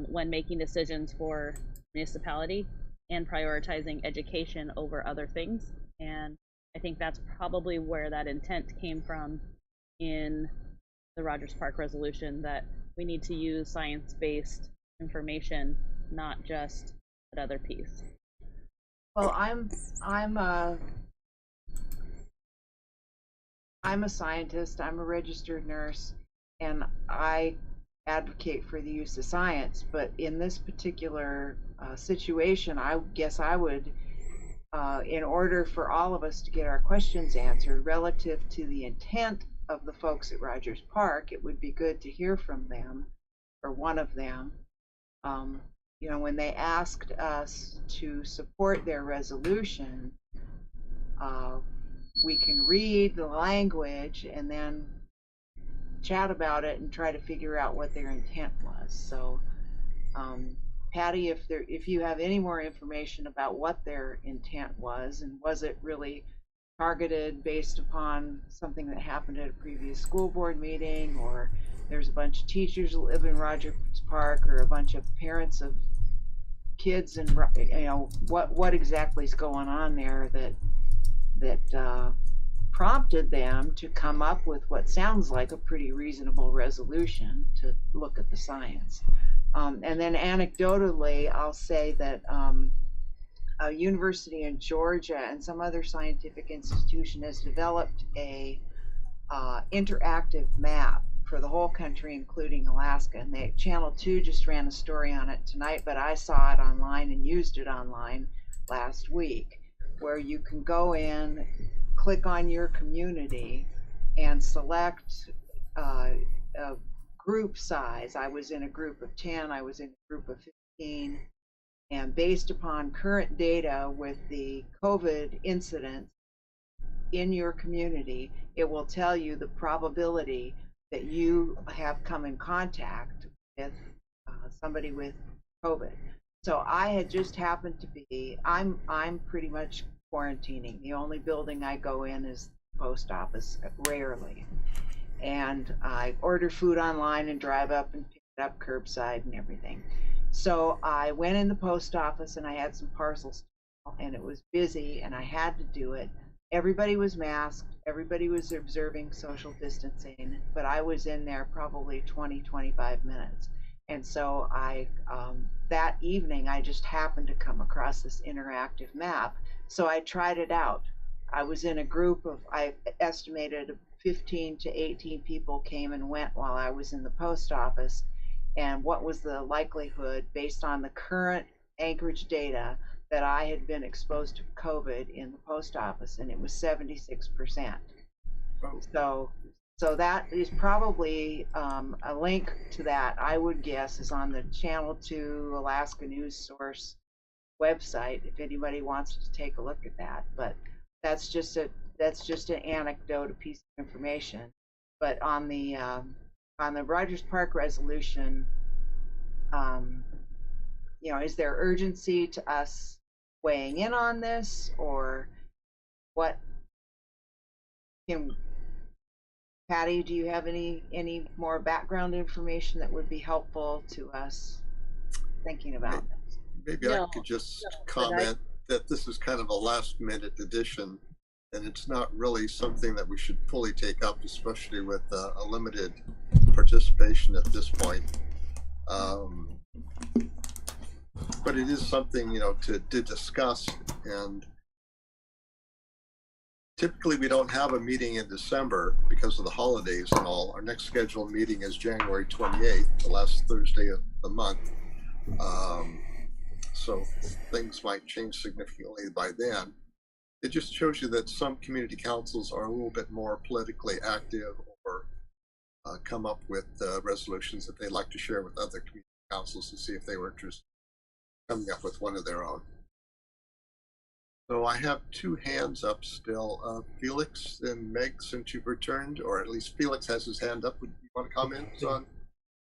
when making decisions for municipality and prioritizing education over other things. And I think that's probably where that intent came from in the Rogers Park resolution, that we need to use science-based information, not just that other piece. well, I'm a scientist, I'm a registered nurse, and I advocate for the use of science, but in this particular situation, I guess I would, in order for all of us to get our questions answered relative to the intent of the folks at Rogers Park, it would be good to hear from them, or one of them. You know, when they asked us to support their resolution, we can read the language and then chat about it and try to figure out what their intent was. So, Patty, if you have any more information about what their intent was, and was it really targeted based upon something that happened at a previous school board meeting, or there's a bunch of teachers who live in Rogers Park, or a bunch of parents of kids, and you know what exactly is going on there that prompted them to come up with what sounds like a pretty reasonable resolution to look at the science. And then anecdotally, I'll say that a university in Georgia and some other scientific institution has developed a interactive map for the whole country, including Alaska. And Channel 2 just ran a story on it tonight, but I saw it online and used it online last week, where you can go in, click on your community, and select a group size. I was in a group of 10, I was in a group of 15, and based upon current data with the COVID incidents in your community, it will tell you the probability that you have come in contact with somebody with COVID. So I had just happened to be, I'm pretty much quarantining. The only building I go in is the post office, rarely. and I order food online and drive up and pick it up curbside and everything. So I went in the post office and I had some parcels, and it was busy and I had to do it. Everybody was masked, everybody was observing social distancing, but I was in there probably 20-25 minutes. And so that evening, I just happened to come across this interactive map. So I tried it out. I was in a group of, I estimated 15 to 18 people came and went while I was in the post office. And what was the likelihood, based on the current Anchorage data, that I had been exposed to COVID in the post office, and it was 76%. So that is probably a link to that, I would guess, is on the Channel 2 Alaska News Source website, if anybody wants to take a look at that. But that's just an anecdote, a piece of information. But on the Rogers Park resolution, is there urgency to us weighing in on this, or what? Patty, do you have any more background information that would be helpful to us thinking about this? Maybe I could just comment that this is kind of a last minute addition, and it's not really something that we should fully take up, especially with a limited participation at this point. But it is something, to discuss, and typically we don't have a meeting in December because of the holidays and all. Our next scheduled meeting is January 28th, the last Thursday of the month. So things might change significantly by then. It just shows you that some community councils are a little bit more politically active, or come up with resolutions that they'd like to share with other community councils to see if they were interested in coming up with one of their own. So I have two hands up still. Felix and Meg, since you've returned, or at least Felix has his hand up. Would you want to comment on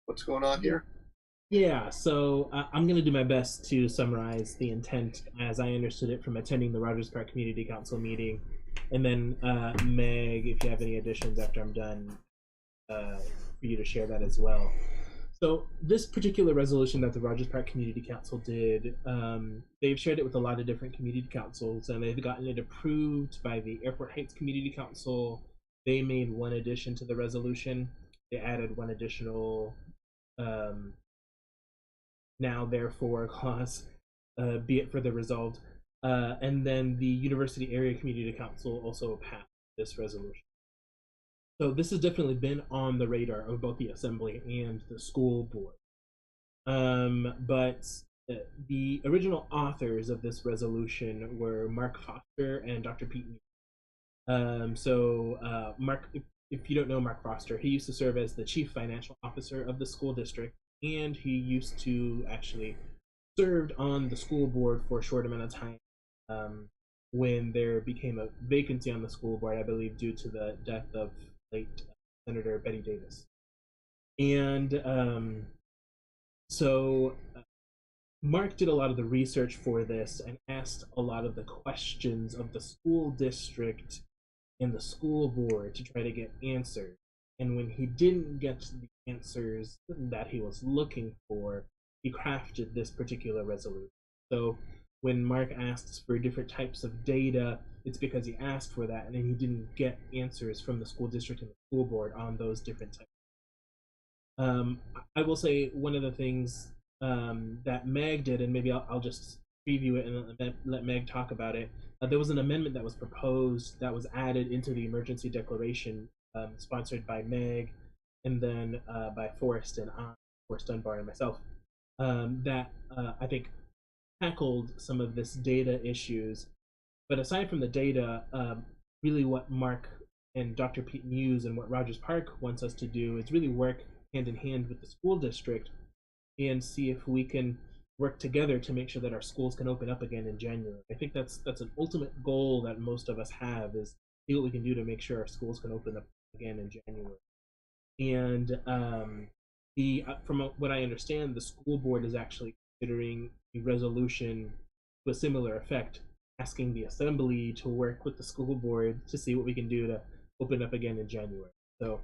what's going on here? Yeah, so I'm going to do my best to summarize the intent as I understood it from attending the Rogers Park Community Council meeting. And then Meg, if you have any additions after I'm done, for you to share that as well. So this particular resolution that the Rogers Park Community Council did, they've shared it with a lot of different community councils, and they've gotten it approved by the Airport Heights Community Council. They made one addition to the resolution. They added one additional now therefore clause, be it further resolved. And then the University Area Community Council also passed this resolution. So this has definitely been on the radar of both the Assembly and the school board. But the original authors of this resolution were Mark Foster and Dr. Pete News. Mark, if you don't know Mark Foster, he used to serve as the chief financial officer of the school district, and he used to actually served on the school board for a short amount of time when there became a vacancy on the school board, I believe due to the death of late Senator Betty Davis. And Mark did a lot of the research for this and asked a lot of the questions of the school district and the school board to try to get answers. And when he didn't get the answers that he was looking for, he crafted this particular resolution. So when Mark asks for different types of data, it's because he asked for that, and then he didn't get answers from the school district and the school board on those different types. I will say one of the things that Meg did, and maybe I'll just preview it and let Meg talk about it. There was an amendment that was proposed that was added into the emergency declaration, sponsored by Meg, and then by Forrest Dunbar and myself, that I think tackled some of this data issues. But aside from the data, really what Mark and Dr. Pete News and what Rogers Park wants us to do is really work hand in hand with the school district and see if we can work together to make sure that our schools can open up again in January. I think that's an ultimate goal that most of us have, is see what we can do to make sure our schools can open up again in January. And from what I understand, the school board is actually considering a resolution to a similar effect, asking the Assembly to work with the school board to see what we can do to open up again in January. So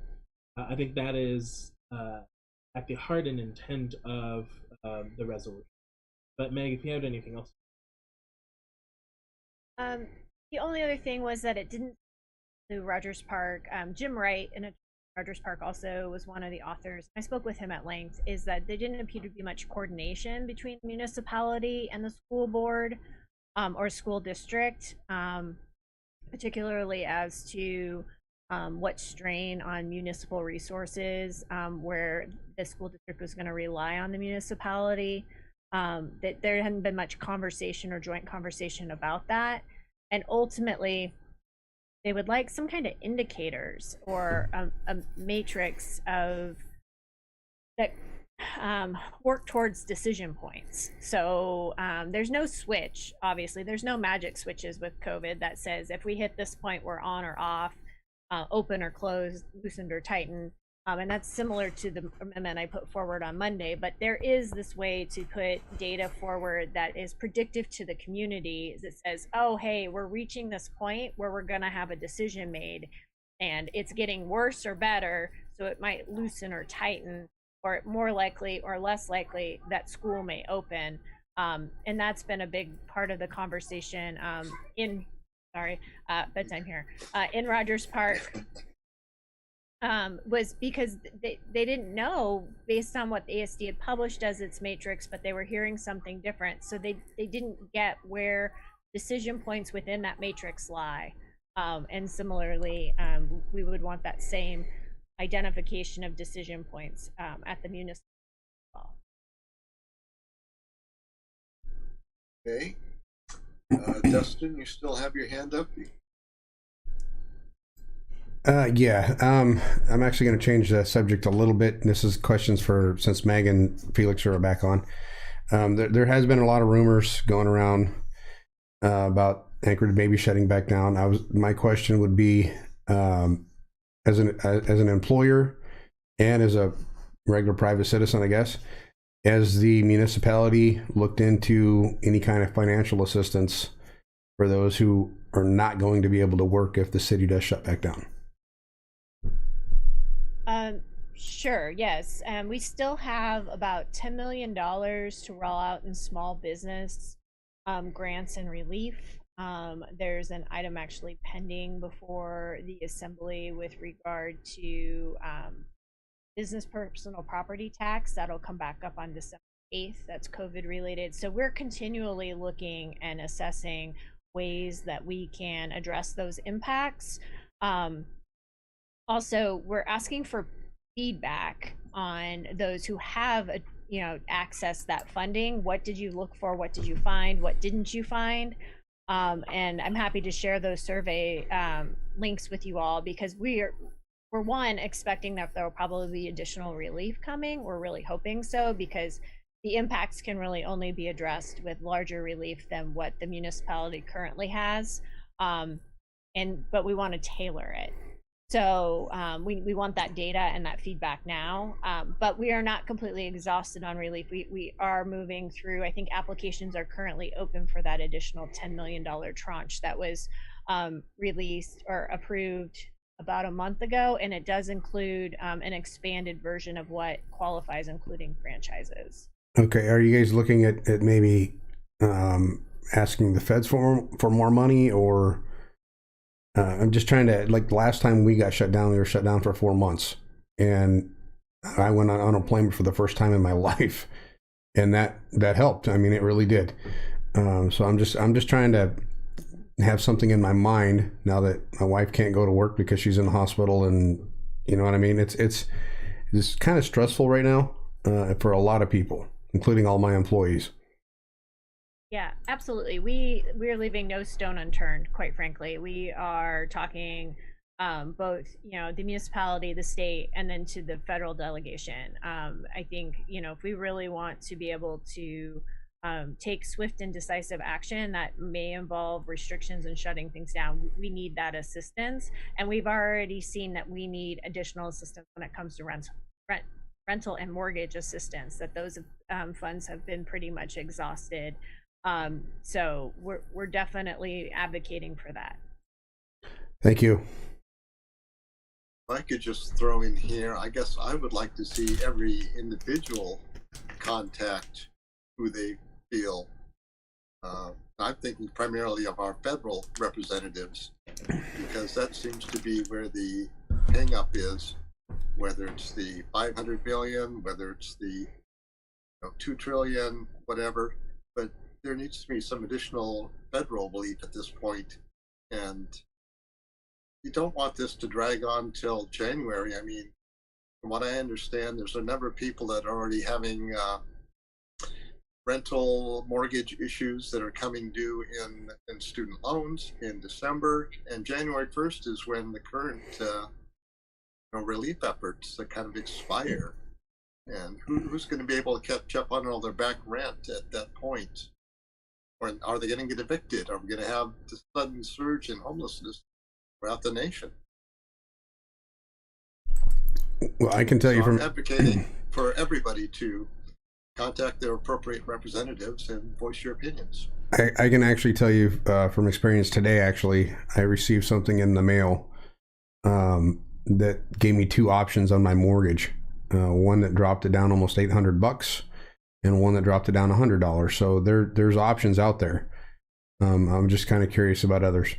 I think that is at the heart and intent of the resolution. But Meg, if you have anything else. The only other thing was that it didn't do Rogers Park. Jim Wright in Rogers Park also was one of the authors. I spoke with him at length. Is that there didn't appear to be much coordination between the municipality and the school board or school district, particularly as to what strain on municipal resources, where the school district was going to rely on the municipality. That there hadn't been much conversation or joint conversation about that. And ultimately, they would like some kind of indicators or a matrix of that work towards decision points. So there's no switch, obviously. There's no magic switches with COVID that says if we hit this point, we're on or off, open or closed, loosened or tightened. And that's similar to the amendment I put forward on Monday. But there is this way to put data forward that is predictive to the community that says, oh, hey, we're reaching this point where we're going to have a decision made and it's getting worse or better. So it might loosen or tighten, or more likely or less likely that school may open. And that's been a big part of the conversation bedtime here, in Rogers Park. Was because they didn't know based on what the ASD had published as its matrix, but they were hearing something different. So they didn't get where decision points within that matrix lie. And similarly, we would want that same identification of decision points at the municipal level. Okay. Dustin, you still have your hand up? Yeah, I'm actually going to change the subject a little bit. This is questions for, since Meg and Felix are back on. There has been a lot of rumors going around about Anchorage maybe shutting back down. My question would be, as an employer and as a regular private citizen, I guess, has the municipality looked into any kind of financial assistance for those who are not going to be able to work if the city does shut back down? Sure, yes. We still have about $10 million to roll out in small business grants and relief. There's an item actually pending before the assembly with regard to business personal property tax. That'll come back up on December 8th. That's COVID related. So we're continually looking and assessing ways that we can address those impacts. Also, we're asking for feedback on those who have accessed that funding. What did you look for? What did you find? What didn't you find? And I'm happy to share those survey links with you all, because we're expecting that there will probably be additional relief coming. We're really hoping so, because the impacts can really only be addressed with larger relief than what the municipality currently has. But we want to tailor it. So we want that data and that feedback now, but we are not completely exhausted on relief. We are moving through. I think applications are currently open for that additional $10 million tranche that was released or approved about a month ago, and it does include an expanded version of what qualifies, including franchises. Okay, are you guys looking at maybe asking the feds for more money, or I'm just trying to, like, last time we got shut down, we were shut down for 4 months, and I went on unemployment for the first time in my life, and that helped. I mean, it really did. So I'm just trying to have something in my mind now that my wife can't go to work because she's in the hospital, and you know what I mean. It's kind of stressful right now for a lot of people, including all my employees. Yeah, absolutely. We're leaving no stone unturned, quite frankly. We are talking both, the municipality, the state, and then to the federal delegation. I think, if we really want to be able to take swift and decisive action that may involve restrictions and shutting things down, we need that assistance. And we've already seen that we need additional assistance when it comes to rental and mortgage assistance, that those funds have been pretty much exhausted. So we're definitely advocating for that. Thank you. I could just throw in here, I guess I would like to see every individual contact who they feel. I'm thinking primarily of our federal representatives, because that seems to be where the hang up is, whether it's the 500 billion, whether it's the 2 trillion, whatever. But there needs to be some additional federal belief at this point, and you don't want this to drag on till January. I mean, from what I understand, there's a number of people that are already having rental mortgage issues that are coming due in student loans in December, and January 1st is when the current relief efforts that kind of expire. And who's going to be able to catch up on all their back rent at that point? Or are they going to get evicted? Are we going to have this sudden surge in homelessness throughout the nation? Well, I can tell you So from I'm advocating for everybody to contact their appropriate representatives and voice your opinions. I can actually tell you from experience today. Actually, I received something in the mail that gave me two options on my mortgage. One that dropped it down almost $800, and one that dropped it down $100. So there's options out there. I'm just kind of curious about others.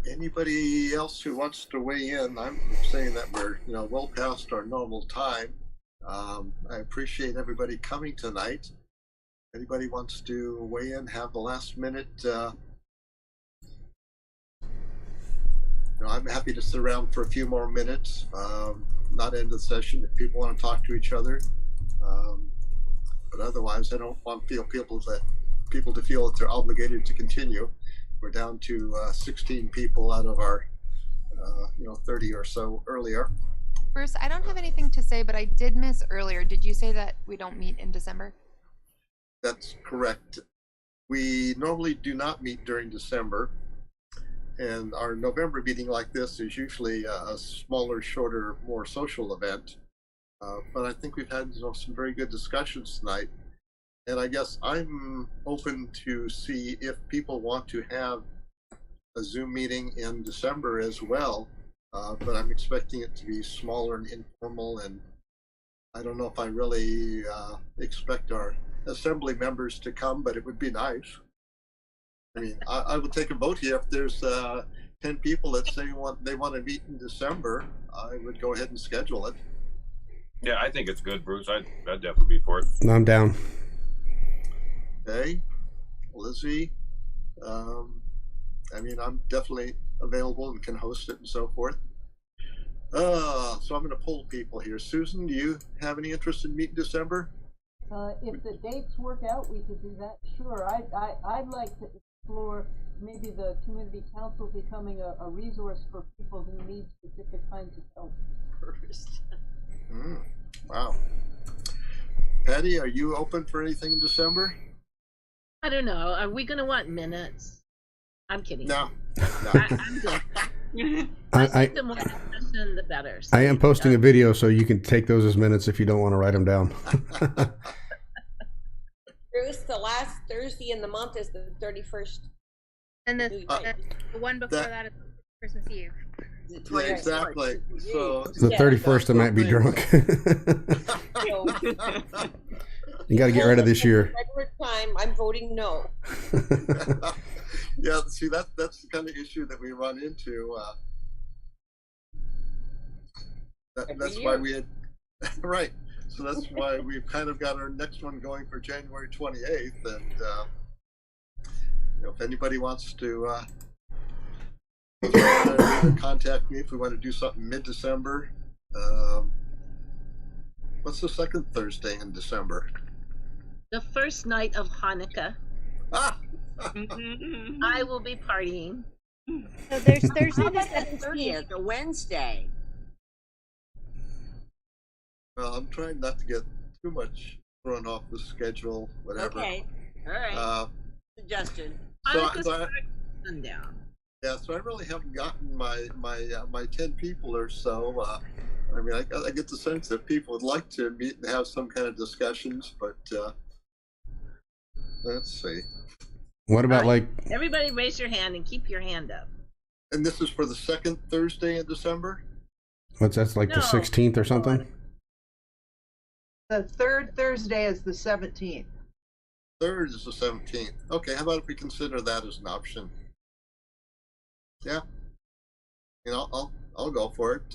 Anybody else who wants to weigh in? I'm saying that we're well past our normal time. I appreciate everybody coming tonight. Anybody wants to weigh in, have the last minute. I'm happy to sit around for a few more minutes. Not end the session if people want to talk to each other. But otherwise, I don't want people to feel that they're obligated to continue. We're down to 16 people out of our 30 or so earlier. Bruce, I don't have anything to say, but I did miss earlier. Did you say that we don't meet in December? That's correct. We normally do not meet during December, and our November meeting like this is usually a smaller, shorter, more social event. But I think we've had some very good discussions tonight. And I guess I'm open to see if people want to have a Zoom meeting in December as well. But I'm expecting it to be smaller and informal. And I don't know if I really expect our assembly members to come, but it would be nice. I mean, I would take a vote here if there's 10 people that say they want to meet in December. I would go ahead and schedule it. Yeah, I think it's good, Bruce. I'd definitely be for it. I'm down. Okay, Lizzie. I mean, I'm definitely available and can host it and so forth. So I'm going to poll people here. Susan, do you have any interest in meeting December? If the dates work out, we could do that. Sure. I'd like to explore maybe the community council becoming a resource for people who need specific kinds of help. First. Wow. Patty, are you open for anything in December? I don't know. Are we going to want minutes? I'm kidding. No. I'm good. I think the more discussion, the better. So I am posting a video, so you can take those as minutes if you don't want to write them down. Bruce, the last Thursday in the month is the 31st. And the one before that is Christmas Eve. Yeah, exactly. So the 31st, I might be drunk. You got to get rid of this year. Regular time, I'm voting no. Yeah, see, that's the kind of issue that we run into. That's why we had, right. So that's why we've kind of got our next one going for January 28th. And if anybody wants to contact me if we want to do something mid-December. What's the second Thursday in December? The first night of Hanukkah. Ah! I will be partying. So there's Thursday the 30th, a Wednesday. Well, I'm trying not to get too much thrown off the schedule, whatever. Okay, all right. Suggestion. Sundown. Yeah, so I really haven't gotten my 10 people or so. I mean, I get the sense that people would like to meet and have some kind of discussions, but let's see. What about like? Everybody raise your hand and keep your hand up. And this is for the second Thursday in December? What's that's like the 16th or something? The third Thursday is the 17th. Third is the 17th. Okay, how about if we consider that as an option? Yeah. You know, I'll go for it.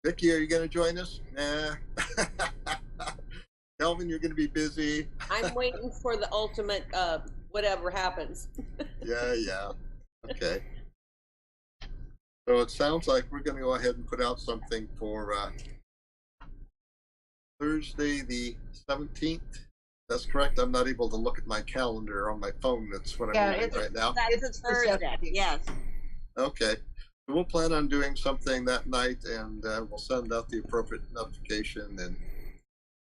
Vicky, are you going to join us? Nah. Kelvin, you're going to be busy. I'm waiting for the ultimate, whatever happens. Yeah. Okay. So it sounds like we're going to go ahead and put out something for Thursday the 17th. That's correct. I'm not able to look at my calendar on my phone. That's what I'm doing right now. That's Thursday. Yes. Okay. So we'll plan on doing something that night, and we'll send out the appropriate notification.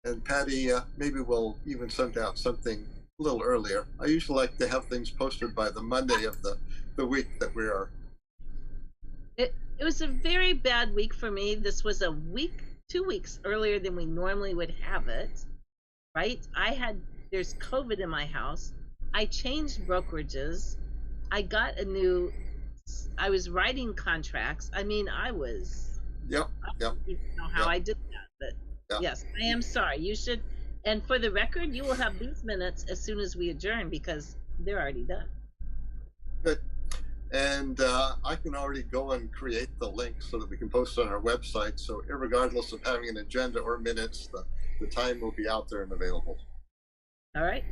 And Patty, maybe we'll even send out something a little earlier. I usually like to have things posted by the Monday of the week that we are. It was a very bad week for me. This was a week, 2 weeks earlier than we normally would have it. Right? There's COVID in my house. I changed brokerages. I got I was writing contracts. I mean, I don't even know how I did that, but yes, I am sorry. You should, and for the record, you will have these minutes as soon as we adjourn because they're already done. Good. And I can already go and create the link so that we can post on our website. So irregardless of having an agenda or minutes, the time will be out there and available. All right.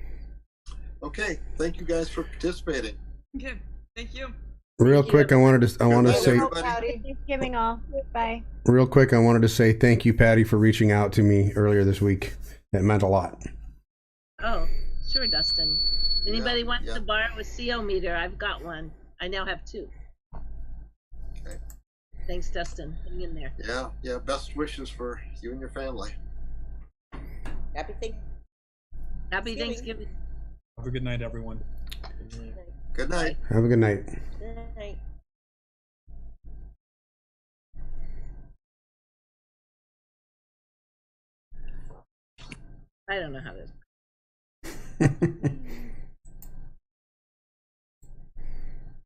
Okay. Thank you guys for participating. Okay. Thank you. Real quick, I wanted to say. Thanksgiving all. Bye. Real quick, I wanted to say thank you, Patty, for reaching out to me earlier this week. It meant a lot. Oh, sure, Dustin. Anybody wants to borrow a CO meter? I've got one. I now have 2. Okay. Thanks, Dustin. Hang in there. Yeah. Best wishes for you and your family. Happy Thanksgiving. Have a good night, everyone. Good night. Have a good night. Good night. I don't know how to.